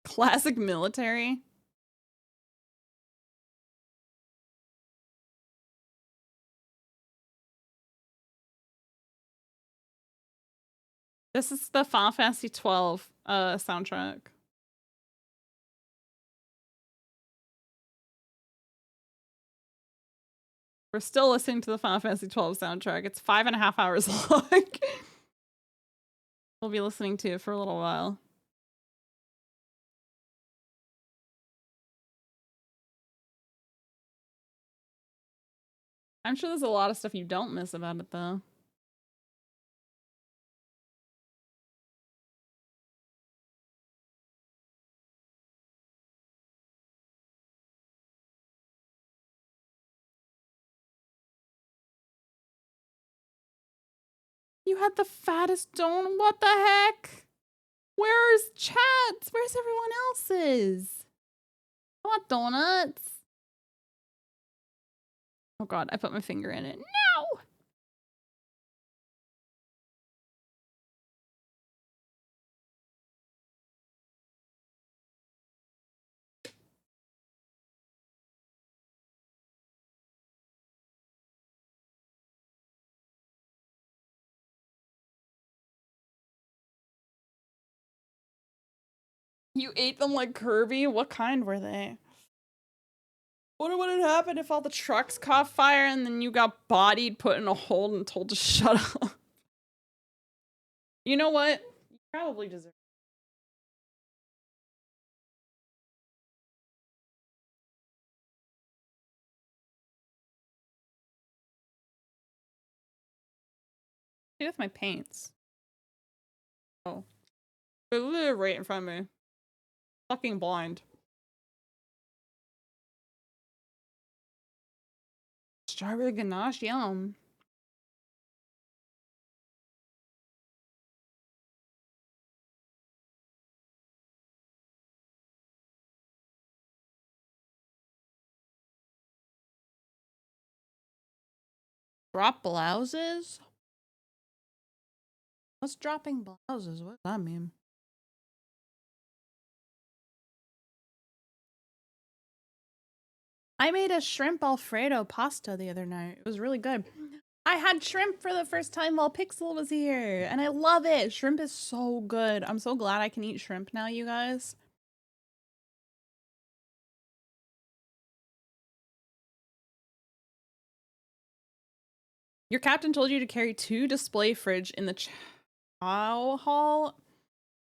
Classic military. This is the Final Fantasy 12 soundtrack. We're still listening to the Final Fantasy 12 soundtrack. It's 5.5 hours long. We'll be listening to it for a little while. I'm sure there's a lot of stuff you don't miss about it, though. You had the fattest donut. What the heck? Where's Chad's? Where's everyone else's? I want donuts. Oh god, I put my finger in it. No! You ate them like Kirby? What kind were they? What would happen if all the trucks caught fire and then you got bodied, put in a hole, and told to shut up? You know what? You probably deserve it. What with my paints? Oh. They're literally right in front of me. Fucking blind. Strawberry ganache, yum. Drop blouses? What's dropping blouses? What does that mean? I made a shrimp Alfredo pasta the other night. It was really good. I had shrimp for the first time while Pixel was here, and I love it. Shrimp is so good. I'm so glad I can eat shrimp now, you guys. Your captain told you to carry 2 display fridge in the chow hall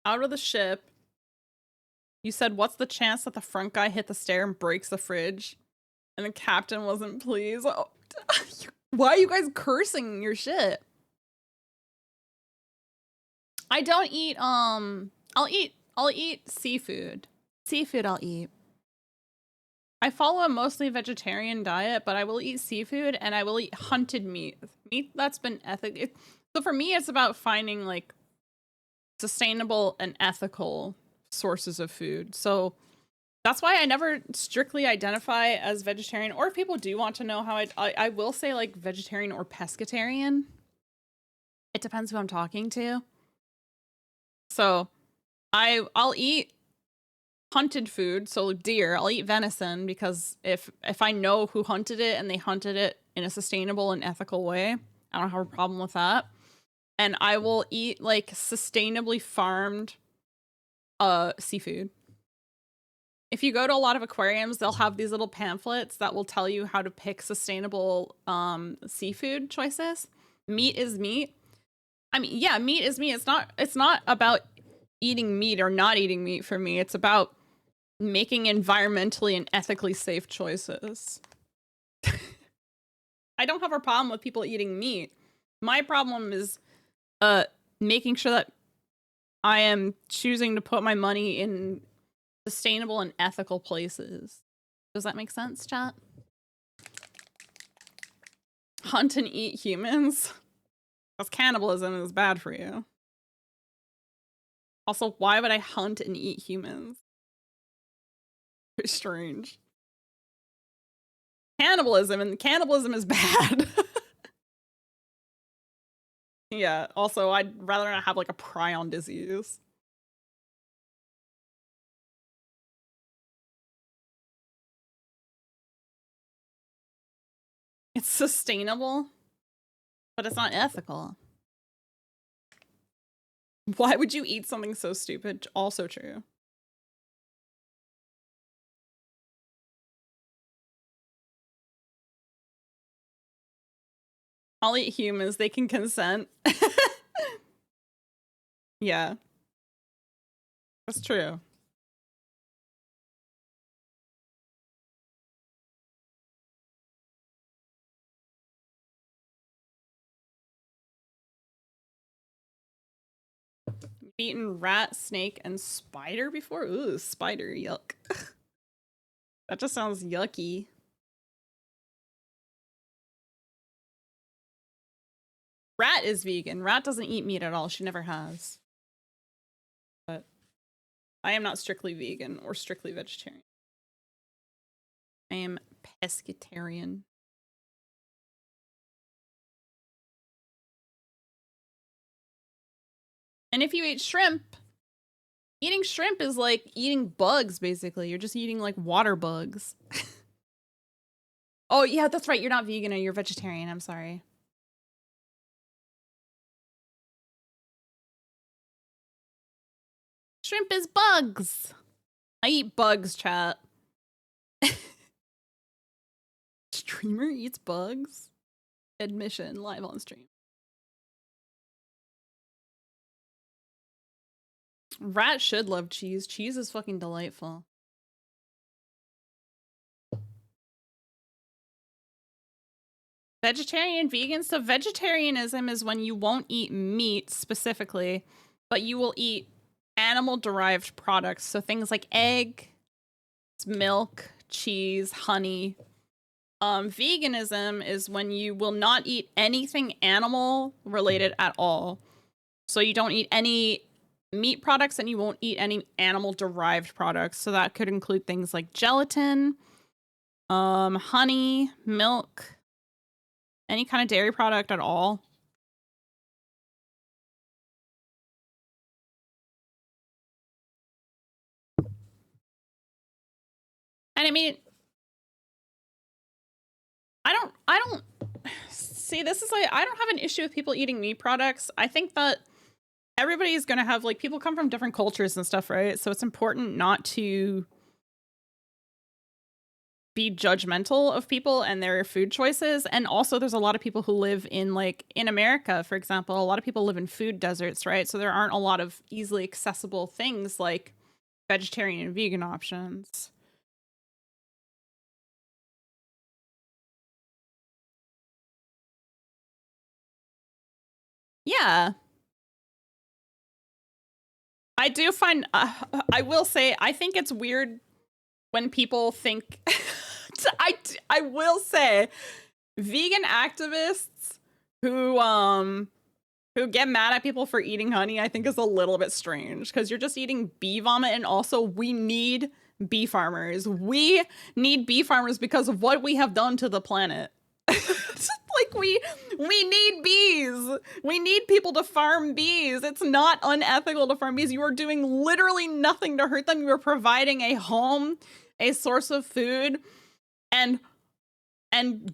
out of the ship. You said, what's the chance that the front guy hit the stair and breaks the fridge? And the captain wasn't pleased. Oh, why are you guys cursing your shit? I don't eat, I'll eat seafood. Seafood I'll eat. I follow a mostly vegetarian diet, but I will eat seafood and I will eat hunted meat. Meat that's been ethical. So for me, it's about finding like sustainable and ethical sources of food. So that's why I never strictly identify as vegetarian, or if people do want to know how I will say like vegetarian or pescatarian. It depends who I'm talking to. So I'll eat hunted food, so deer. I'll eat venison because if I know who hunted it and they hunted it in a sustainable and ethical way, I don't have a problem with that. And I will eat like sustainably farmed seafood. If you go to a lot of aquariums, they'll have these little pamphlets that will tell you how to pick sustainable seafood choices. Meat is meat. I mean, yeah, meat is meat. It's not about eating meat or not eating meat for me. It's about making environmentally and ethically safe choices. I don't have a problem with people eating meat. My problem is making sure that I am choosing to put my money in sustainable and ethical places. Does that make sense, chat? Hunt and eat humans? Because cannibalism is bad for you. Also, why would I hunt and eat humans? Very strange. Cannibalism, and cannibalism is bad. Yeah, also, I'd rather not have like a prion disease. It's sustainable, but it's not ethical. Why would you eat something so stupid? Also true. I'll eat humans, they can consent. Yeah. That's true. You've eaten rat, snake, and spider before? Ooh, spider, yuck. That just sounds yucky. Rat is vegan. Rat doesn't eat meat at all. She never has. But I am not strictly vegan or strictly vegetarian. I am pescatarian. And if you eat shrimp, eating shrimp is like eating bugs, basically. You're just eating like water bugs. Oh, yeah, that's right. You're not vegan or you're vegetarian. I'm sorry. Shrimp is bugs. I eat bugs, chat. Streamer eats bugs? Admission, live on stream. Rat should love cheese. Cheese is fucking delightful. Vegetarian, vegan. So vegetarianism is when you won't eat meat specifically, but you will eat animal-derived products. So things like egg, milk, cheese, honey. Veganism is when you will not eat anything animal-related at all. So you don't eat any meat products and you won't eat any animal-derived products. So that could include things like gelatin, honey, milk, any kind of dairy product at all. And I mean, I don't see, this is like, I don't have an issue with people eating meat products. I think that everybody's gonna have, like, people come from different cultures and stuff, right? So it's important not to be judgmental of people and their food choices. And also there's a lot of people who live in, like, in America, for example, a lot of people live in food deserts, right? So there aren't a lot of easily accessible things like vegetarian and vegan options. Yeah. I do find, I will say, I think it's weird when people think, I will say, vegan activists who get mad at people for eating honey, I think is a little bit strange, because you're just eating bee vomit, and also we need bee farmers. We need bee farmers because of what we have done to the planet. Like, we need bees. We need people to farm bees. It's not unethical to farm bees. You are doing literally nothing to hurt them. You are providing a home, a source of food, and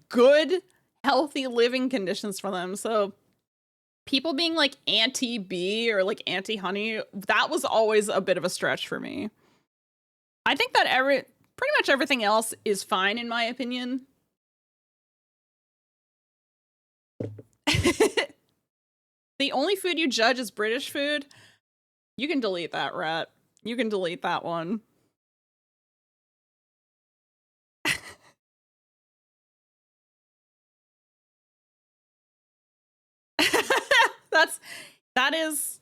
good, healthy living conditions for them. So people being like anti-bee or like anti-honey, that was always a bit of a stretch for me. I think that pretty much everything else is fine, in my opinion. The only food you judge is British food. You can delete that, Rat. You can delete that one. That is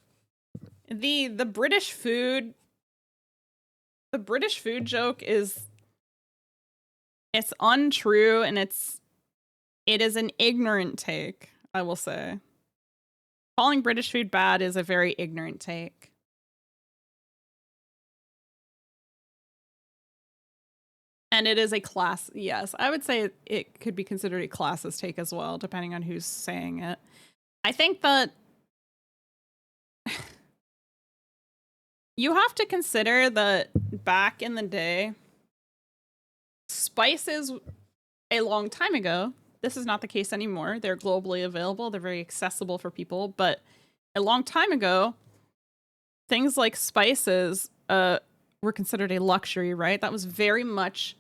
the British food. The British food joke is, it's untrue, and it is an ignorant take, I will say. Calling British food bad is a very ignorant take. And it is a class, yes, I would say it could be considered a classist take as well, depending on who's saying it. I think that you have to consider that back in the day, spices a long time ago, this is not the case anymore. They're globally available. They're very accessible for people. But a long time ago, things like spices were considered a luxury, right? That was very much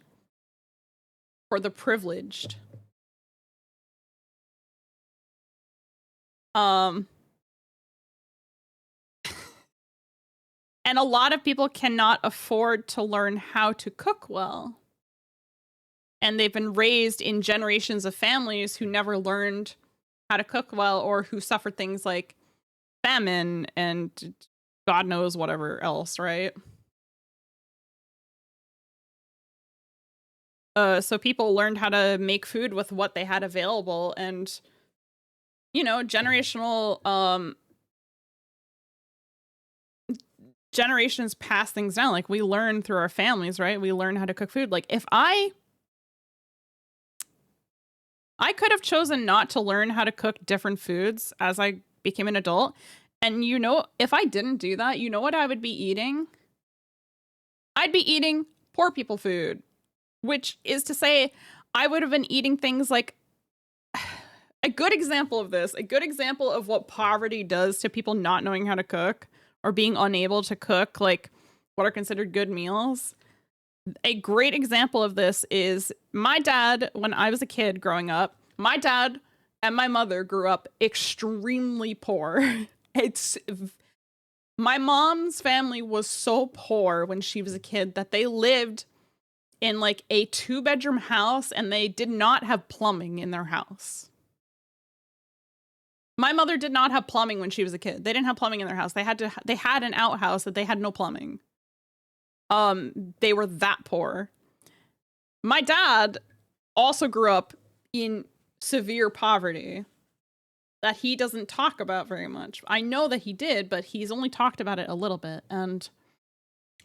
for the privileged. And a lot of people cannot afford to learn how to cook well. And they've been raised in generations of families who never learned how to cook well, or who suffered things like famine and God knows whatever else, right? So people learned how to make food with what they had available, and, you know, generations pass things down. Like, we learn through our families, right? We learn how to cook food. Like, if I could have chosen not to learn how to cook different foods as I became an adult. And, you know, if I didn't do that, you know what I would be eating? I'd be eating poor people food, which is to say I would have been eating things like, a good example of this, a good example of what poverty does to people not knowing how to cook or being unable to cook, like, what are considered good meals. A great example of this is my dad, when I was a kid growing up, my dad and my mother grew up extremely poor. My mom's family was so poor when she was a kid that they lived in like a 2-bedroom house, and they did not have plumbing in their house. My mother did not have plumbing when she was a kid. They didn't have plumbing in their house. They had an outhouse that they had no plumbing. They were that poor. My dad also grew up in severe poverty that he doesn't talk about very much. I know that he did, but he's only talked about it a little bit. And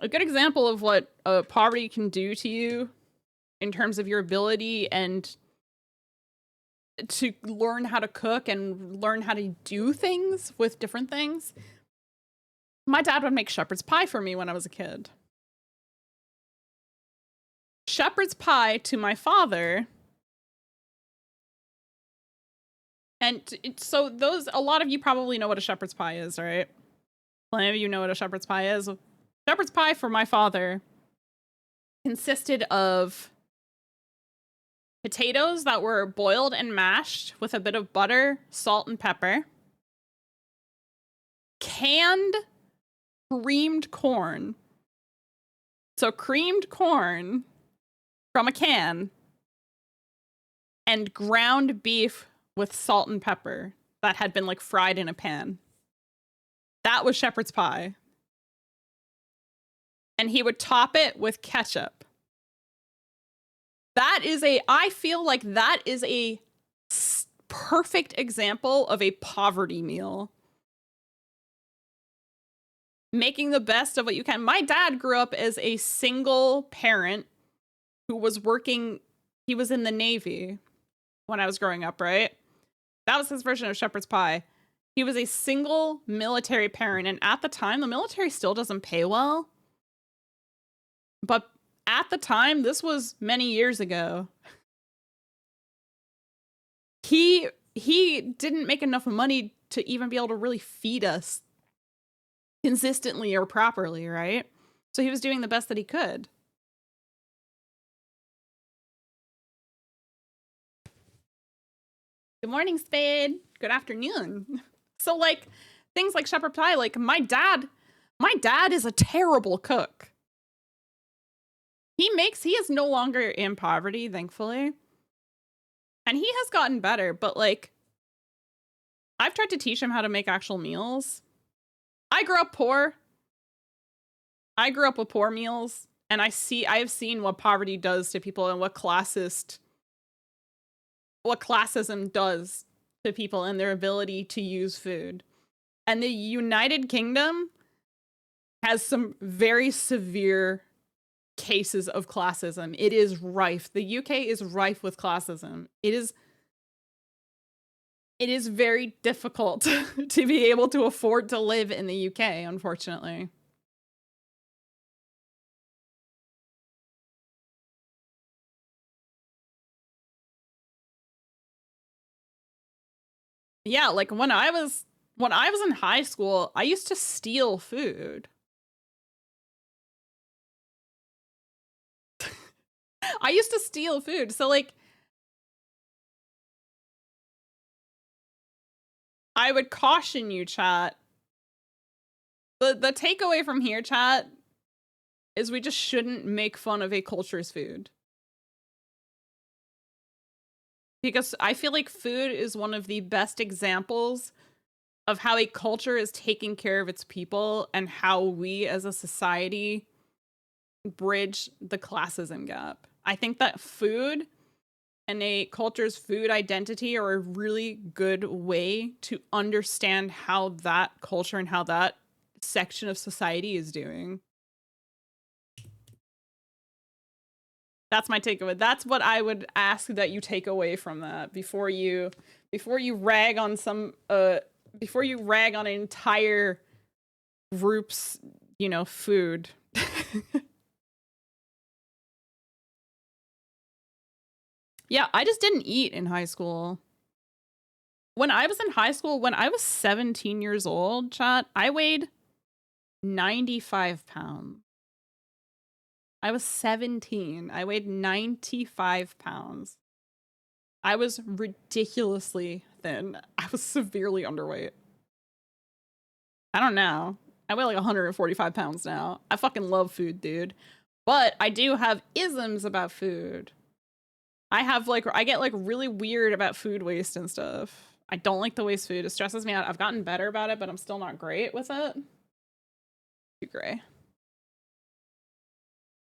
a good example of what poverty can do to you in terms of your ability and to learn how to cook and learn how to do things with different things. My dad would make shepherd's pie for me when I was a kid. Shepherd's pie to my father. And so a lot of you probably know what a shepherd's pie is, right? Plenty of you know what a shepherd's pie is. Shepherd's pie for my father consisted of potatoes that were boiled and mashed with a bit of butter, salt, and pepper. Canned creamed corn. So creamed corn from a can, and ground beef with salt and pepper that had been like fried in a pan. That was shepherd's pie. And he would top it with ketchup. I feel like that is a perfect example of a poverty meal. Making the best of what you can. My dad grew up as a single parent who was working, he was in the Navy when I was growing up, right? That was his version of shepherd's pie. He was a single military parent, and at the time, the military still doesn't pay well. But at the time, this was many years ago, he didn't make enough money to even be able to really feed us consistently or properly, right? So he was doing the best that he could. Good morning, Spade. Good afternoon. So, like, things like shepherd pie, like, my dad My dad is a terrible cook. He is no longer in poverty, thankfully. And he has gotten better, but like, I've tried to teach him how to make actual meals. I grew up poor. I grew up with poor meals, and I have seen what poverty does to people and what classism does to people and their ability to use food. And the United Kingdom has some very severe cases of classism. It is rife. The UK is rife with classism. It is very difficult to be able to afford to live in the UK, unfortunately. Yeah, like when I was in high school, I used to steal food. I used to steal food. So like, I would caution you, chat. The takeaway from here, chat, is we just shouldn't make fun of a culture's food. Because I feel like food is one of the best examples of how a culture is taking care of its people and how we as a society bridge the classism gap. I think that food and a culture's food identity are a really good way to understand how that culture and how that section of society is doing. That's my takeaway. That's what I would ask that you take away from that before you rag on before you rag on an entire group's, food. Yeah, I just didn't eat in high school. When I was in high school, when I was 17 years old, chat, I weighed 95 pounds. I was 17. I weighed 95 pounds. I was ridiculously thin. I was severely underweight. I don't know. I weigh like 145 pounds now. I fucking love food, dude. But I do have isms about food. I get like really weird about food waste and stuff. I don't like to waste food. It stresses me out. I've gotten better about it, but I'm still not great with it. Too gray.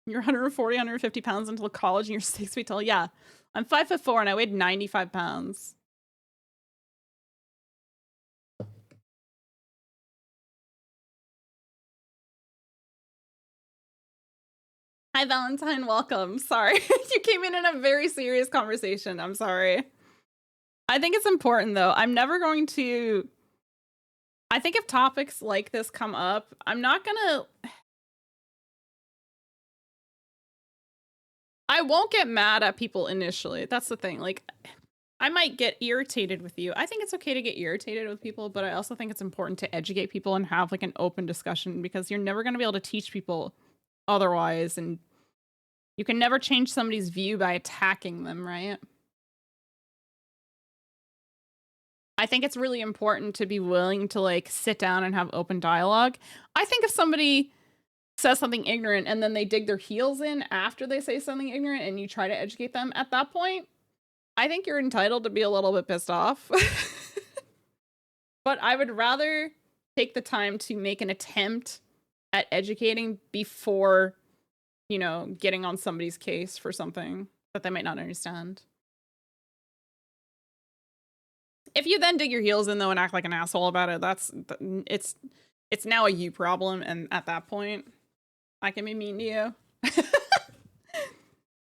You're 140, 150 pounds until college and you're 6 feet tall. Yeah. I'm 5'4" and I weighed 95 pounds. Hi, Valentine. Welcome. Sorry. You came in a very serious conversation. I'm sorry. I think it's important, though. I'm never going to... I think if topics like this come up, I'm not gonna... I won't get mad at people initially. That's the thing. Like, I might get irritated with you. I think it's okay to get irritated with people, but I also think it's important to educate people and have like an open discussion because you're never going to be able to teach people otherwise, and you can never change somebody's view by attacking them, right? I think it's really important to be willing to like sit down and have open dialogue. I think if somebody says something ignorant and then they dig their heels in after they say something ignorant and you try to educate them at that point, I think you're entitled to be a little bit pissed off. But I would rather take the time to make an attempt at educating before, getting on somebody's case for something that they might not understand. If you then dig your heels in though and act like an asshole about it, it's now a you problem, and at that point, I can be mean to you.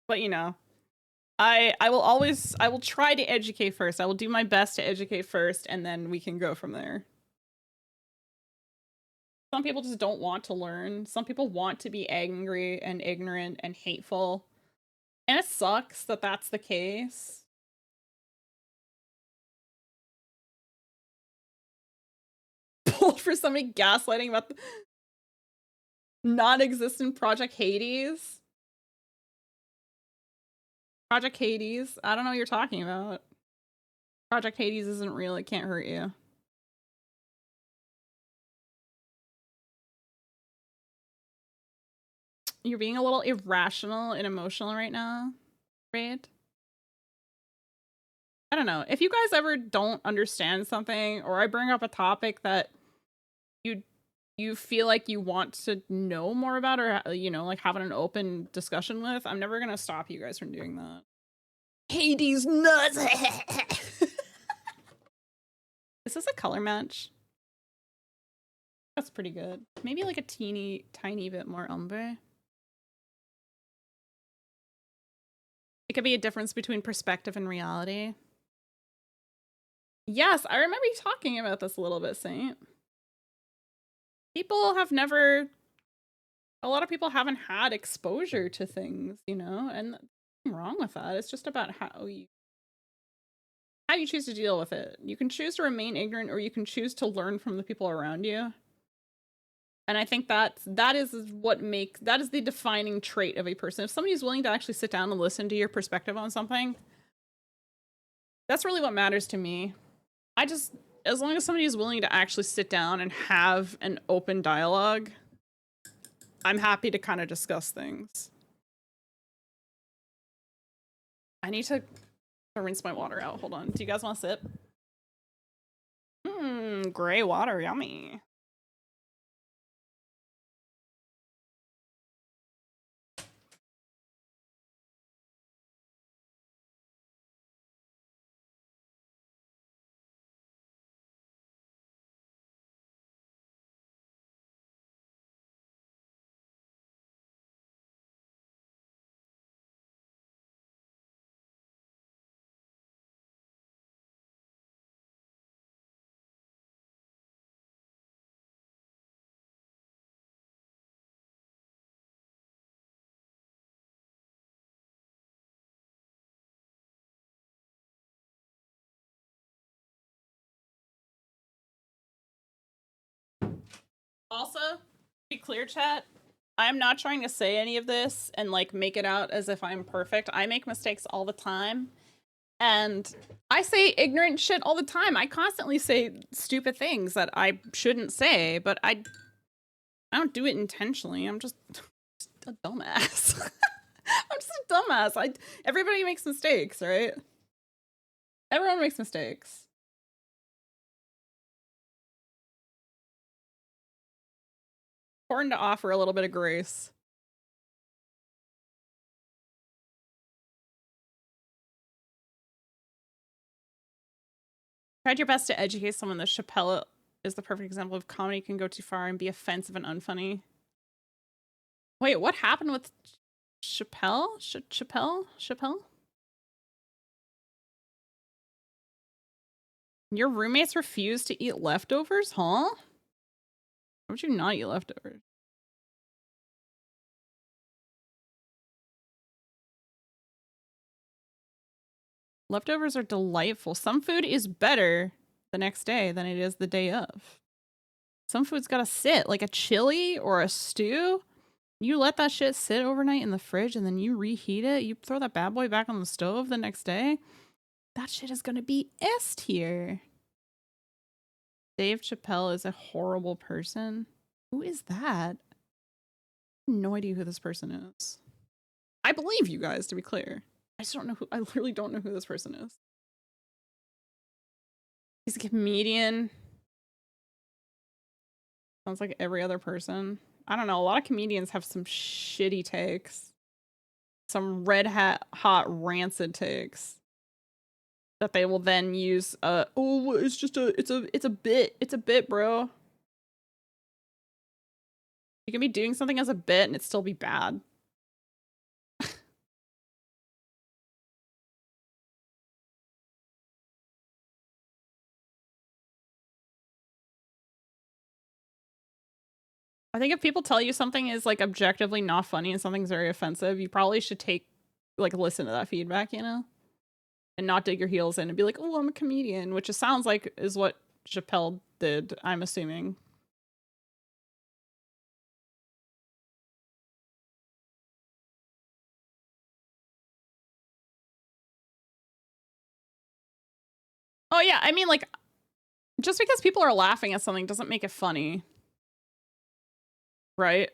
But I will try to educate first. I will do my best to educate first, and then we can go from there. Some people just don't want to learn. Some people want to be angry and ignorant and hateful. And it sucks that that's the case. Pulled for somebody gaslighting about the non-existent Project Hades. Project Hades? I don't know what you're talking about. Project Hades isn't real. It can't hurt you. you're being a little irrational and emotional right now, right? I don't know. If you guys ever don't understand something, or I bring up a topic that you feel like you want to know more about, or, you know, like having an open discussion with, I'm never gonna stop you guys from doing that. Hades nuts! Is this a color match? That's pretty good. Maybe like a tiny bit more ombre. It could be a difference between perspective and reality. Yes, I remember you talking about this a little bit, Saint. People have never... A lot of people haven't had exposure to things, you know? And nothing wrong with that. It's just about how you choose to deal with it. You can choose to remain ignorant, or you can choose to learn from the people around you. And I think that is the defining trait of a person. If somebody's willing to actually sit down and listen to your perspective on something, that's really what matters to me. As long as somebody is willing to actually sit down and have an open dialogue, I'm happy to kind of discuss things. I need to rinse my water out. Hold on. Do you guys want a sip? Gray water, yummy. Also, to be clear, chat, I'm not trying to say any of this and like make it out as if I'm perfect. I make mistakes all the time. And I say ignorant shit all the time. I constantly say stupid things that I shouldn't say, but I don't do it intentionally. I'm just a dumbass. I'm just a dumbass. Everybody makes mistakes, right? Everyone makes mistakes. Important to offer a little bit of grace. Tried your best to educate someone that Chappelle is the perfect example of comedy can go too far and be offensive and unfunny. Wait, what happened with Chappelle? Chappelle? Your roommates refused to eat leftovers? Huh? Why would you not eat leftovers? Leftovers are delightful. Some food is better the next day than it is the day of. Some food's gotta sit, like a chili or a stew. You let that shit sit overnight in the fridge and then you reheat it. You throw that bad boy back on the stove the next day. That shit is gonna be S tier. Dave Chappelle is a horrible person. Who is that? I have no idea who this person is. I believe you guys, to be clear. I just don't know who, I literally don't know who this person is. He's a comedian. Sounds like every other person. I don't know, a lot of comedians have some shitty takes. Some hot rancid takes. That they will then use, oh, it's just it's a bit. It's a bit, bro. You can be doing something as a bit and it still be bad. I think if people tell you something is like objectively not funny and something's very offensive, you probably should listen to that feedback, you know? And not dig your heels in and be like, oh, I'm a comedian, which it sounds like is what Chappelle did, I'm assuming. Oh yeah, I mean, like, just because people are laughing at something doesn't make it funny. Right?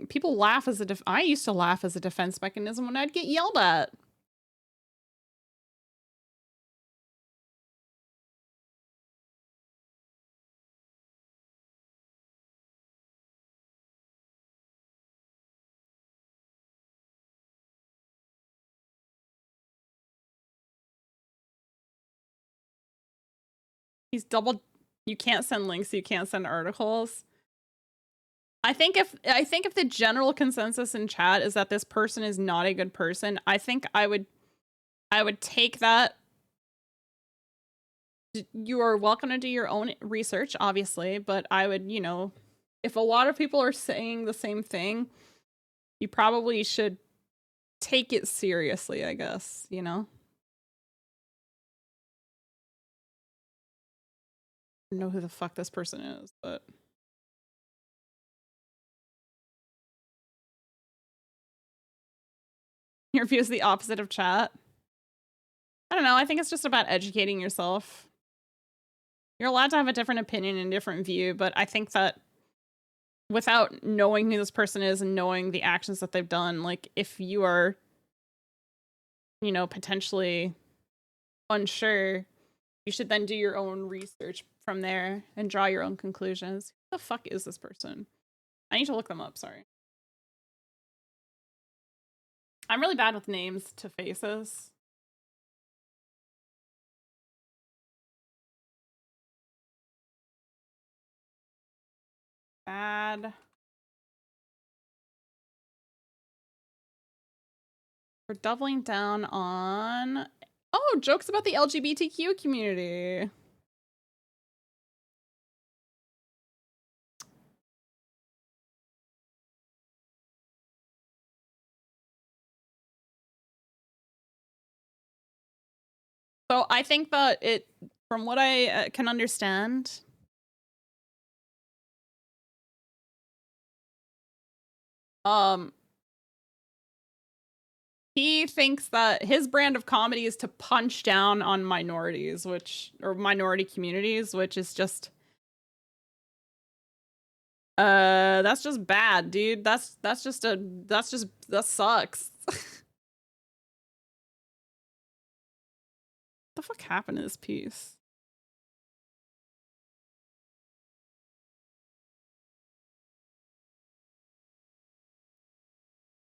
people laugh as I used to laugh as a defense mechanism when I'd get yelled at. He's double. You can't send links. You can't send articles. I think if the general consensus in chat is that this person is not a good person, I think I would take that. You are welcome to do your own research, obviously, but I would, you know, if a lot of people are saying the same thing, you probably should take it seriously, I guess, you know? I don't know who the fuck this person is, but... Your view is the opposite of chat. I don't know, I think it's just about educating yourself. You're allowed to have a different opinion and different view, but I think that without knowing who this person is and knowing the actions that they've done, like, if you are, you know, potentially unsure, you should then do your own research from there and draw your own conclusions. Who the fuck is this person? I need to look them up, sorry. I'm really bad with names to faces. Bad. We're doubling down on... Oh, jokes about the LGBTQ community. So I think that from what I can understand, he thinks that his brand of comedy is to punch down on minorities, or minority communities, which is just, that's just bad, dude. That sucks. What the fuck happened to this piece?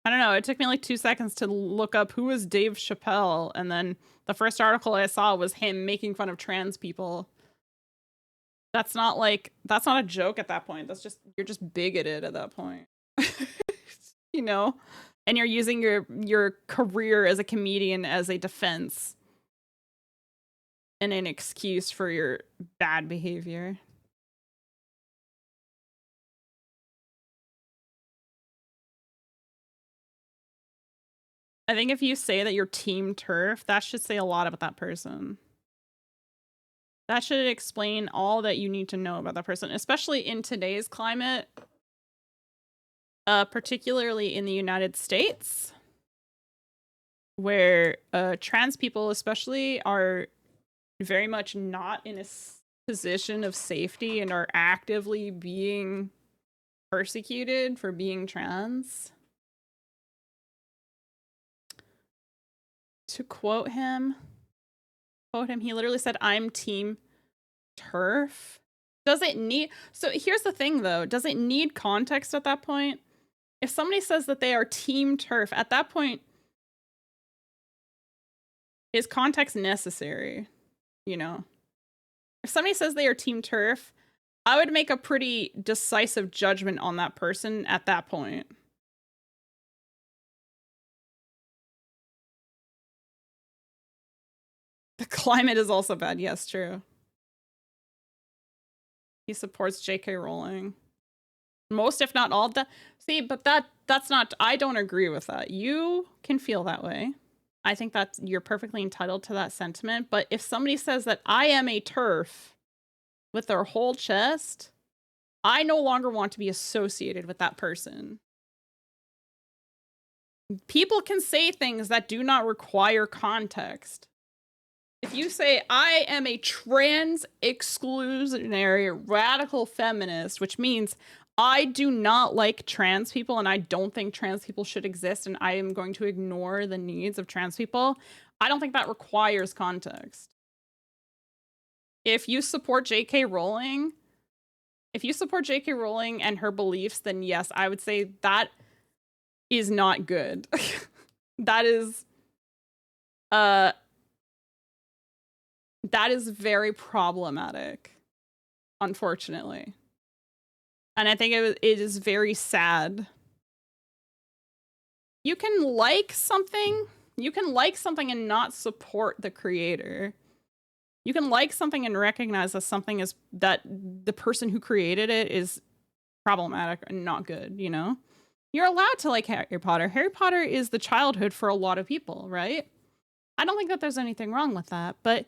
I don't know, it took me like 2 seconds to look up who is Dave Chappelle, and then the first article I saw was him making fun of trans people. That's not a joke at that point. That's just, you're just bigoted at that point. You know? And you're using your career as a comedian as a defense and an excuse for your bad behavior. I think if you say that you're team turf, that should say a lot about that person. That should explain all that you need to know about that person, especially in today's climate, particularly in the United States, where trans people especially are very much not in a position of safety and are actively being persecuted for being trans. To quote him, he literally said, "I'm team turf." Does it need... So here's the thing though, does it need context at that point? If somebody says that they are team turf, at that point, is context necessary? You know? If somebody says they are team turf, I would make a pretty decisive judgment on that person at that point. The climate is also bad. Yes, true. He supports J.K. Rowling. Most, if not all of that. See, but that's not... I don't agree with that. You can feel that way. I think that you're perfectly entitled to that sentiment. But if somebody says that I am a turf with their whole chest, I no longer want to be associated with that person. People can say things that do not require context. If you say, I am a trans exclusionary radical feminist, which means I do not like trans people, and I don't think trans people should exist, and I am going to ignore the needs of trans people. I don't think that requires context. If you support J.K. Rowling, and her beliefs, then yes, I would say that is not good. That is very problematic, unfortunately. And I think it is very sad. You can like something and not support the creator. You can like something and recognize that something is that the person who created it is problematic and not good, you know? You're allowed to like Harry Potter. Harry Potter is the childhood for a lot of people, right? I don't think that there's anything wrong with that, but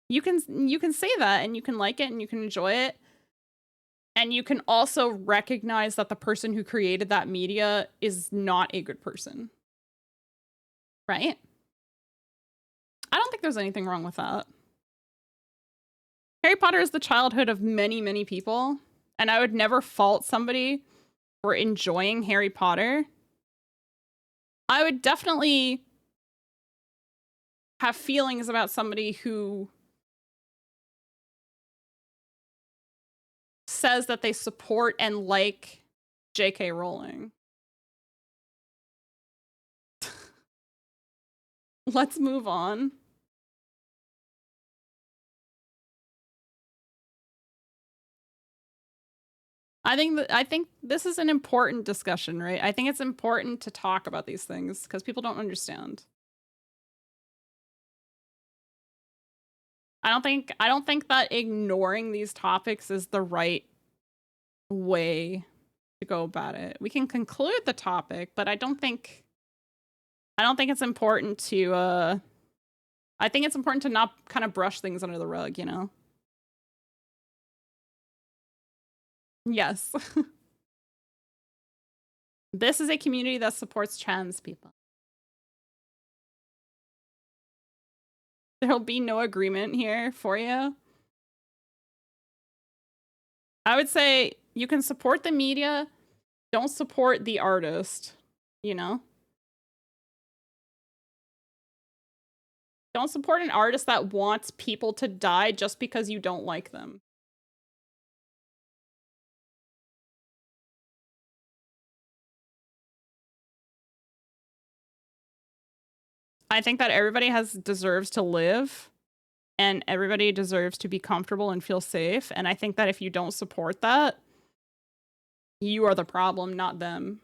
you can say that, and you can like it, and you can enjoy it. And you can also recognize that the person who created that media is not a good person. Right? I don't think there's anything wrong with that. Harry Potter is the childhood of many, many people, and I would never fault somebody for enjoying Harry Potter. I would definitely have feelings about somebody who says that they support and like J.K. Rowling. Let's move on. I think this is an important discussion, right? I think it's important to talk about these things because people don't understand. I don't think that ignoring these topics is the right way to go about it. We can conclude the topic, but I don't think it's important to I think it's important to not kind of brush things under the rug, you know? Yes. This is a community that supports trans people. There'll be no agreement here for you. I would say you can support the media, don't support the artist, you know? Don't support an artist that wants people to die just because you don't like them. I think that everybody deserves to live, and everybody deserves to be comfortable and feel safe. And I think that if you don't support that, you are the problem, not them.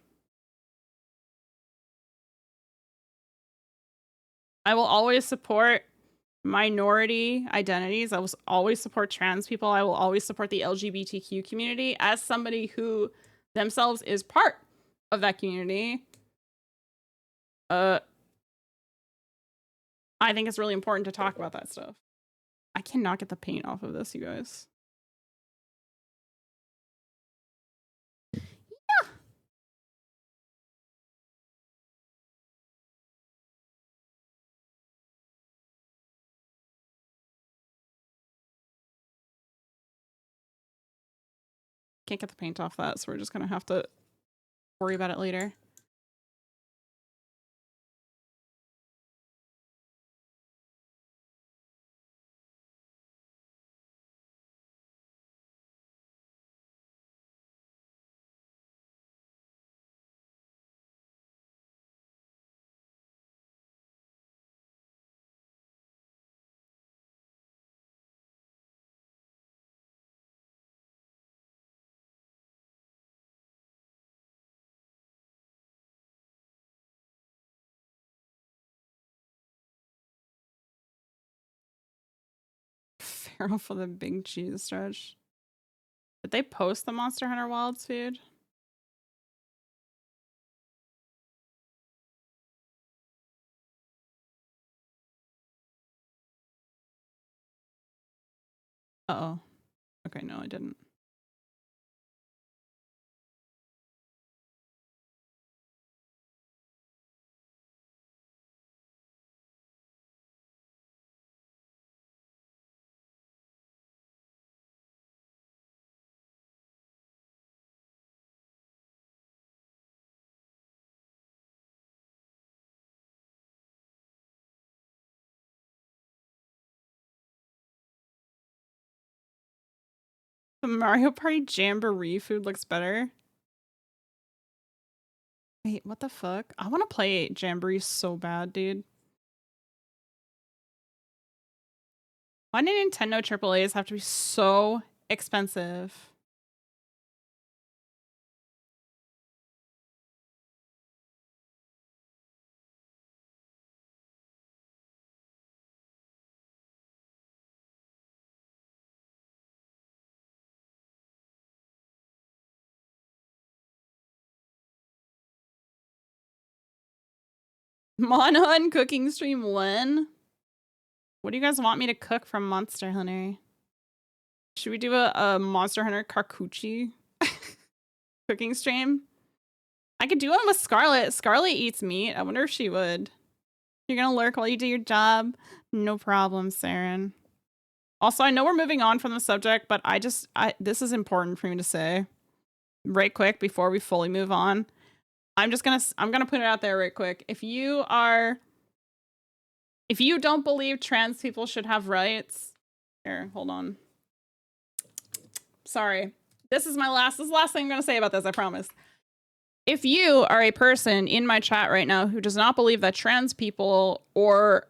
I will always support minority identities. I will always support trans people. I will always support the LGBTQ community as somebody who themselves is part of that community. I think it's really important to talk about that stuff. I cannot get the paint off of this, you guys. Yeah. Can't get the paint off that, so we're just gonna have to worry about it later. Feral for the big cheese stretch. Did they post the Monster Hunter Wilds food? Uh-oh. Okay, no, I didn't. The Mario Party Jamboree food looks better. Wait, what the fuck? I want to play Jamboree so bad, dude. Why do Nintendo AAAs have to be so expensive? Monhun cooking stream when? What do you guys want me to cook from Monster Hunter? Should we do a Monster Hunter Karkuchi cooking stream? I could do one with Scarlet. Scarlet eats meat. I wonder if she would. You're gonna lurk while you do your job? No problem, Saren. Also, I know we're moving on from the subject, but this is important for me to say right quick before we fully move on. I'm gonna put it out there right quick. If you don't believe trans people should have rights, here, hold on. Sorry. This is the last thing I'm gonna say about this, I promise. If you are a person in my chat right now who does not believe that trans people or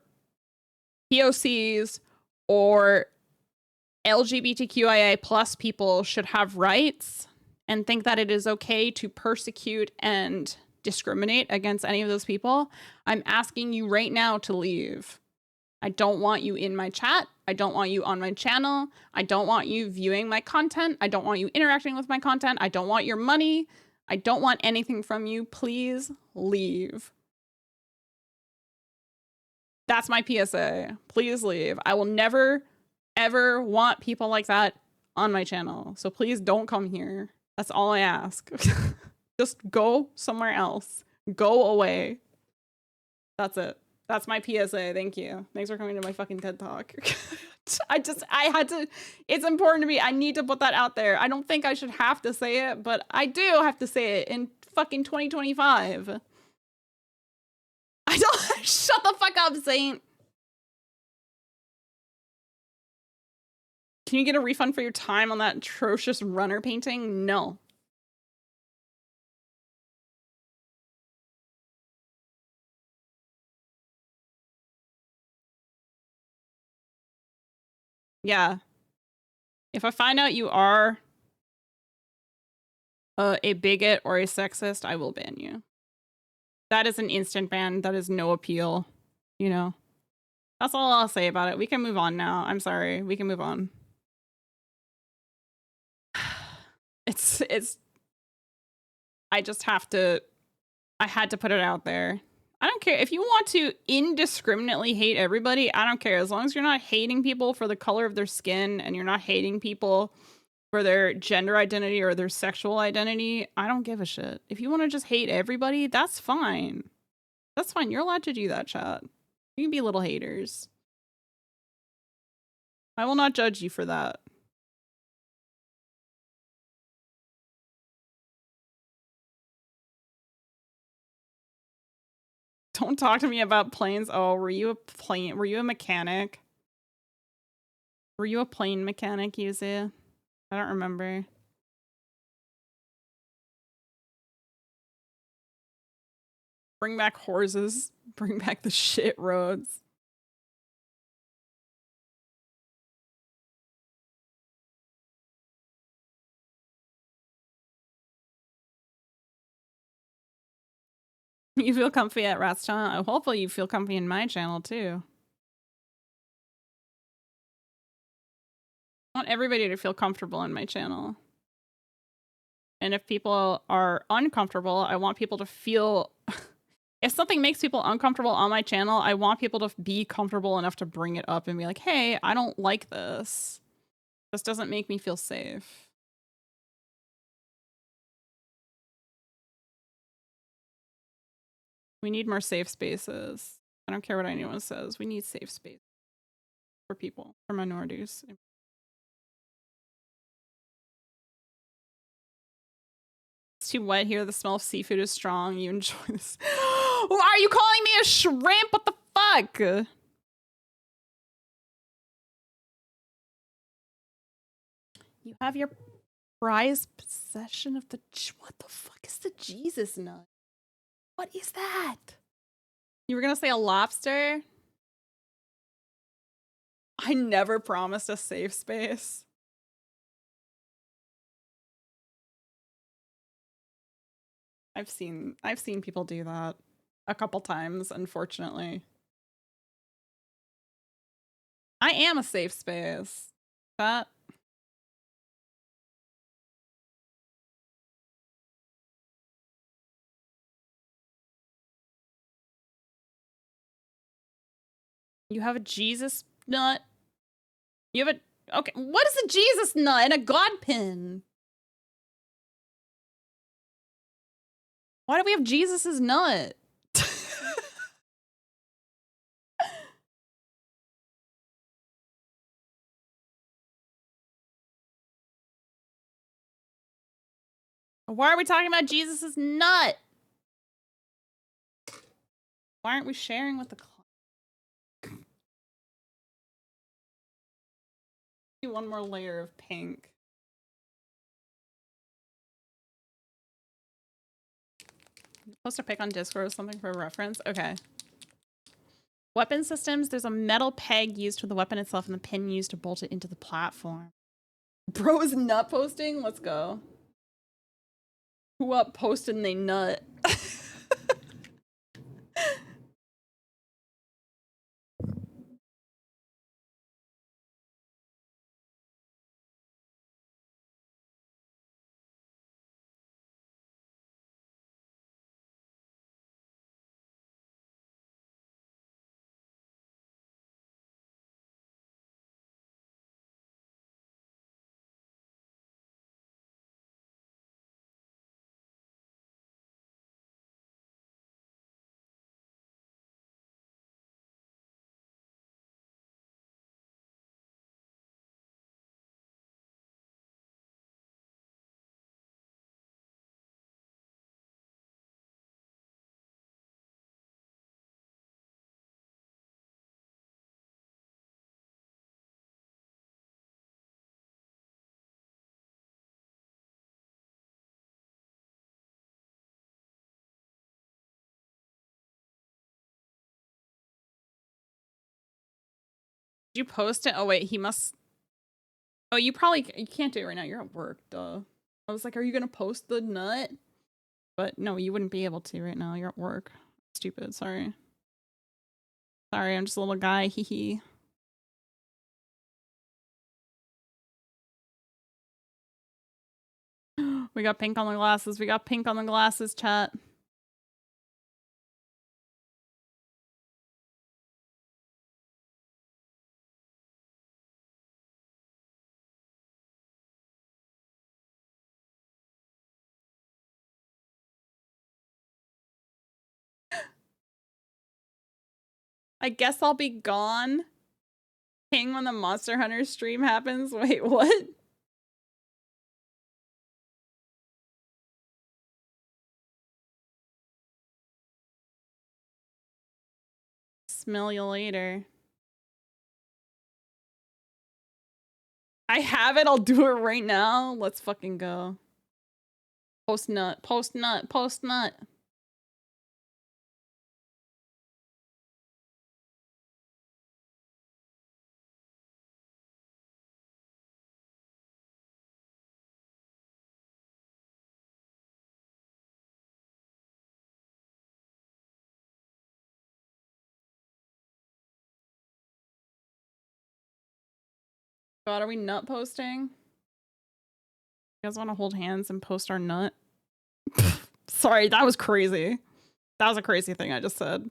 POCs or LGBTQIA plus people should have rights and think that it is okay to persecute and discriminate against any of those people, I'm asking you right now to leave. I don't want you in my chat. I don't want you on my channel. I don't want you viewing my content. I don't want you interacting with my content. I don't want your money. I don't want anything from you. Please leave. That's my PSA. Please leave. I will never, ever want people like that on my channel. So please don't come here. That's all I ask. Just go somewhere else. Go away. That's it. That's my PSA. Thank you. Thanks for coming to my fucking TED Talk. I had to, it's important to me. I need to put that out there. I don't think I should have to say it, but I do have to say it in fucking 2025. I don't, shut the fuck up, Saint. Can you get a refund for your time on that atrocious runner painting? No. Yeah. If I find out you are a bigot or a sexist, I will ban you. That is an instant ban. That is no appeal. You know? That's all I'll say about it. We can move on now. I'm sorry. We can move on. I just have to, I had to put it out there. I don't care if you want to indiscriminately hate everybody. I don't care. As long as you're not hating people for the color of their skin and you're not hating people for their gender identity or their sexual identity, I don't give a shit. If you want to just hate everybody, that's fine. That's fine. You're allowed to do that, chat. You can be little haters. I will not judge you for that. Don't talk to me about planes. Oh, were you a mechanic? Were you a plane mechanic, Yuzu? I don't remember. Bring back horses. Bring back the shit roads. You feel comfy at Rat's channel? Hopefully you feel comfy in my channel too. I want everybody to feel comfortable in my channel. And if people are uncomfortable, I want people to feel... If something makes people uncomfortable on my channel, I want people to be comfortable enough to bring it up and be like, hey, I don't like this. This doesn't make me feel safe. We need more safe spaces. I don't care what anyone says. We need safe space for people, for minorities. It's too wet here. The smell of seafood is strong. You enjoy this. Are you calling me a shrimp? What the fuck? You have your prized possession of the... What the fuck is the Jesus nut? What is that? You were gonna say a lobster? I never promised a safe space. I've seen people do that a couple times, unfortunately. I am a safe space. That... You have a Jesus nut? You have a... Okay, what is a Jesus nut and a God pin? Why do we have Jesus's nut? Why are we talking about Jesus's nut? Why aren't we sharing with the class? Do one more layer of pink. Post a pic on Discord or something for reference? Okay. Weapon systems, there's a metal peg used for the weapon itself and the pin used to bolt it into the platform. Bro is nut posting? Let's go. Who up posting they nut? Did you post it? Oh wait, he must... Oh, you can't do it right now. You're at work, duh. I was like, are you gonna post the nut? But no, you wouldn't be able to right now. You're at work. Stupid, sorry. Sorry, I'm just a little guy, hee hee. We got pink on the glasses. We got pink on the glasses, chat. I guess I'll be gone. King when the Monster Hunter stream happens. Wait, what? Smell you later. I have it. I'll do it right now. Let's fucking go. Post nut. Post nut. Post nut. God, are we nut posting? You guys want to hold hands and post our nut? Sorry, that was crazy. That was a crazy thing I just said.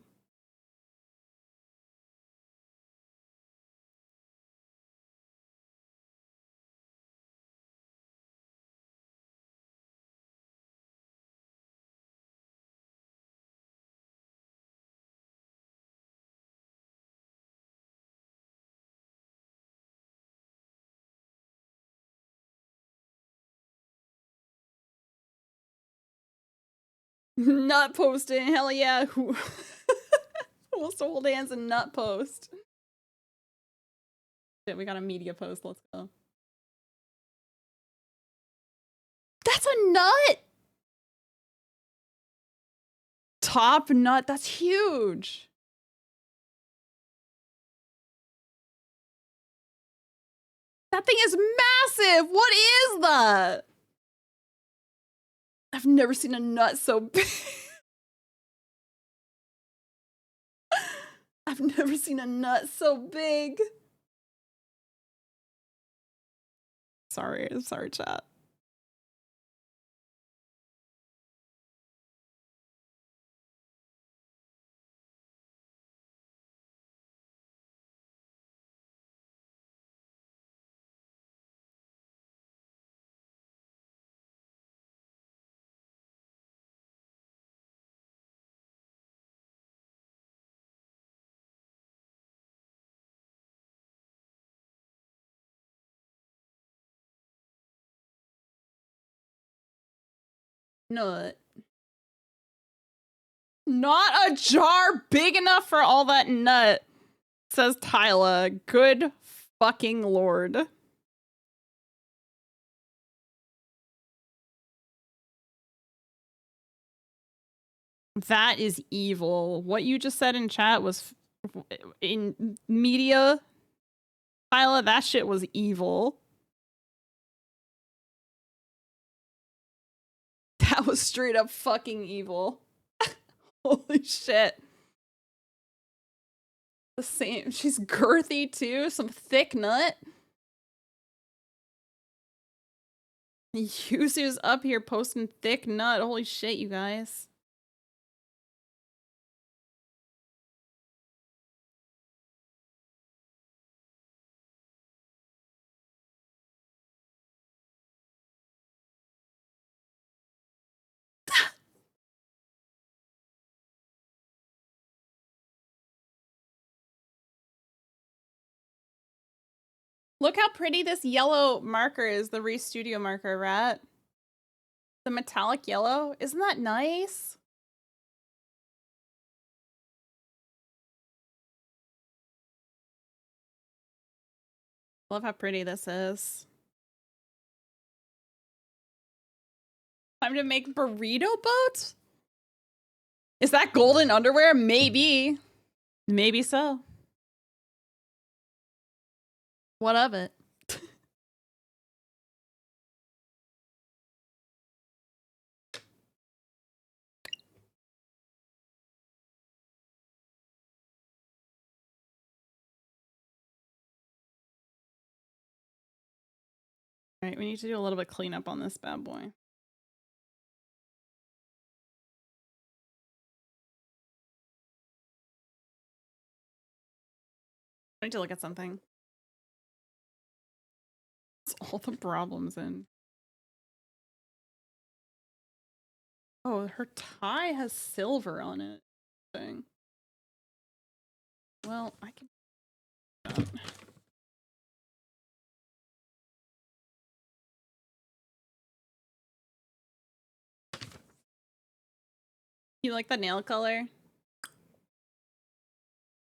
Nut posting, hell yeah. Who wants to hold hands and nut post? Shit, we got a media post, let's go. That's a nut. Top nut. That's huge. That thing is massive. What is that? I've never seen a nut so big. I've never seen a nut so big. Sorry, chat. Nut. Not a jar big enough for all that nut, says Tyla. Good fucking lord. That is evil. What you just said in chat was in media. Tyla, that shit was evil. That was straight up fucking evil. Holy shit. The same. She's girthy too. Some thick nut. Yuzu's up here posting thick nut. Holy shit, you guys. Look how pretty this yellow marker is, the ReStudio marker, Rat. The metallic yellow. Isn't that nice? Love how pretty this is. Time to make burrito boat? Is that golden underwear? Maybe. Maybe so. What of it? All right, we need to do a little bit cleanup on this bad boy. I need to look at something. It's all the problems in. Oh, her tie has silver on it. Thing. Well, I can. You like the nail color?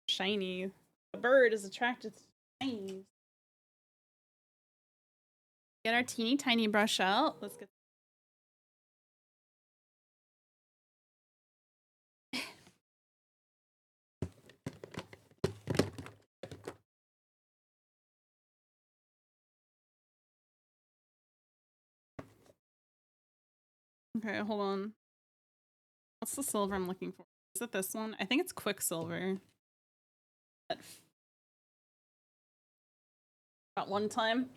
Shiny. The bird is attracted to shiny. Get our teeny tiny brush out. Let's get. Okay, hold on. What's the silver I'm looking for? Is it this one? I think it's Quicksilver. At one time.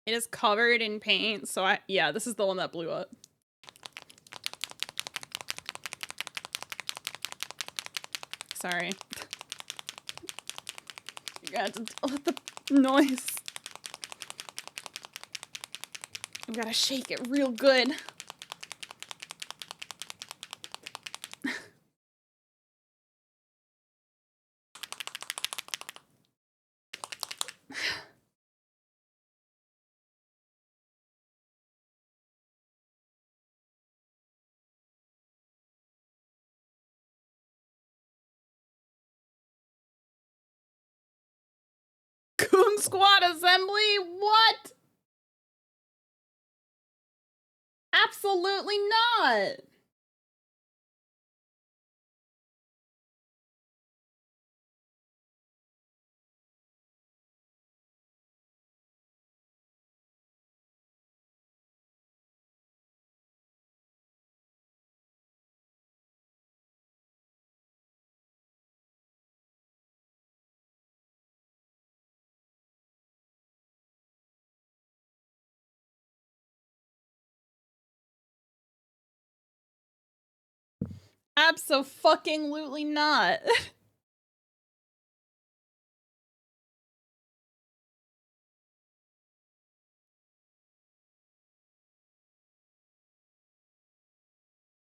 It is covered in paint, so yeah, this is the one that blew up. Sorry. You gotta deal with the noise. You gotta shake it real good. Goon Squad Assembly? What? Absolutely not. Abso-fucking-lutely not.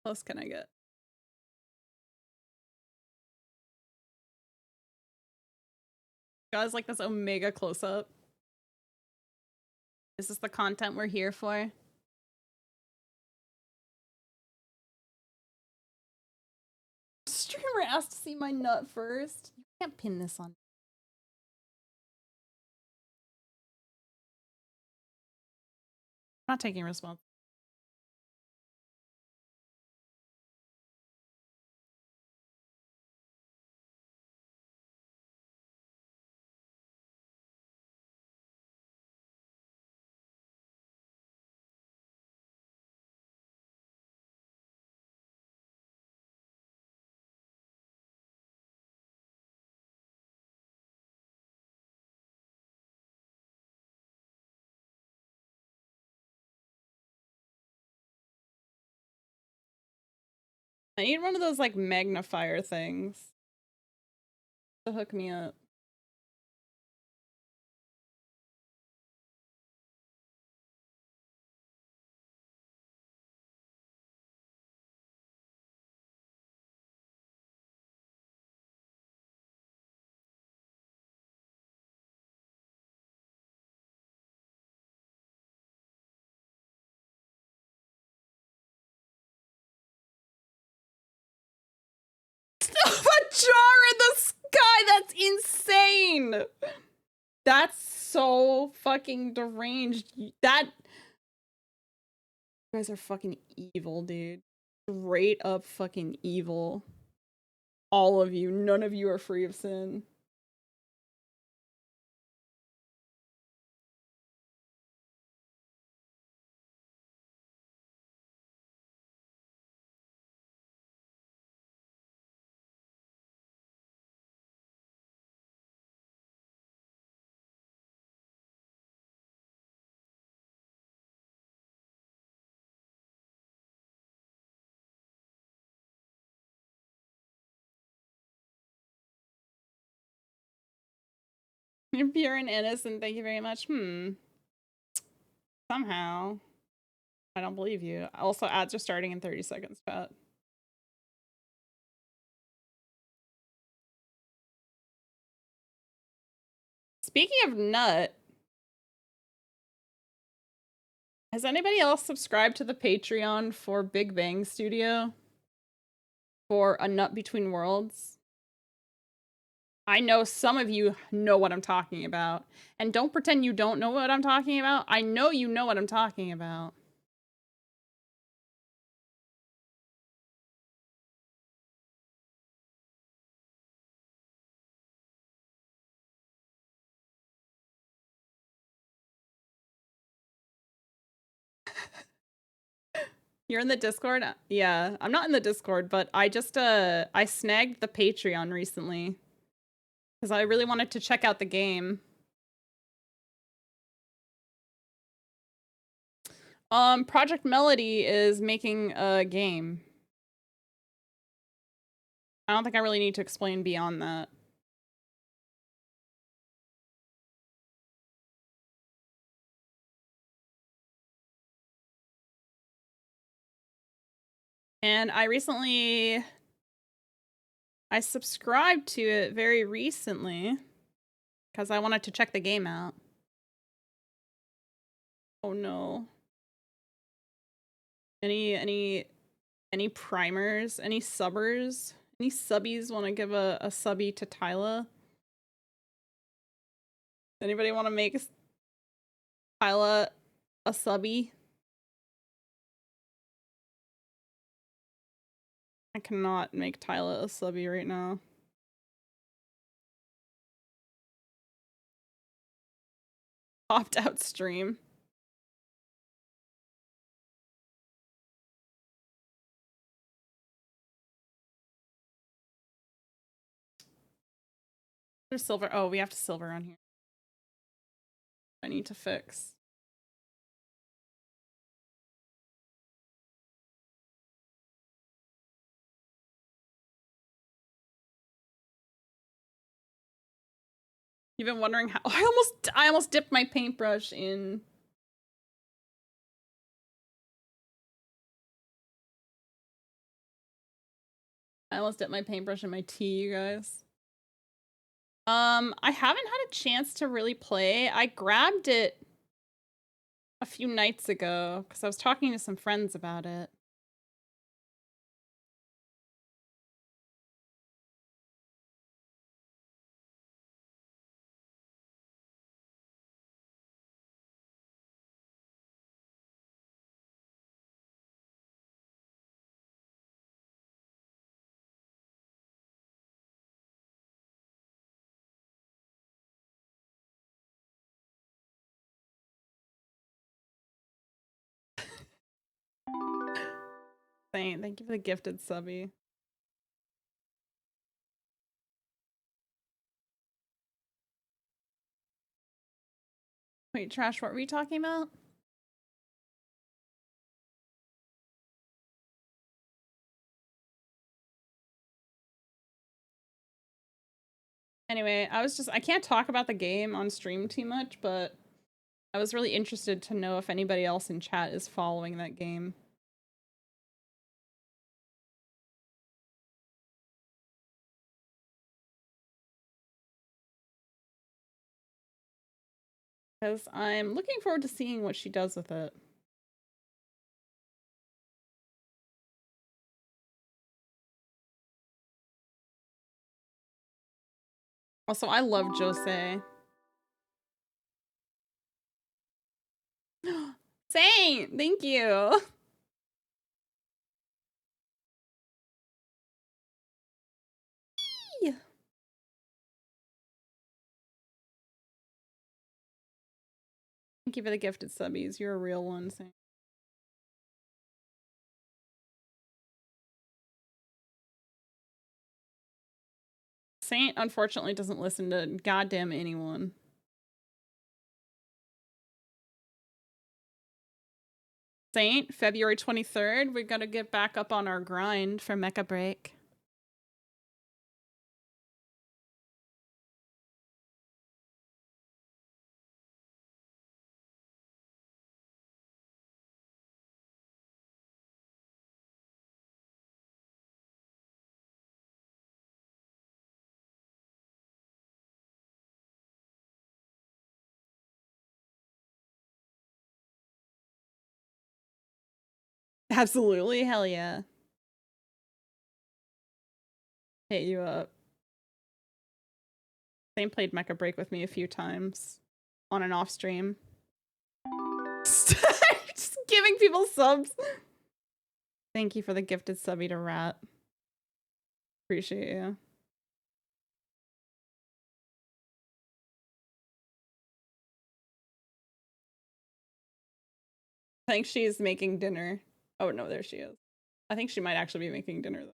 What else can I get? Guys, like this Omega close-up. Is this the content we're here for? Streamer asked to see my nut first. You can't pin this on. I'm not taking responsibility. I need one of those, like, magnifier things to hook me up. A jar in the sky! That's insane! That's so fucking deranged. That... You guys are fucking evil, dude. Straight up fucking evil. All of you. None of you are free of sin. You're pure and innocent, thank you very much. Somehow. I don't believe you. Also, ads are starting in 30 seconds, Pat. Speaking of nut, has anybody else subscribed to the Patreon for Big Bang Studio? For A Nut Between Worlds? I know some of you know what I'm talking about. And don't pretend you don't know what I'm talking about. I know you know what I'm talking about. You're in the Discord? Yeah, I'm not in the Discord, but I just, I snagged the Patreon recently. Because I really wanted to check out the game. Project Melody is making a game. I don't think I really need to explain beyond that. And I subscribed to it very recently because I wanted to check the game out. Oh no. Any primers? Any subbers? Any subbies want to give a subby to Tyla? Anybody want to make Tyla a subby? I cannot make Tyla a subby right now. Popped out stream. There's silver. Oh, we have to silver on here. I need to fix. You've been wondering how I almost dipped my paintbrush in. I almost dipped my paintbrush in my tea, you guys. I haven't had a chance to really play. I grabbed it a few nights ago because I was talking to some friends about it. Thank you for the gifted subby. Wait, Trash, what were we talking about? Anyway, I can't talk about the game on stream too much, but I was really interested to know if anybody else in chat is following that game. Because I'm looking forward to seeing what she does with it. Also, I love Jose. Saint, thank you. Thank you for the gifted subbies. You're a real one, Saint. Saint, unfortunately, doesn't listen to goddamn anyone. Saint, February 23rd, we gotta get back up on our grind for Mecha Break. Absolutely, hell yeah. Hit you up. Saint played Mecha Break with me a few times on and off stream. Just giving people subs. Thank you for the gifted subby to Rat. Appreciate you. I think she's making dinner. Oh no, there she is. I think she might actually be making dinner though.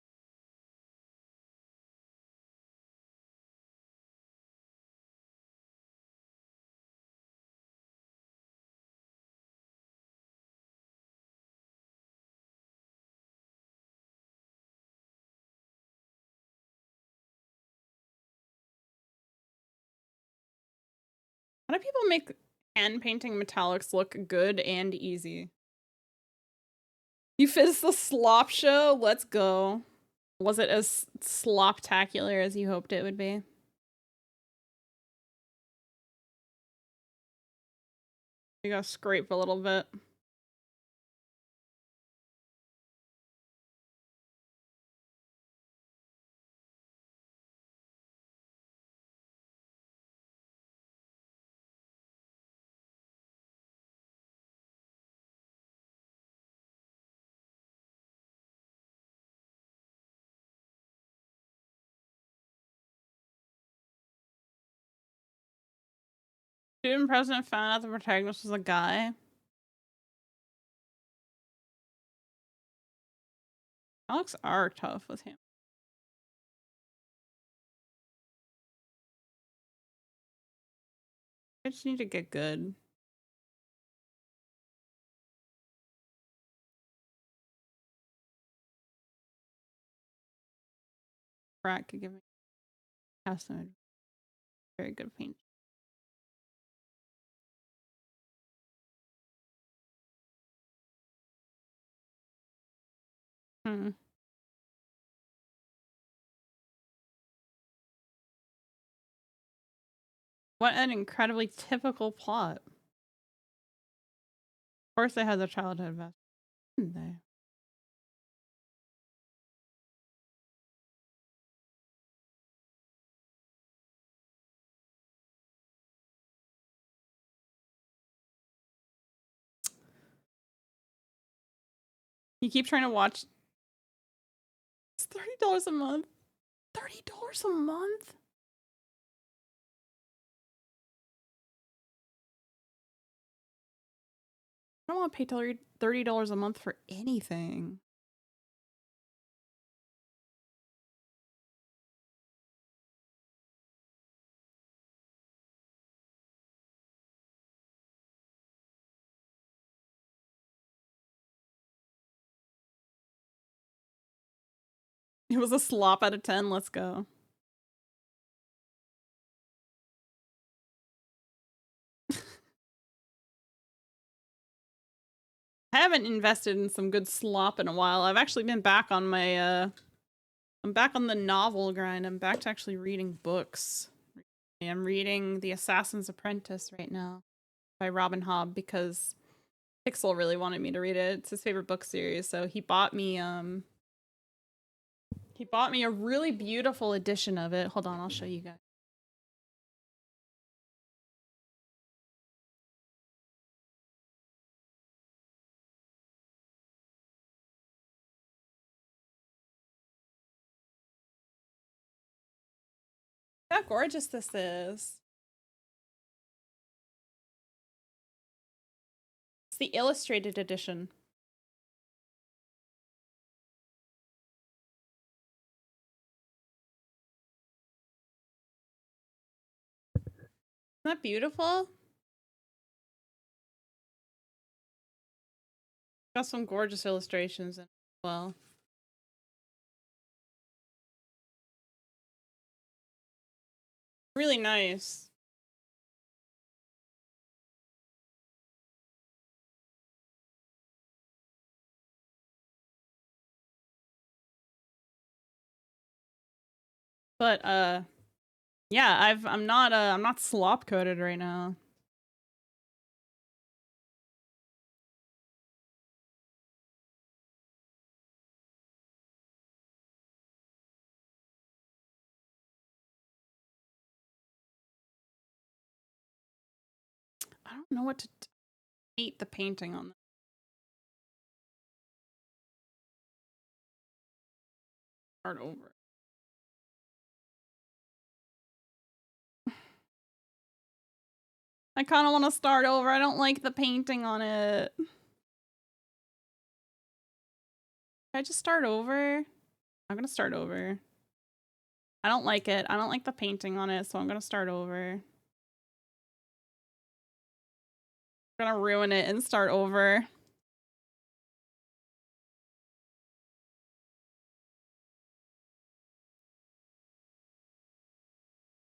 How do people make hand painting metallics look good and easy? You fizzed the slop show? Let's go. Was it as sloptacular as you hoped it would be? You gotta scrape a little bit. Student president found out the protagonist was a guy. Alex are tough with him. I just need to get good. Brat could give me custom. Very good paint. What an incredibly typical plot. Of course they had their childhood best. Didn't they? You keep trying to watch. It's $30 a month. $30 a month? I don't want to pay $30 a month for anything. It was a slop out of 10. Let's go. I haven't invested in some good slop in a while. I've actually been back on my, I'm back on the novel grind. I'm back to actually reading books. I'm reading The Assassin's Apprentice right now by Robin Hobb because Pixel really wanted me to read it. It's his favorite book series, so he bought me a really beautiful edition of it. Hold on, I'll show you guys. Look how gorgeous this is. It's the illustrated edition. Isn't that beautiful? Got some gorgeous illustrations in it as well. Really nice. But yeah, I'm not slop coated right now. I don't know what to hate the painting on. Start over. I kind of want to start over. I don't like the painting on it. Can I just start over? I'm gonna start over. I don't like it. I don't like the painting on it, so I'm gonna start over. I'm gonna ruin it and start over.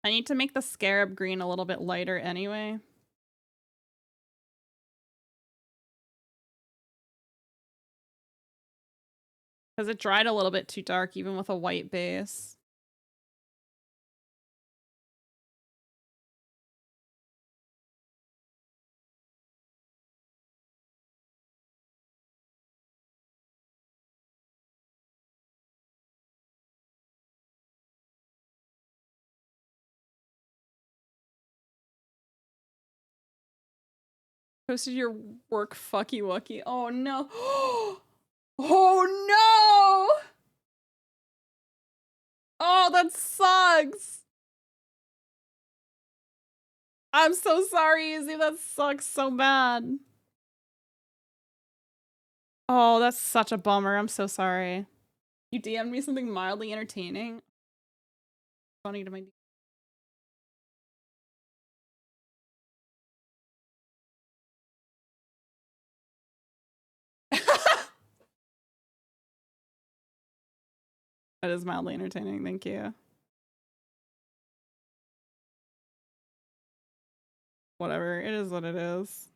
I need to make the scarab green a little bit lighter anyway. Because it dried a little bit too dark even with a white base. Posted your work fucky wucky. Oh no. Oh no! Oh, that sucks. I'm so sorry, Izzy. That sucks so bad. Oh, that's such a bummer. I'm so sorry. You DM'd me something mildly entertaining. Funny to my That is mildly entertaining. Thank you. Whatever. It is what it is.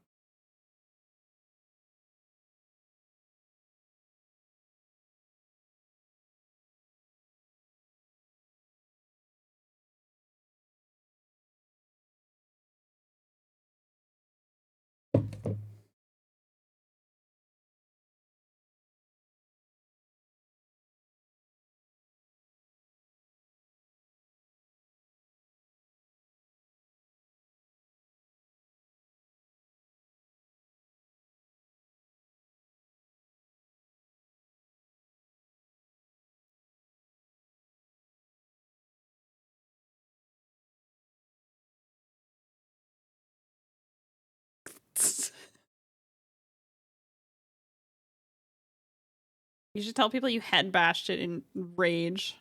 You should tell people you head bashed it in rage.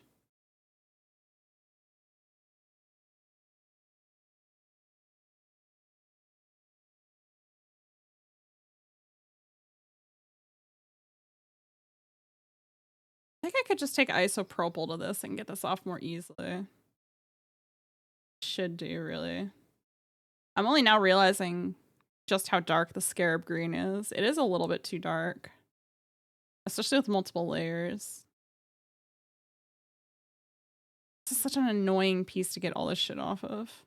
I think I could just take isopropyl to this and get this off more easily. Should do, really. I'm only now realizing just how dark the scarab green is. It is a little bit too dark. Especially with multiple layers. This is such an annoying piece to get all this shit off of.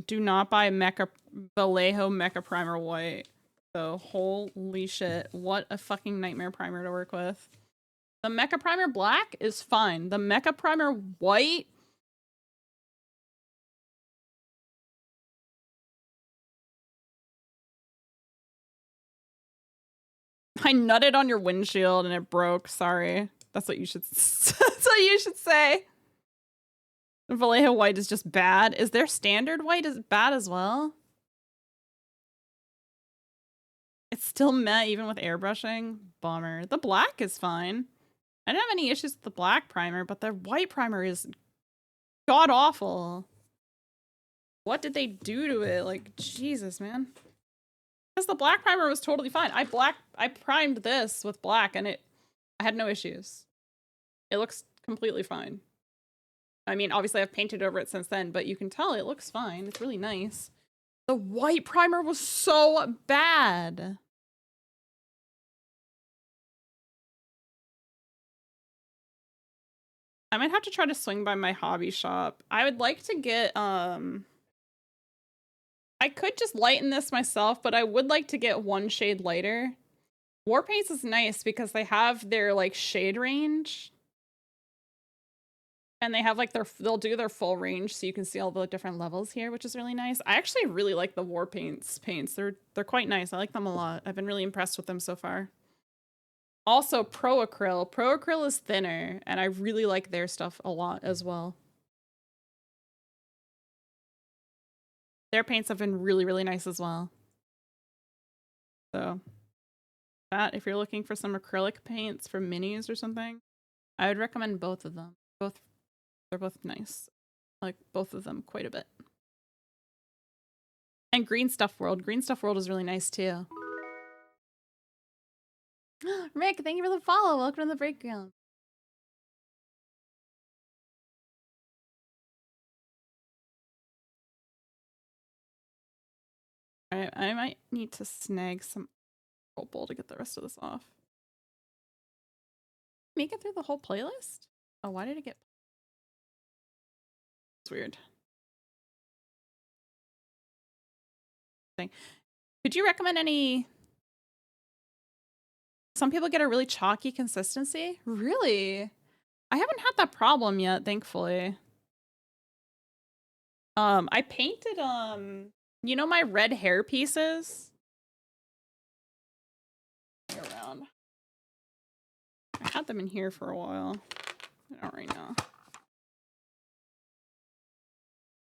Do not buy Vallejo Mecha Primer White. So, holy shit. What a fucking nightmare primer to work with. The Mecha Primer Black is fine. The Mecha Primer White... I nutted on your windshield and it broke. Sorry. That's what you should... That's what you should say. Vallejo White is just bad. Is their standard white is bad as well? It's still matte even with airbrushing. Bummer. The black is fine. I didn't have any issues with the black primer, but the white primer is god-awful. What did they do to it? Like, Jesus, man. Because the black primer was totally fine. I primed this with black and I had no issues. It looks completely fine. I mean, obviously I've painted over it since then, but you can tell it looks fine. It's really nice. The white primer was so bad. I might have to try to swing by my hobby shop. I would like to get, I could just lighten this myself, but I would like to get one shade lighter. War Paints is nice because they have their, like, shade range. And they have, like, they'll do their full range so you can see all the different levels here, which is really nice. I actually really like the War Paints paints. They're quite nice. I like them a lot. I've been really impressed with them so far. Also, Pro Acryl. Pro Acryl is thinner, and I really like their stuff a lot as well. Their paints have been really, really nice as well. So, if you're looking for some acrylic paints from minis or something, I would recommend both of them. They're both nice. I like both of them quite a bit. And Green Stuff World. Green Stuff World is really nice too. Rick, thank you for the follow. Welcome to the breakdown. Alright, I might need to snag some purple to get the rest of this off. Make it through the whole playlist? Oh, why did it get... It's weird. Could you recommend any... Some people get a really chalky consistency? Really? I haven't had that problem yet, thankfully. I painted, you know my red hair pieces? Around. I had them in here for a while. I don't right now.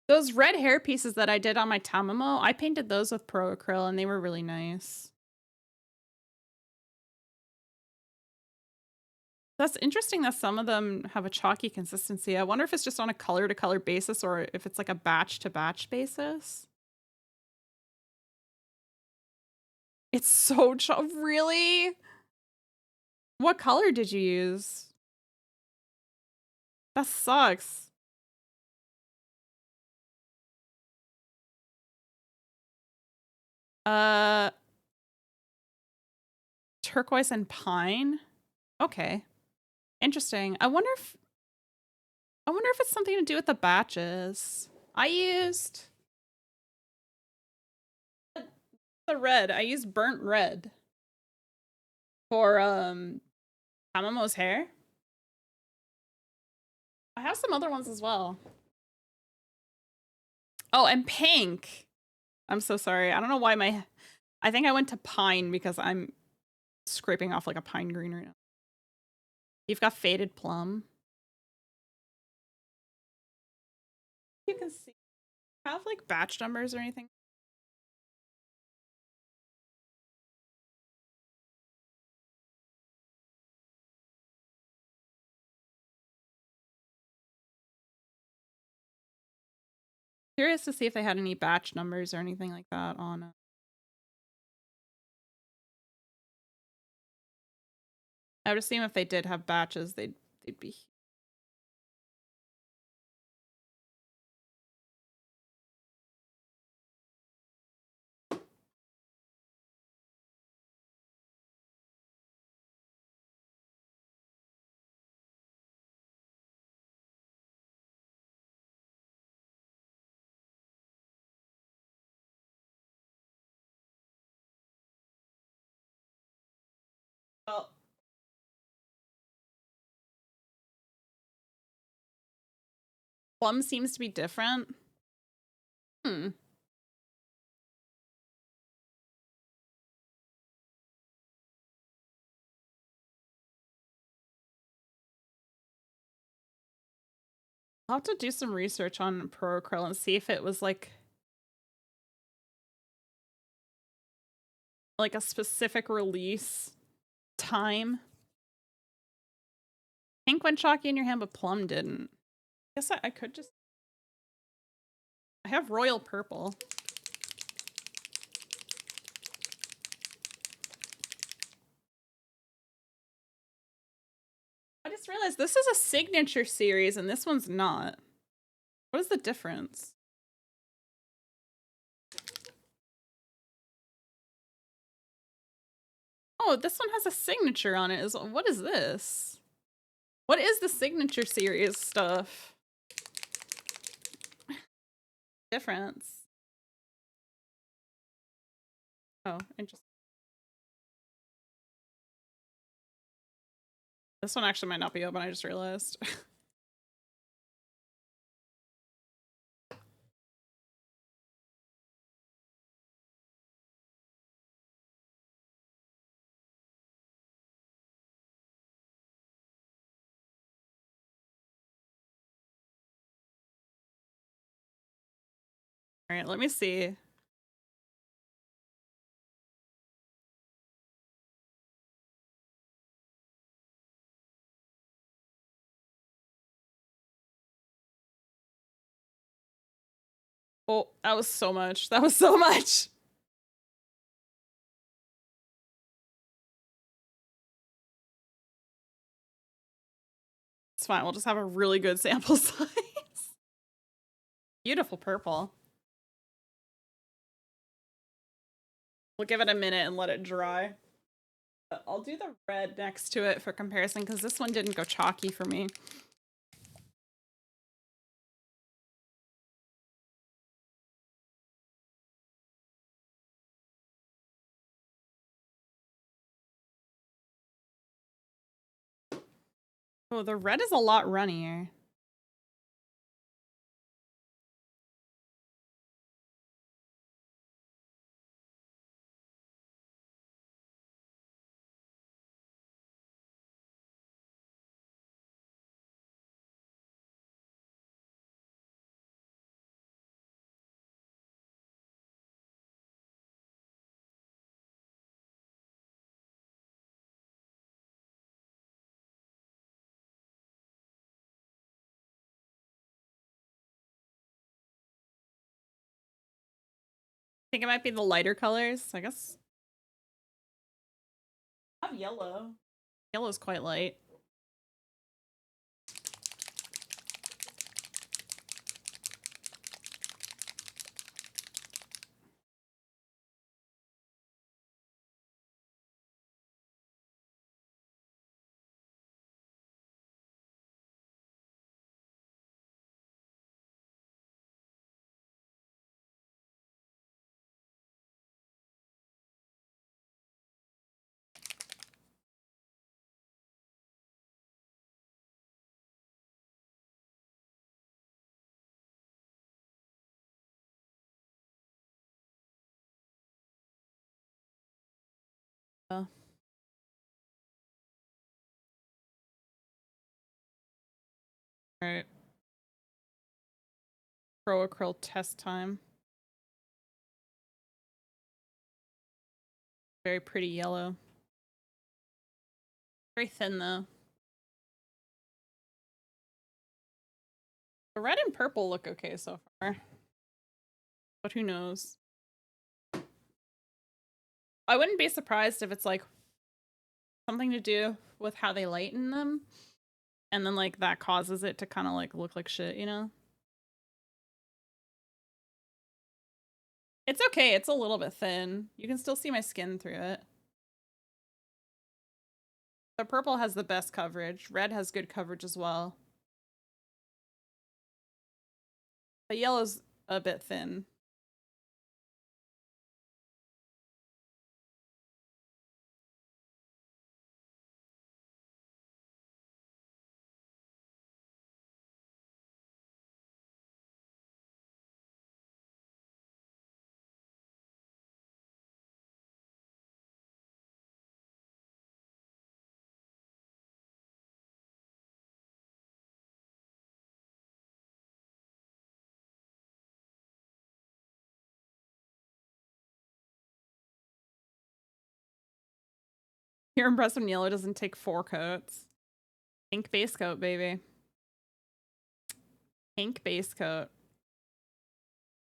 Those red hair pieces that I did on my Tamamo, I painted those with Pro Acryl and they were really nice. That's interesting that some of them have a chalky consistency. I wonder if it's just on a color-to-color basis or if it's like a batch-to-batch basis. It's so really? What color did you use? That sucks. Turquoise and pine? Okay. Interesting. I wonder if it's something to do with the batches. I used the red. I used burnt red for Tamamo's hair. I have some other ones as well. Oh, and pink. I'm so sorry. I don't know why I think I went to pine because I'm scraping off like a pine green right now. You've got faded plum. You can see. Have like batch numbers or anything? Curious to see if they had any batch numbers or anything like that on. I would assume if they did have batches, they'd be. Well, plum seems to be different. Hmm. I'll have to do some research on Pro Acryl and see if it was like a specific release time. Pink went chalky in your hand, but plum didn't. I guess I could just. I have royal purple. I just realized this is a signature series and this one's not. What is the difference? Oh, this one has a signature on it. What is this? What is the signature series stuff? Difference. Oh, interesting. This one actually might not be open, I just realized. All right, let me see. Oh, that was so much. That was so much. It's fine. We'll just have a really good sample size. Beautiful purple. We'll give it a minute and let it dry. I'll do the red next to it for comparison because this one didn't go chalky for me. Oh, the red is a lot runnier. think it might be the lighter colors, I guess. I have yellow. Yellow's quite light. All right. Pro acryl test time. Very pretty yellow. Very thin though. The red and purple look okay so far. But who knows? I wouldn't be surprised if it's like something to do with how they lighten them. And then like that causes it to kind of like look like shit, you know? It's okay, it's a little bit thin. You can still see my skin through it. The purple has the best coverage. Red has good coverage as well. The yellow's a bit thin. You're impressed when yellow doesn't take 4 coats. Pink base coat, baby. Pink base coat.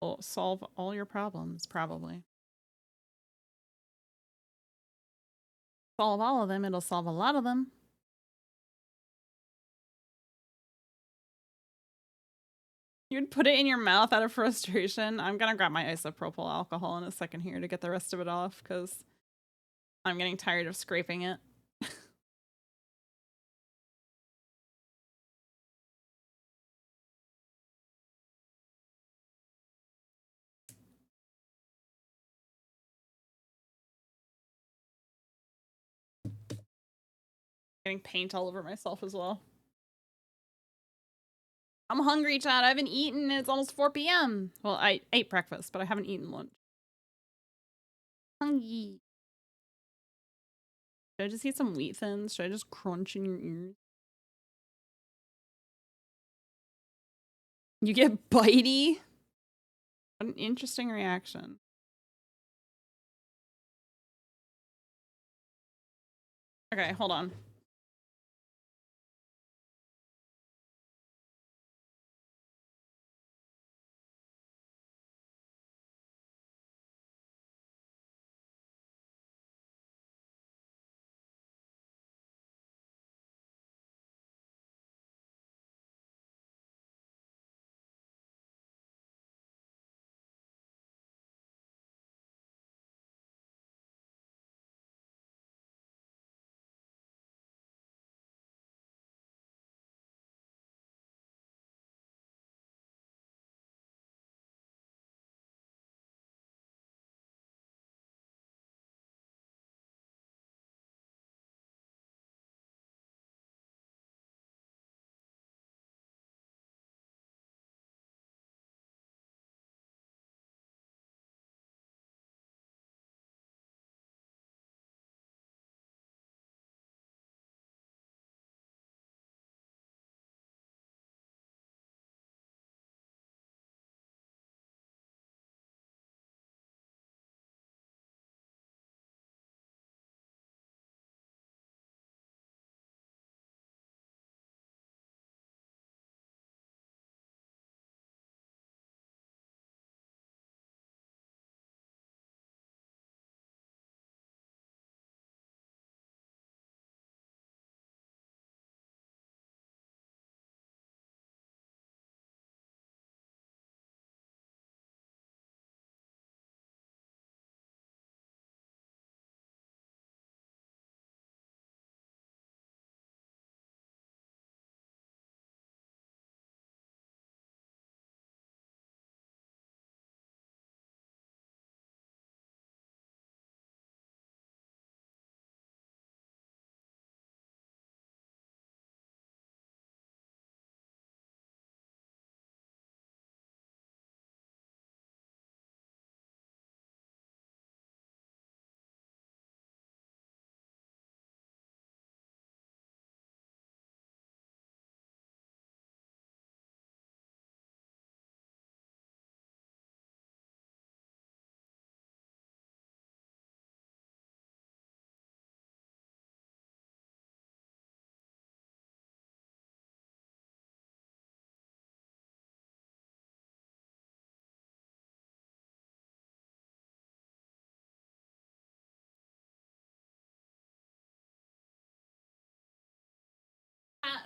Will solve all your problems, probably. Solve all of them, it'll solve a lot of them. You'd put it in your mouth out of frustration. I'm gonna grab my isopropyl alcohol in a second here to get the rest of it off, because I'm getting tired of scraping it. Getting paint all over myself as well. I'm hungry, Chad. I haven't eaten. It's almost 4 p.m. Well, I ate breakfast, but I haven't eaten lunch. Hungry. Should I just eat some wheat thins? Should I just crunch in your ears? You get bitey? What an interesting reaction. Okay, hold on.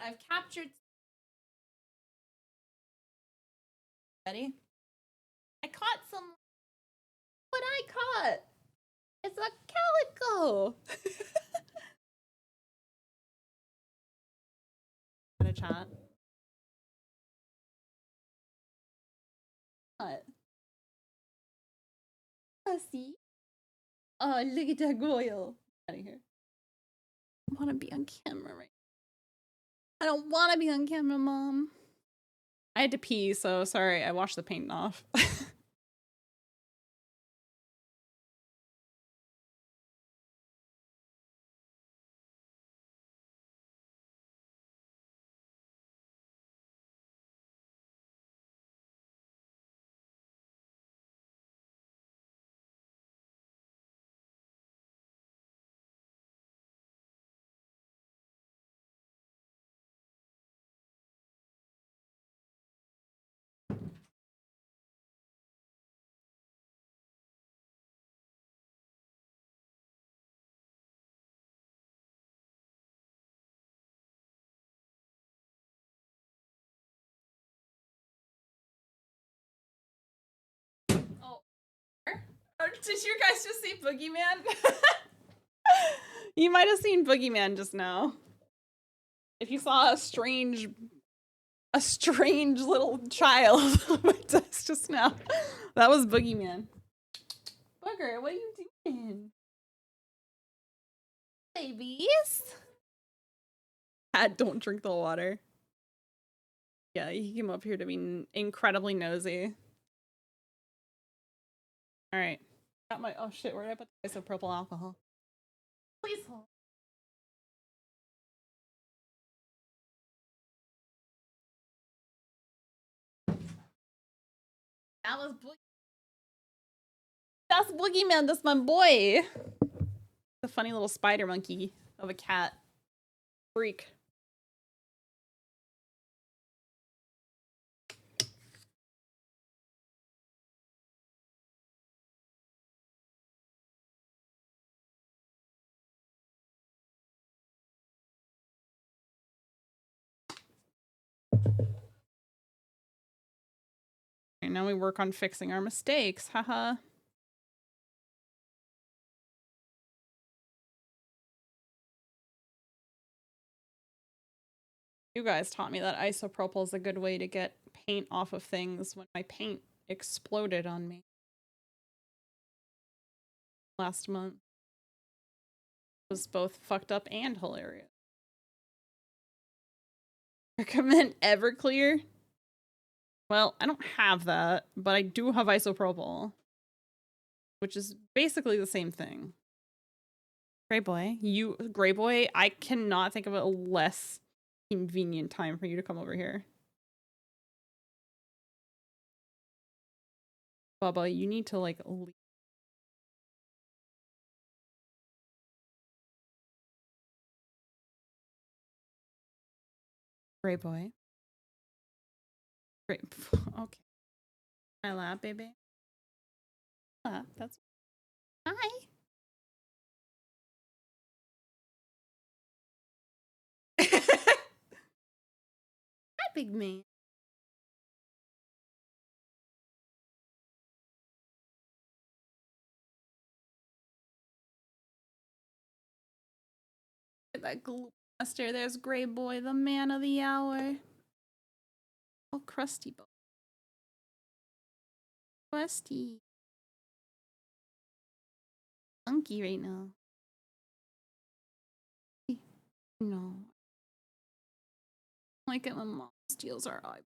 I've captured. Ready? I caught some. What I caught? It's a calico. Got a chat. What? See? Oh, look at that goyle. Out of here. I want to be on camera right now. I don't want to be on camera, Mom. I had to pee, so sorry. I washed the paint off. Oh, did you guys just see Boogeyman? You might have seen Boogeyman just now. If you saw a strange little child on my desk just now, that was Boogeyman. Booger, what are you doing? Babies? Cat, don't drink the water. Yeah, he came up here to be incredibly nosy. Alright. Got my, oh shit, where did I put the isopropyl alcohol? Please hold. That was That's Boogeyman, that's my boy. The funny little spider monkey of a cat. Freak. And now we work on fixing our mistakes, haha. You guys taught me that isopropyl is a good way to get paint off of things when my paint exploded on me last month. It was both fucked up and hilarious. Recommend Everclear? Well, I don't have that, but I do have isopropyl, which is basically the same thing. Gray boy, Gray boy, I cannot think of a less convenient time for you to come over here. Bubba, you need to like leave. Gray boy. Great. Okay. My lap, baby. Lap, that's hi. Hi, big man. Look at that glue master. There's Gray boy, the man of the hour. Oh, crusty boy. Crusty. Funky right now. No. Like it when mom steals our eye.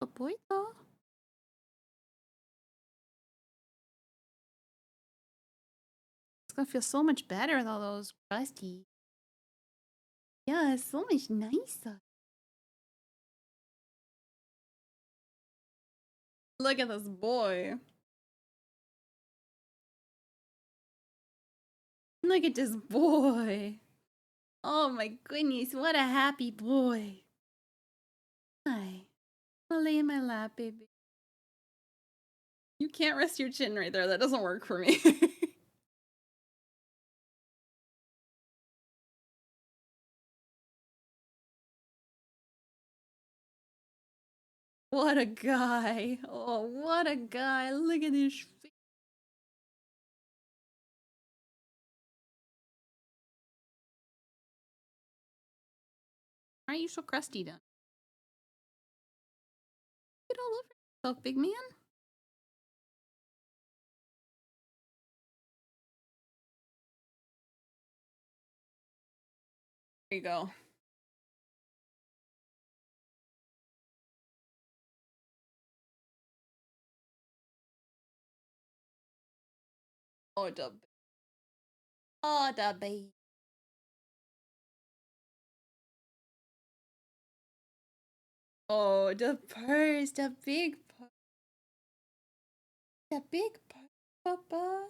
Good boy, though. It's gonna feel so much better with all those crusty. Yeah, it's so much nicer. Look at this boy. Look at this boy. Oh my goodness, what a happy boy. Hi. I'll lay in my lap, baby. You can't rest your chin right there. That doesn't work for me. What a guy. Oh, what a guy. Look at his face. Why are you so crusty, then? Get all over yourself, big man. There you go. Oh, the baby. Oh, the purse, the big purse. The big purse, Papa.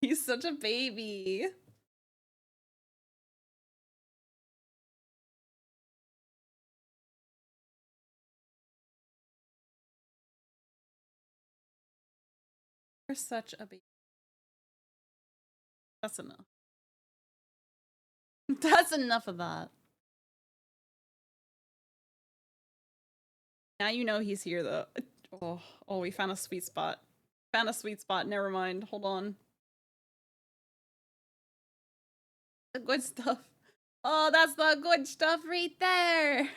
He's such a baby. You're such a baby. That's enough. That's enough of that. Now you know he's here, though. Oh, we found a sweet spot. Found a sweet spot. Never mind. Hold on. The good stuff. Oh, that's the good stuff right there.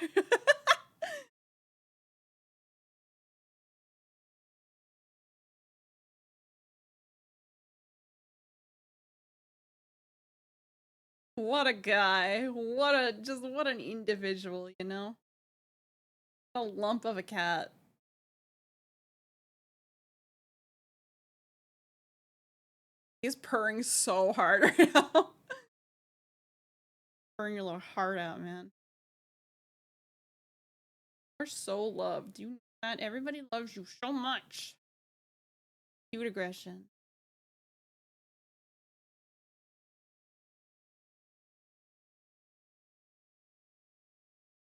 What a guy. What an individual, you know? A lump of a cat. He's purring so hard right now. Purring your little heart out, man. You're so loved. You know that? Everybody loves you so much. Cute aggression.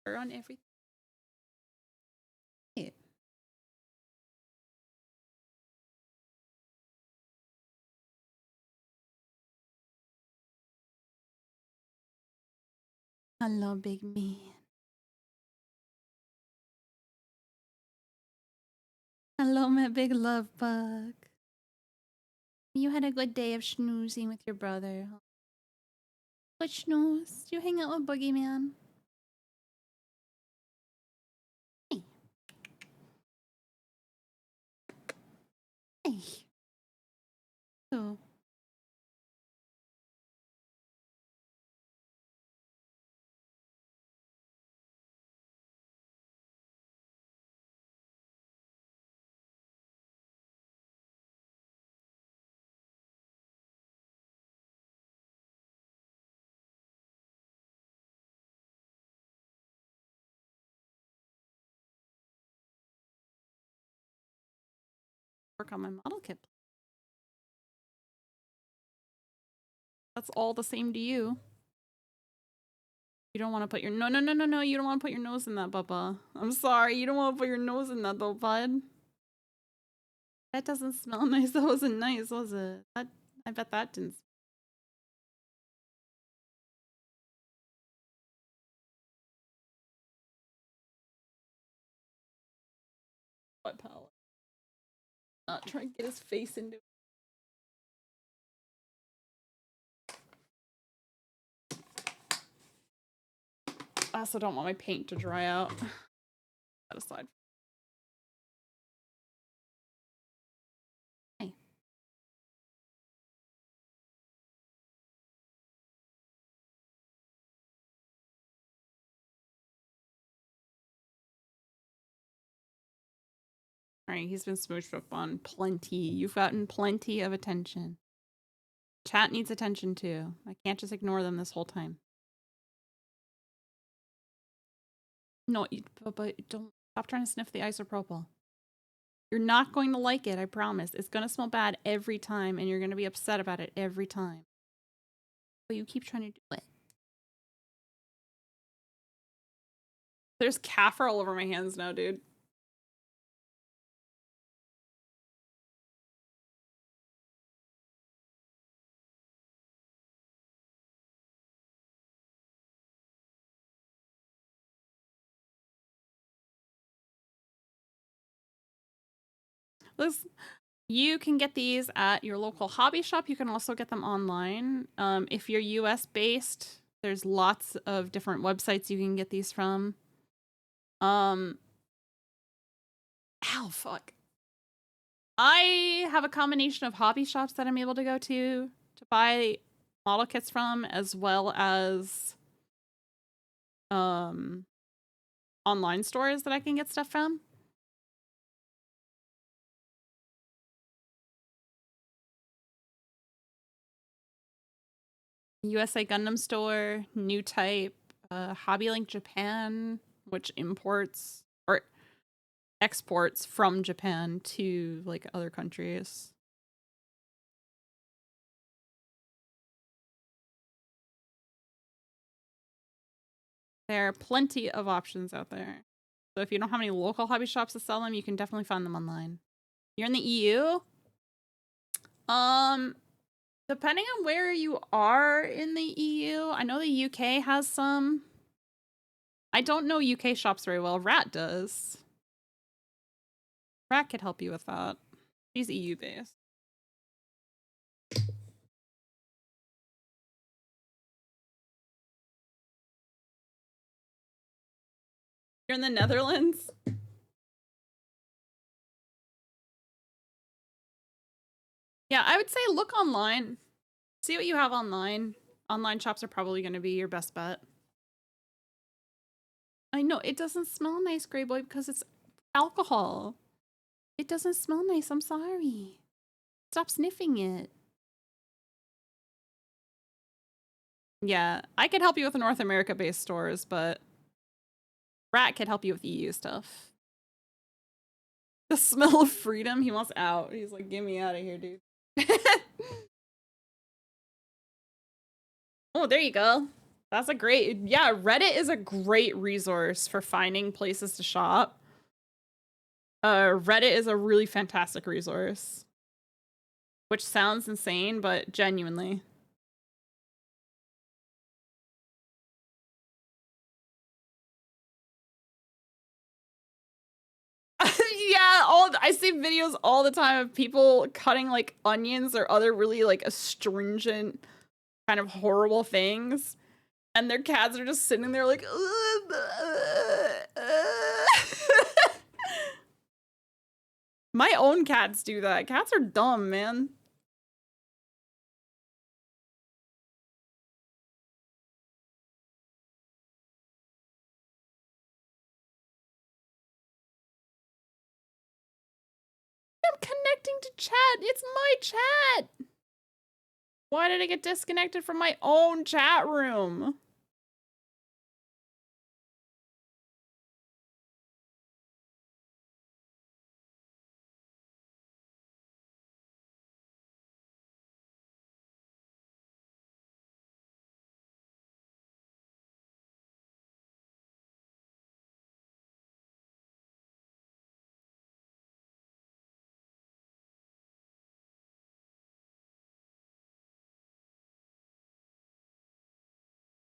Purr on everything. Yeah. Hello, big man. Hello, my big love bug. You had a good day of schnoozing with your brother. Good snooze. You hang out with Boogeyman. Hey. Hey. So. Work on my model kit. That's all the same to you. You don't want to put your no. You don't want to put your nose in that, Bubba. I'm sorry. You don't want to put your nose in that, though, bud. That doesn't smell nice. That wasn't nice, was it? I bet that didn't. What palette? Not trying to get his face into it. I also don't want my paint to dry out. That aside. Hey. Alright, he's been smooched up on plenty. You've gotten plenty of attention. Chat needs attention too. I can't just ignore them this whole time. No, but don't stop trying to sniff the isopropyl. You're not going to like it, I promise. It's going to smell bad every time, and you're going to be upset about it every time. But you keep trying to do it. There's kaffir all over my hands now, dude. You can get these at your local hobby shop. You can also get them online. If you're US based, there's lots of different websites you can get these from. Ow, fuck. I have a combination of hobby shops that I'm able to go to buy model kits from, as well as online stores that I can get stuff from. USA Gundam Store, New Type, Hobbylink Japan, which imports or exports from Japan to like other countries. There are plenty of options out there. So if you don't have any local hobby shops to sell them, you can definitely find them online. You're in the EU? Depending on where you are in the EU, I know the UK has some. I don't know UK shops very well. Rat does. Rat could help you with that. She's EU based. You're in the Netherlands? Yeah, I would say look online. See what you have online. Online shops are probably going to be your best bet. I know, it doesn't smell nice, Grey Boy, because it's alcohol. It doesn't smell nice, I'm sorry. Stop sniffing it. Yeah, I could help you with North America-based stores, but Rat could help you with EU stuff. The smell of freedom, he wants out. He's like, get me out of here, dude. Oh, there you go. That's a great, yeah, Reddit is a great resource for finding places to shop. Reddit is a really fantastic resource. Which sounds insane, but genuinely. Yeah, I see videos all the time of people cutting like onions or other really like astringent kind of horrible things, and their cats are just sitting there like my own cats do that. Cats are dumb, man. I'm connecting to chat. It's my chat. Why did I get disconnected from my own chat room?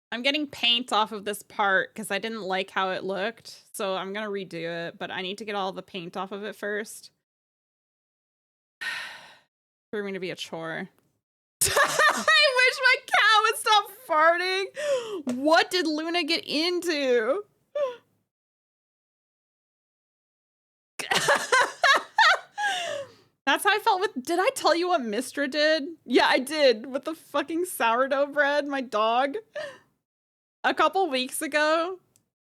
I'm getting paint off of this part because I didn't like how it looked. So I'm going to redo it, but I need to get all the paint off of it first. For me to be a chore. I wish my cat would stop farting. What did Luna get into? That's how I felt with, did I tell you what Mistra did? Yeah, I did, with the fucking sourdough bread, my dog. A couple weeks ago,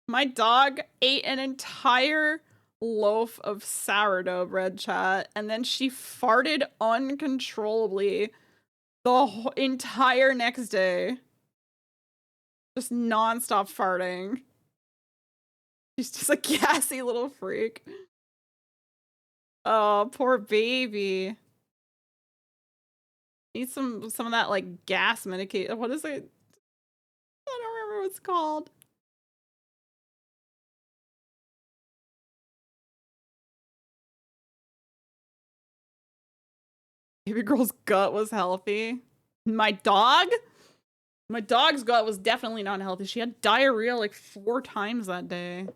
my dog ate an entire loaf of sourdough bread, chat, and then she farted uncontrollably the entire next day. Just non-stop farting. She's just a gassy little freak. Oh, poor baby. Need some of that like gas medication. What is it? I don't remember what it's called. Baby girl's gut was healthy. My dog? My dog's gut was definitely not healthy. She had diarrhea like 4 times that day.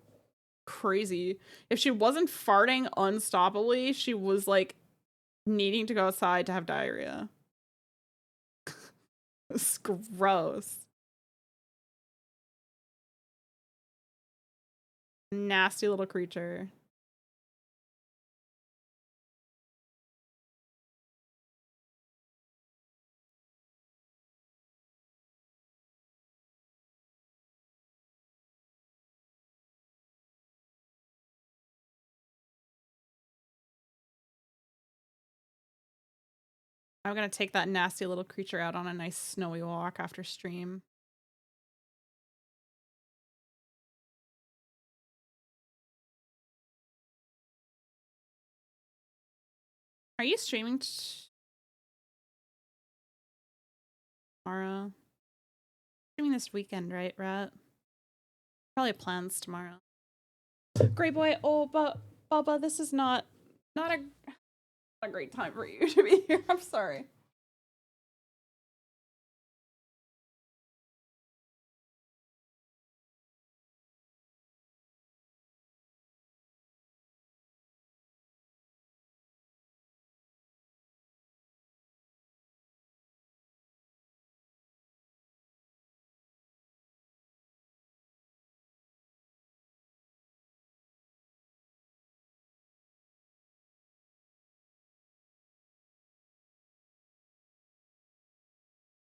crazy. If she wasn't farting unstoppably, she was like needing to go outside to have diarrhea. It's gross. Nasty little creature. I'm gonna take that nasty little creature out on a nice snowy walk after stream. Are you streaming tomorrow? Streaming this weekend, right, Rat? Probably plans tomorrow. Great boy. Oh, but Bubba, this is not a great time for you to be here. I'm sorry.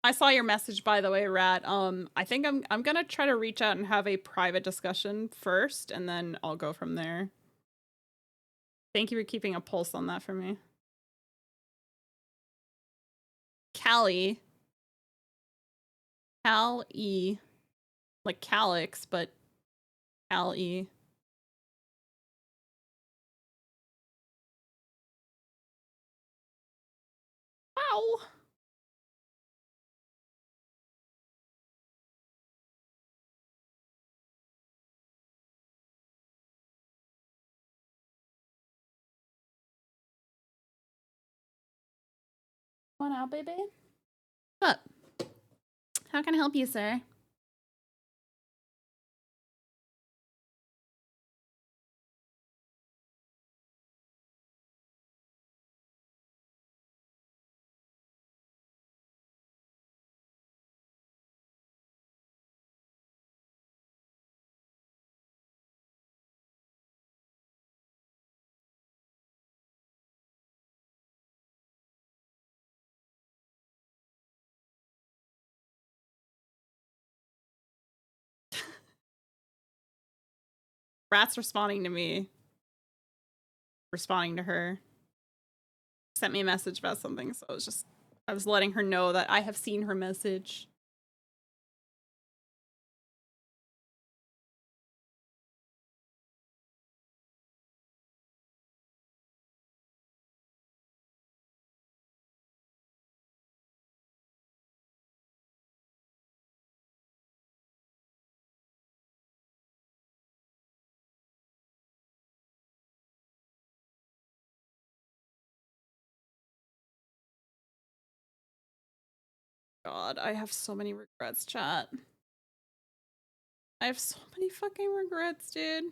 I saw your message, by the way, Rat. I think I'm gonna try to reach out and have a private discussion first, and then I'll go from there. Thank you for keeping a pulse on that for me. Callie. Cal-E. Like Calyx, but Cal-E. Wow. Come on out, baby. What's up? How can I help you, sir? Rat's responding to me. Responding to her. Sent me a message about something, so I was letting her know that I have seen her message. God, I have so many regrets, chat. I have so many fucking regrets, dude.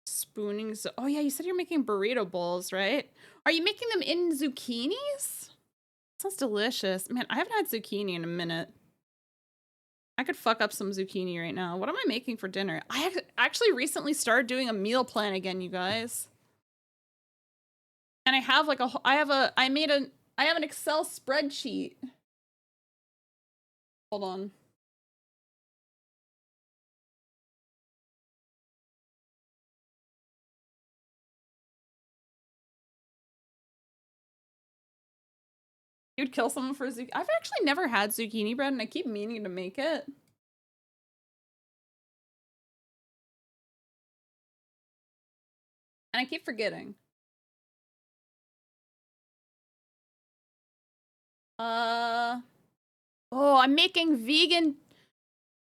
Spooning. Oh yeah, you said you're making burrito bowls, right? Are you making them in zucchinis? Sounds delicious. Man, I haven't had zucchini in a minute. I could fuck up some zucchini right now. What am I making for dinner? I actually recently started doing a meal plan again, you guys. And I have like I have an Excel spreadsheet. Hold on. You'd kill someone for zucchini. I've actually never had zucchini bread and I keep meaning to make it. And I keep forgetting. Oh, I'm making vegan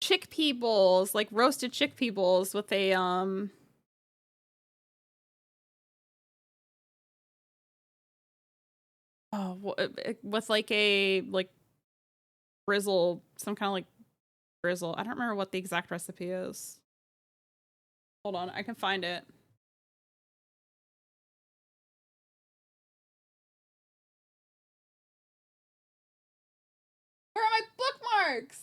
chickpea bowls, like roasted chickpea bowls with a with like a grizzle, some kind of like grizzle. I don't remember what the exact recipe is. Hold on, I can find it. Where are my bookmarks?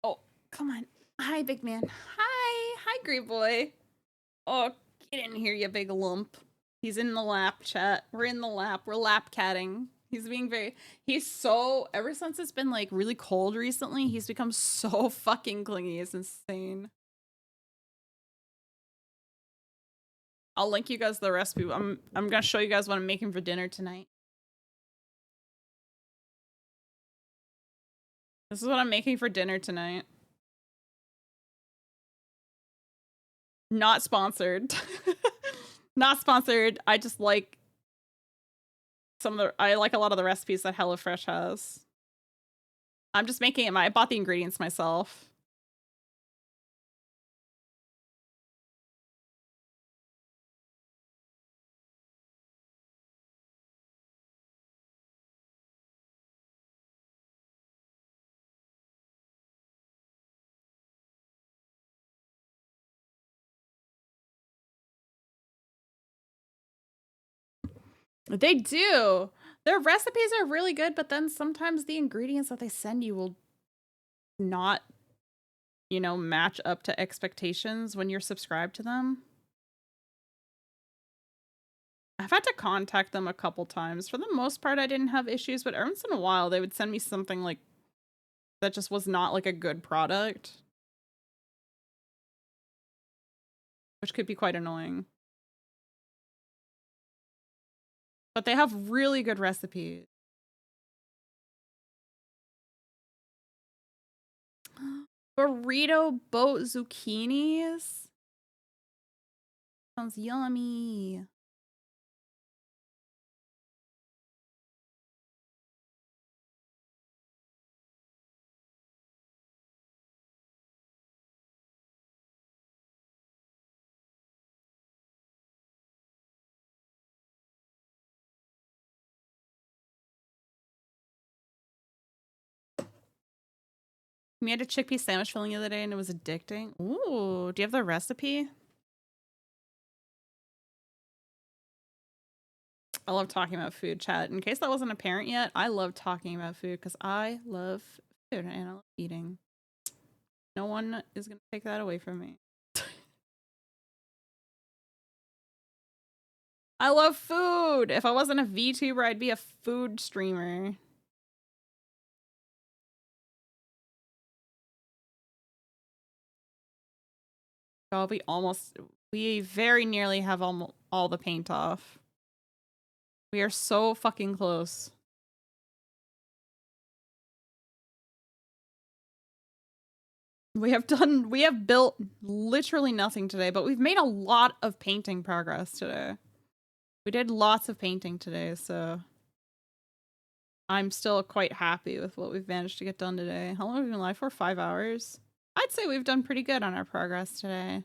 Oh, come on. Hi, big man. Hi. Hi, great boy. Oh, get in here, you big lump. He's in the lap, chat. We're in the lap. We're lap catting. He's being he's so, ever since it's been like really cold recently, he's become so fucking clingy. It's insane. I'll link you guys the recipe. I'm gonna show you guys what I'm making for dinner tonight. This is what I'm making for dinner tonight. Not sponsored. Not sponsored. I just like I like a lot of the recipes that HelloFresh has. I'm just making it I bought the ingredients myself. They do. Their recipes are really good, but then sometimes the ingredients that they send you will not, you know, match up to expectations when you're subscribed to them. I've had to contact them a couple times. For the most part, I didn't have issues, but every once in a while, they would send me something like that just was not like a good product, which could be quite annoying. But they have really good recipes. Burrito boat zucchinis? Sounds yummy. We had a chickpea sandwich filling the other day and it was addicting. Ooh, do you have the recipe? I love talking about food, chat. In case that wasn't apparent yet, I love talking about food because I love food and I love eating. No one is going to take that away from me. I love food. If I wasn't a VTuber, I'd be a food streamer. Oh, we very nearly have all the paint off. We are so fucking close. We have built literally nothing today, but we've made a lot of painting progress today. We did lots of painting today, so I'm still quite happy with what we've managed to get done today. How long have we been live for? 5 hours? I'd say we've done pretty good on our progress today,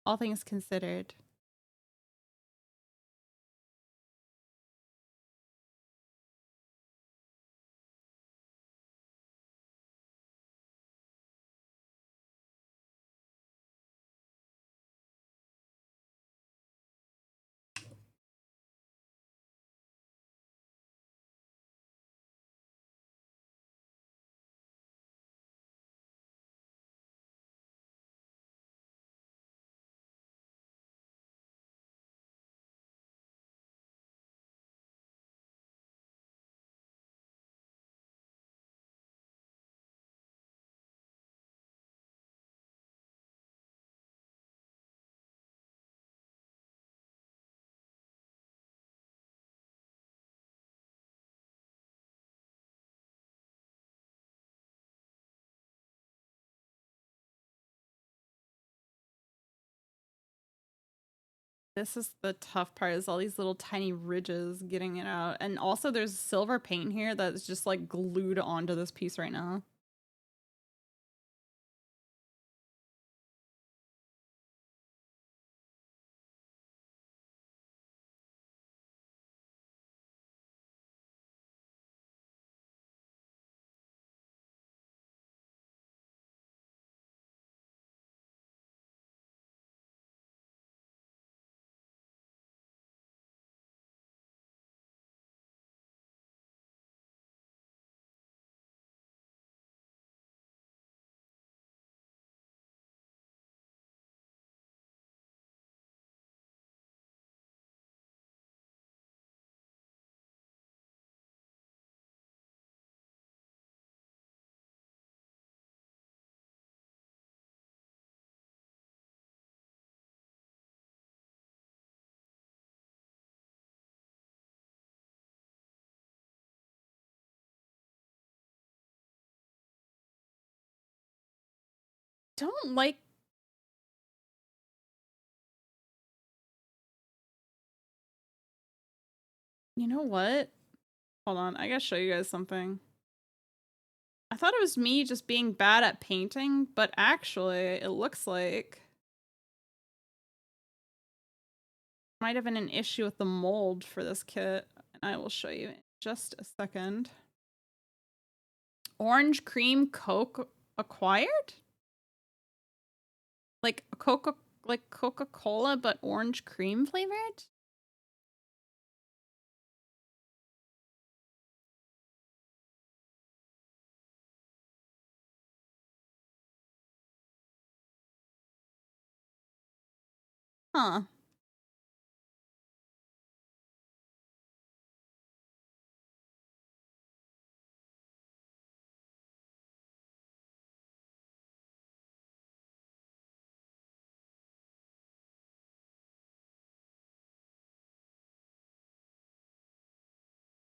all things considered. This is the tough part, is all these little tiny ridges getting it out. And also there's silver paint here that's just like glued onto this piece right now. Don't like... You know what? Hold on, I gotta show you guys something. I thought it was me just being bad at painting, but actually it looks like might have been an issue with the mold for this kit. And I will show you in just a second. Orange cream Coke acquired? Like Coca-Cola, but orange cream flavored? Huh.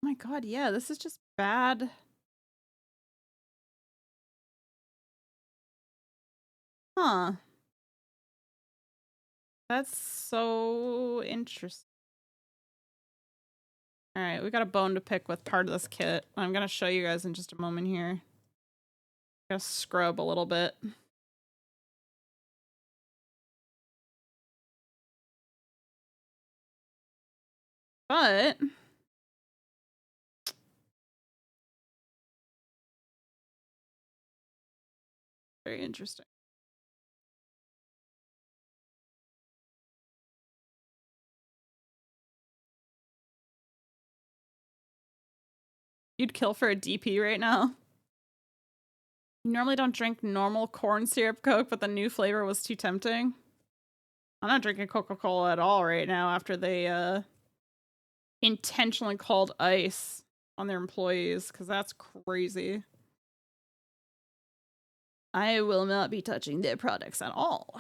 Oh my god, yeah, this is just bad. Huh. That's so interesting. Alright, we got a bone to pick with part of this kit. I'm gonna show you guys in just a moment here. Gotta scrub a little bit. But very interesting. You'd kill for a DP right now. You normally don't drink normal corn syrup Coke, but the new flavor was too tempting. I'm not drinking Coca-Cola at all right now after they intentionally called ice on their employees, because that's crazy. I will not be touching their products at all.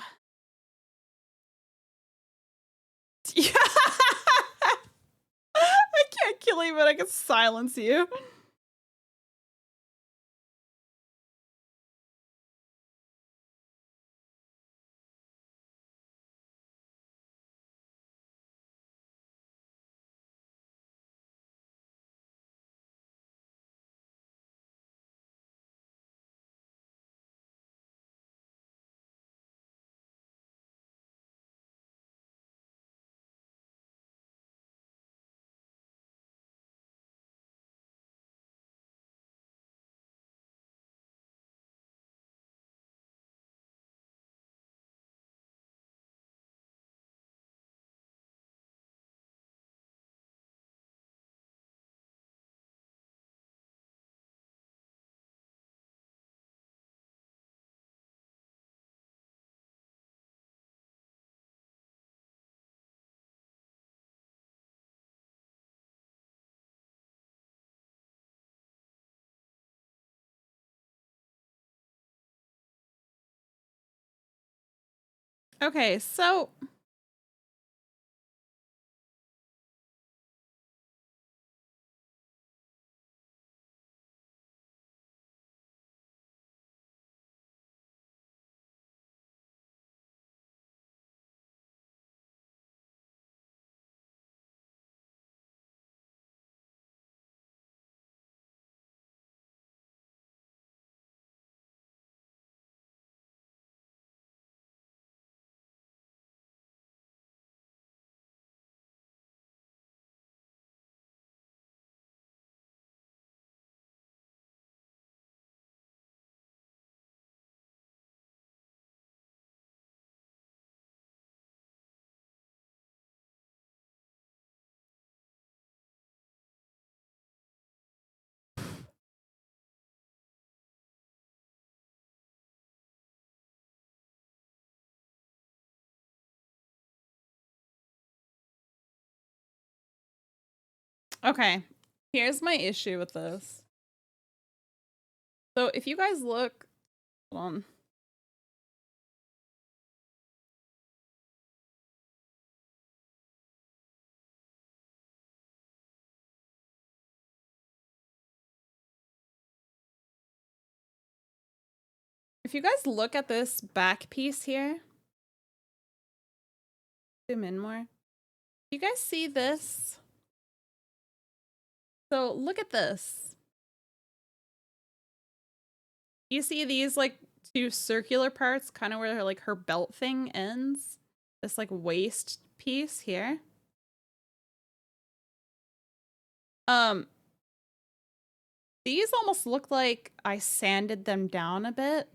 Yeah. I can't kill you, but I can silence you. Okay, so Okay, here's my issue with this. So if you guys look, hold on. If you guys look at this back piece here, zoom in more. You guys see this? So look at this. You see these like two circular parts, kind of where like her belt thing ends? This like waist piece here. These almost look like I sanded them down a bit.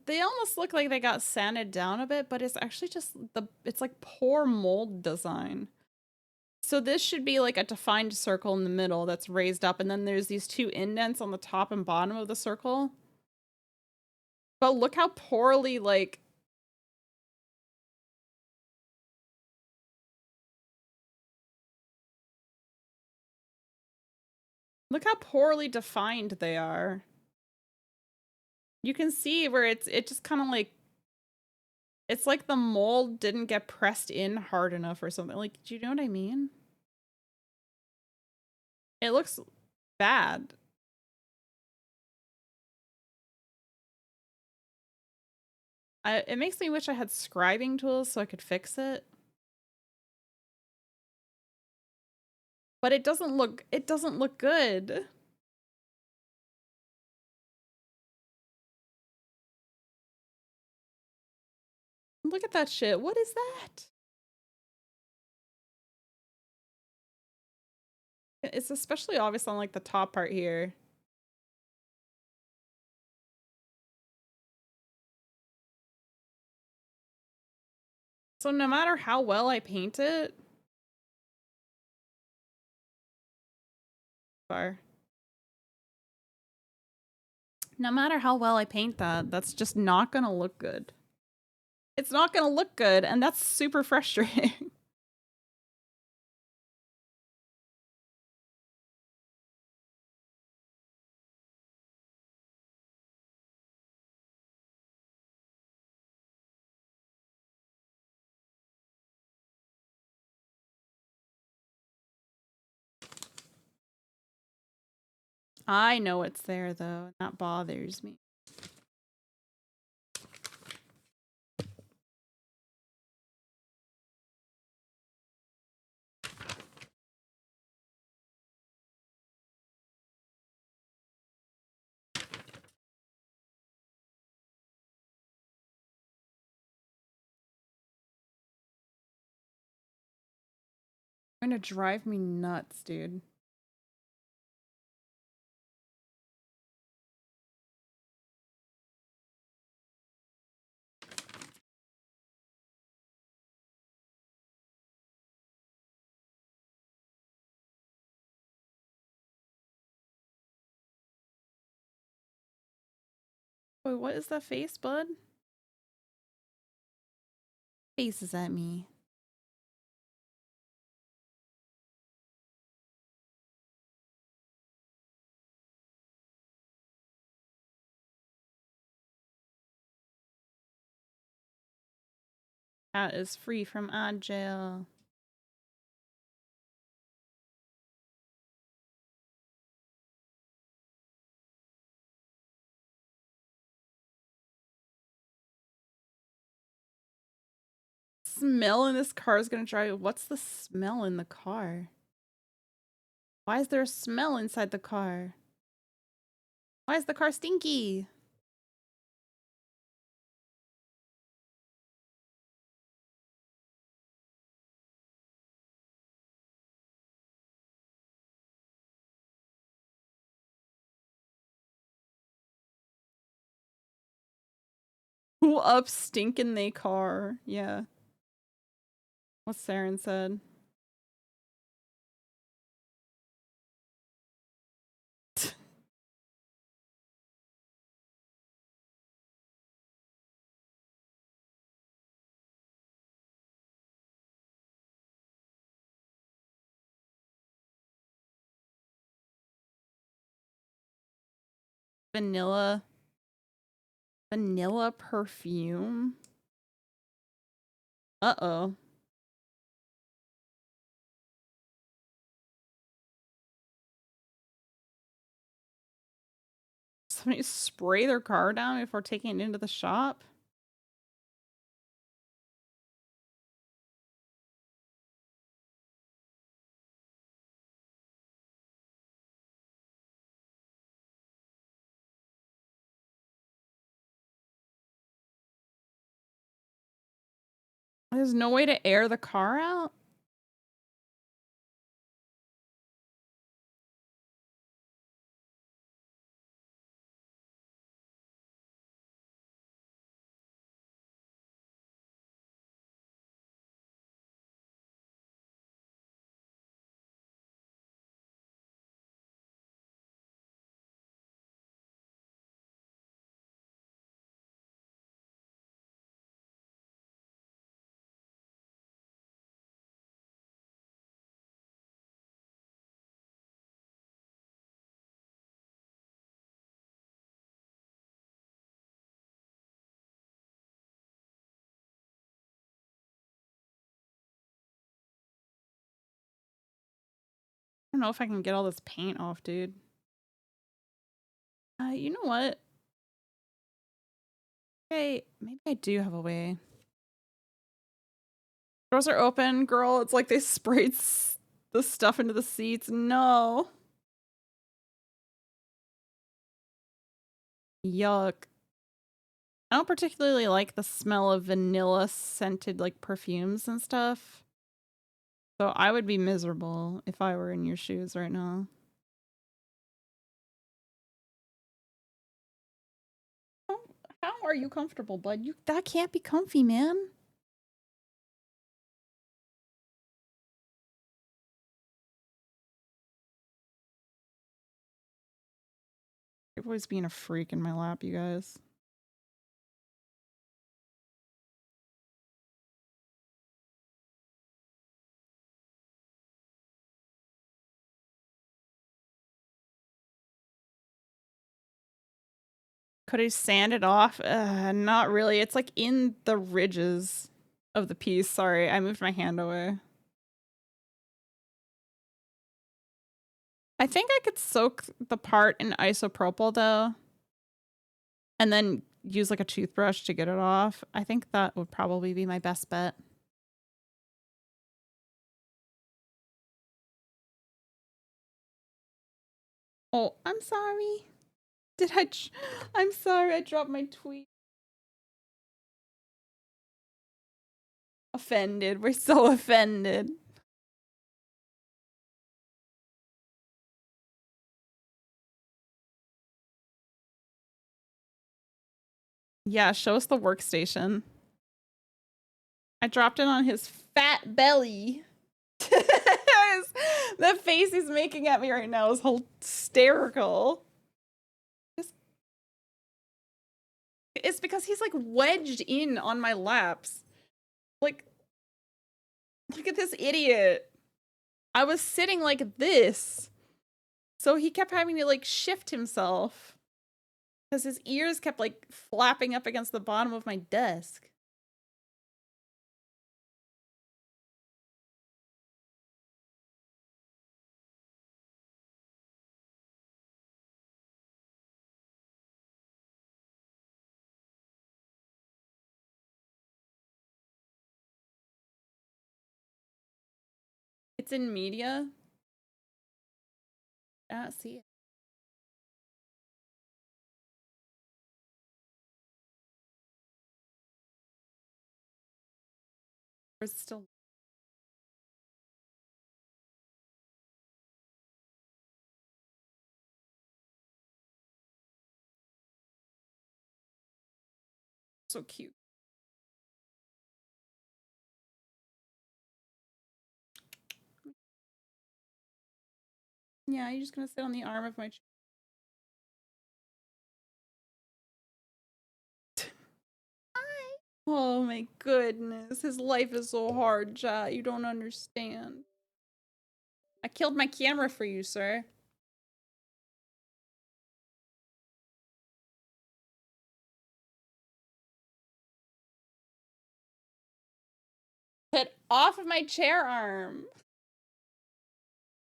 They almost look like they got sanded down a bit, but it's actually just it's like poor mold design. So this should be like a defined circle in the middle that's raised up, and then there's these two indents on the top and bottom of the circle. But look how poorly, like... Look how poorly defined they are. You can see where it just kind of like... It's like the mold didn't get pressed in hard enough or something. Like, do you know what I mean? It looks bad. It makes me wish I had scribing tools so I could fix it. But it doesn't look good. Look at that shit. What is that? It's especially obvious on like the top part here. So no matter how well I paint it, no matter how well I paint that, that's just not gonna look good. It's not gonna look good, and that's super frustrating. I know it's there though, and that bothers me. It's going to drive me nuts, dude. Wait, what is that face, bud? Faces at me. Cat is free from odd jail. Smell in this car is gonna drive. What's the smell in the car? Why is there a smell inside the car? Why is the car stinky? Who up stinking they car? Yeah. What Saren said. vanilla perfume. Uh-oh. Somebody spray their car down before taking it into the shop? There's no way to air the car out? I don't know if I can get all this paint off, dude. You know what? Okay, maybe I do have a way. Doors are open, girl. It's like they sprayed the stuff into the seats. No. Yuck. I don't particularly like the smell of vanilla scented like perfumes and stuff. So I would be miserable if I were in your shoes right now. How are you comfortable, bud? That can't be comfy, man. You're always being a freak in my lap, you guys. Could I sand it off? Not really. It's like in the ridges of the piece. Sorry, I moved my hand away. I think I could soak the part in isopropyl though, and then use like a toothbrush to get it off. I think that would probably be my best bet. Oh, I'm sorry. I'm sorry, I dropped my tweet. Offended. We're so offended. Yeah, show us the workstation. I dropped it on his fat belly. The face he's making at me right now is hysterical. It's because he's like wedged in on my laps. Like, look at this idiot. I was sitting like this. So he kept having to like shift himself. Because his ears kept like flapping up against the bottom of my desk. It's in media. I don't see it. Or is it still? So cute. Yeah, you're just gonna sit on the arm of my chair. Hi. Oh my goodness. His life is so hard, chat. You don't understand. I killed my camera for you, sir. off of my chair arm.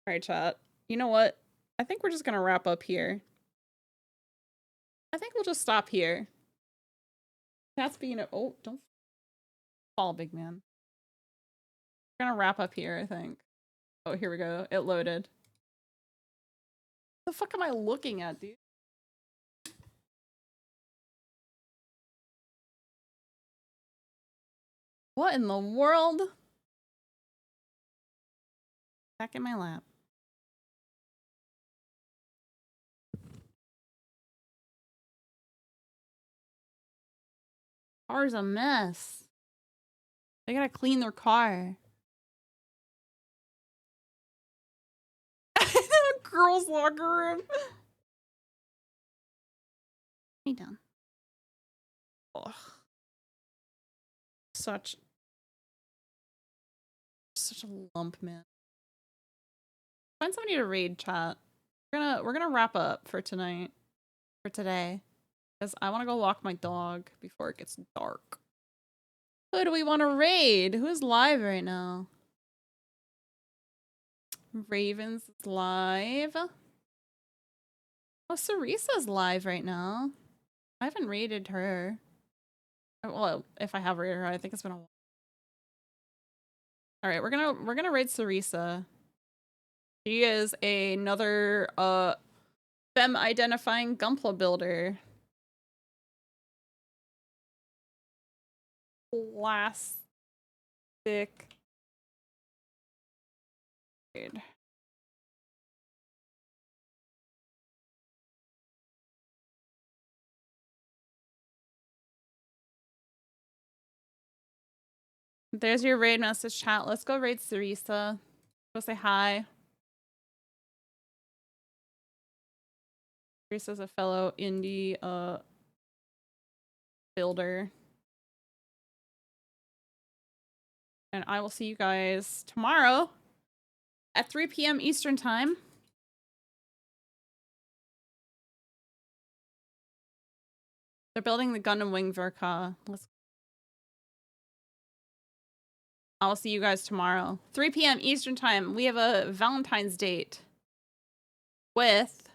All right, chat. You know what? I think we're just gonna wrap up here. I think we'll just stop here. That's being a— oh, don't fall, big man. We're gonna wrap up here, I think. Oh, here we go. It loaded. The fuck am I looking at, dude? What in the world? Back in my lap. Car's a mess. They gotta clean their car. Girls' locker room. Hey, down. Ugh. Such a lump, man. Find somebody to raid, chat. We're gonna wrap up for tonight. For today. Because I wanna go walk my dog before it gets dark. Who do we want to raid? Who's live right now? Raven's live. Oh, Cerisa's live right now. I haven't raided her. Well, if I have raided her, I think it's been a while. All right, we're gonna raid Cerisa. She is another femme identifying Gunpla builder. Plastic. There's your raid message, chat. Let's go raid Cerisa. Go say hi. Cerisa's a fellow indie builder. And I will see you guys tomorrow at 3 p.m. Eastern time. They're building the Gundam Wing Verka. I'll see you guys tomorrow. 3 p.m. Eastern time. We have a Valentine's date with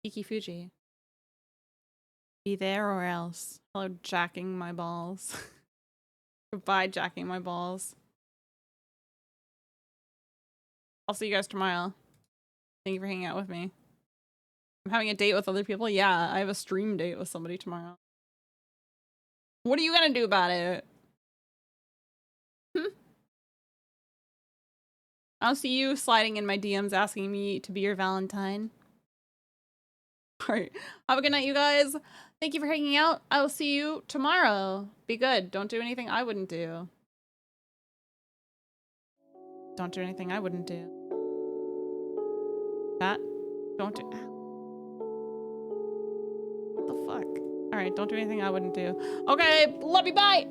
Kiki Fuji. Be there or else. Hello, jacking my balls. Goodbye, jacking my balls. I'll see you guys tomorrow. Thank you for hanging out with me. I'm having a date with other people. Yeah, I have a stream date with somebody tomorrow. What are you gonna do about it? I'll see you sliding in my DMs asking me to be your Valentine. Alright. Have a good night, you guys. Thank you for hanging out. I will see you tomorrow. Be good. Don't do anything I wouldn't do. Don't do anything I wouldn't do. That. Don't do. What the fuck? Alright, don't do anything I wouldn't do. Okay, love you, bye!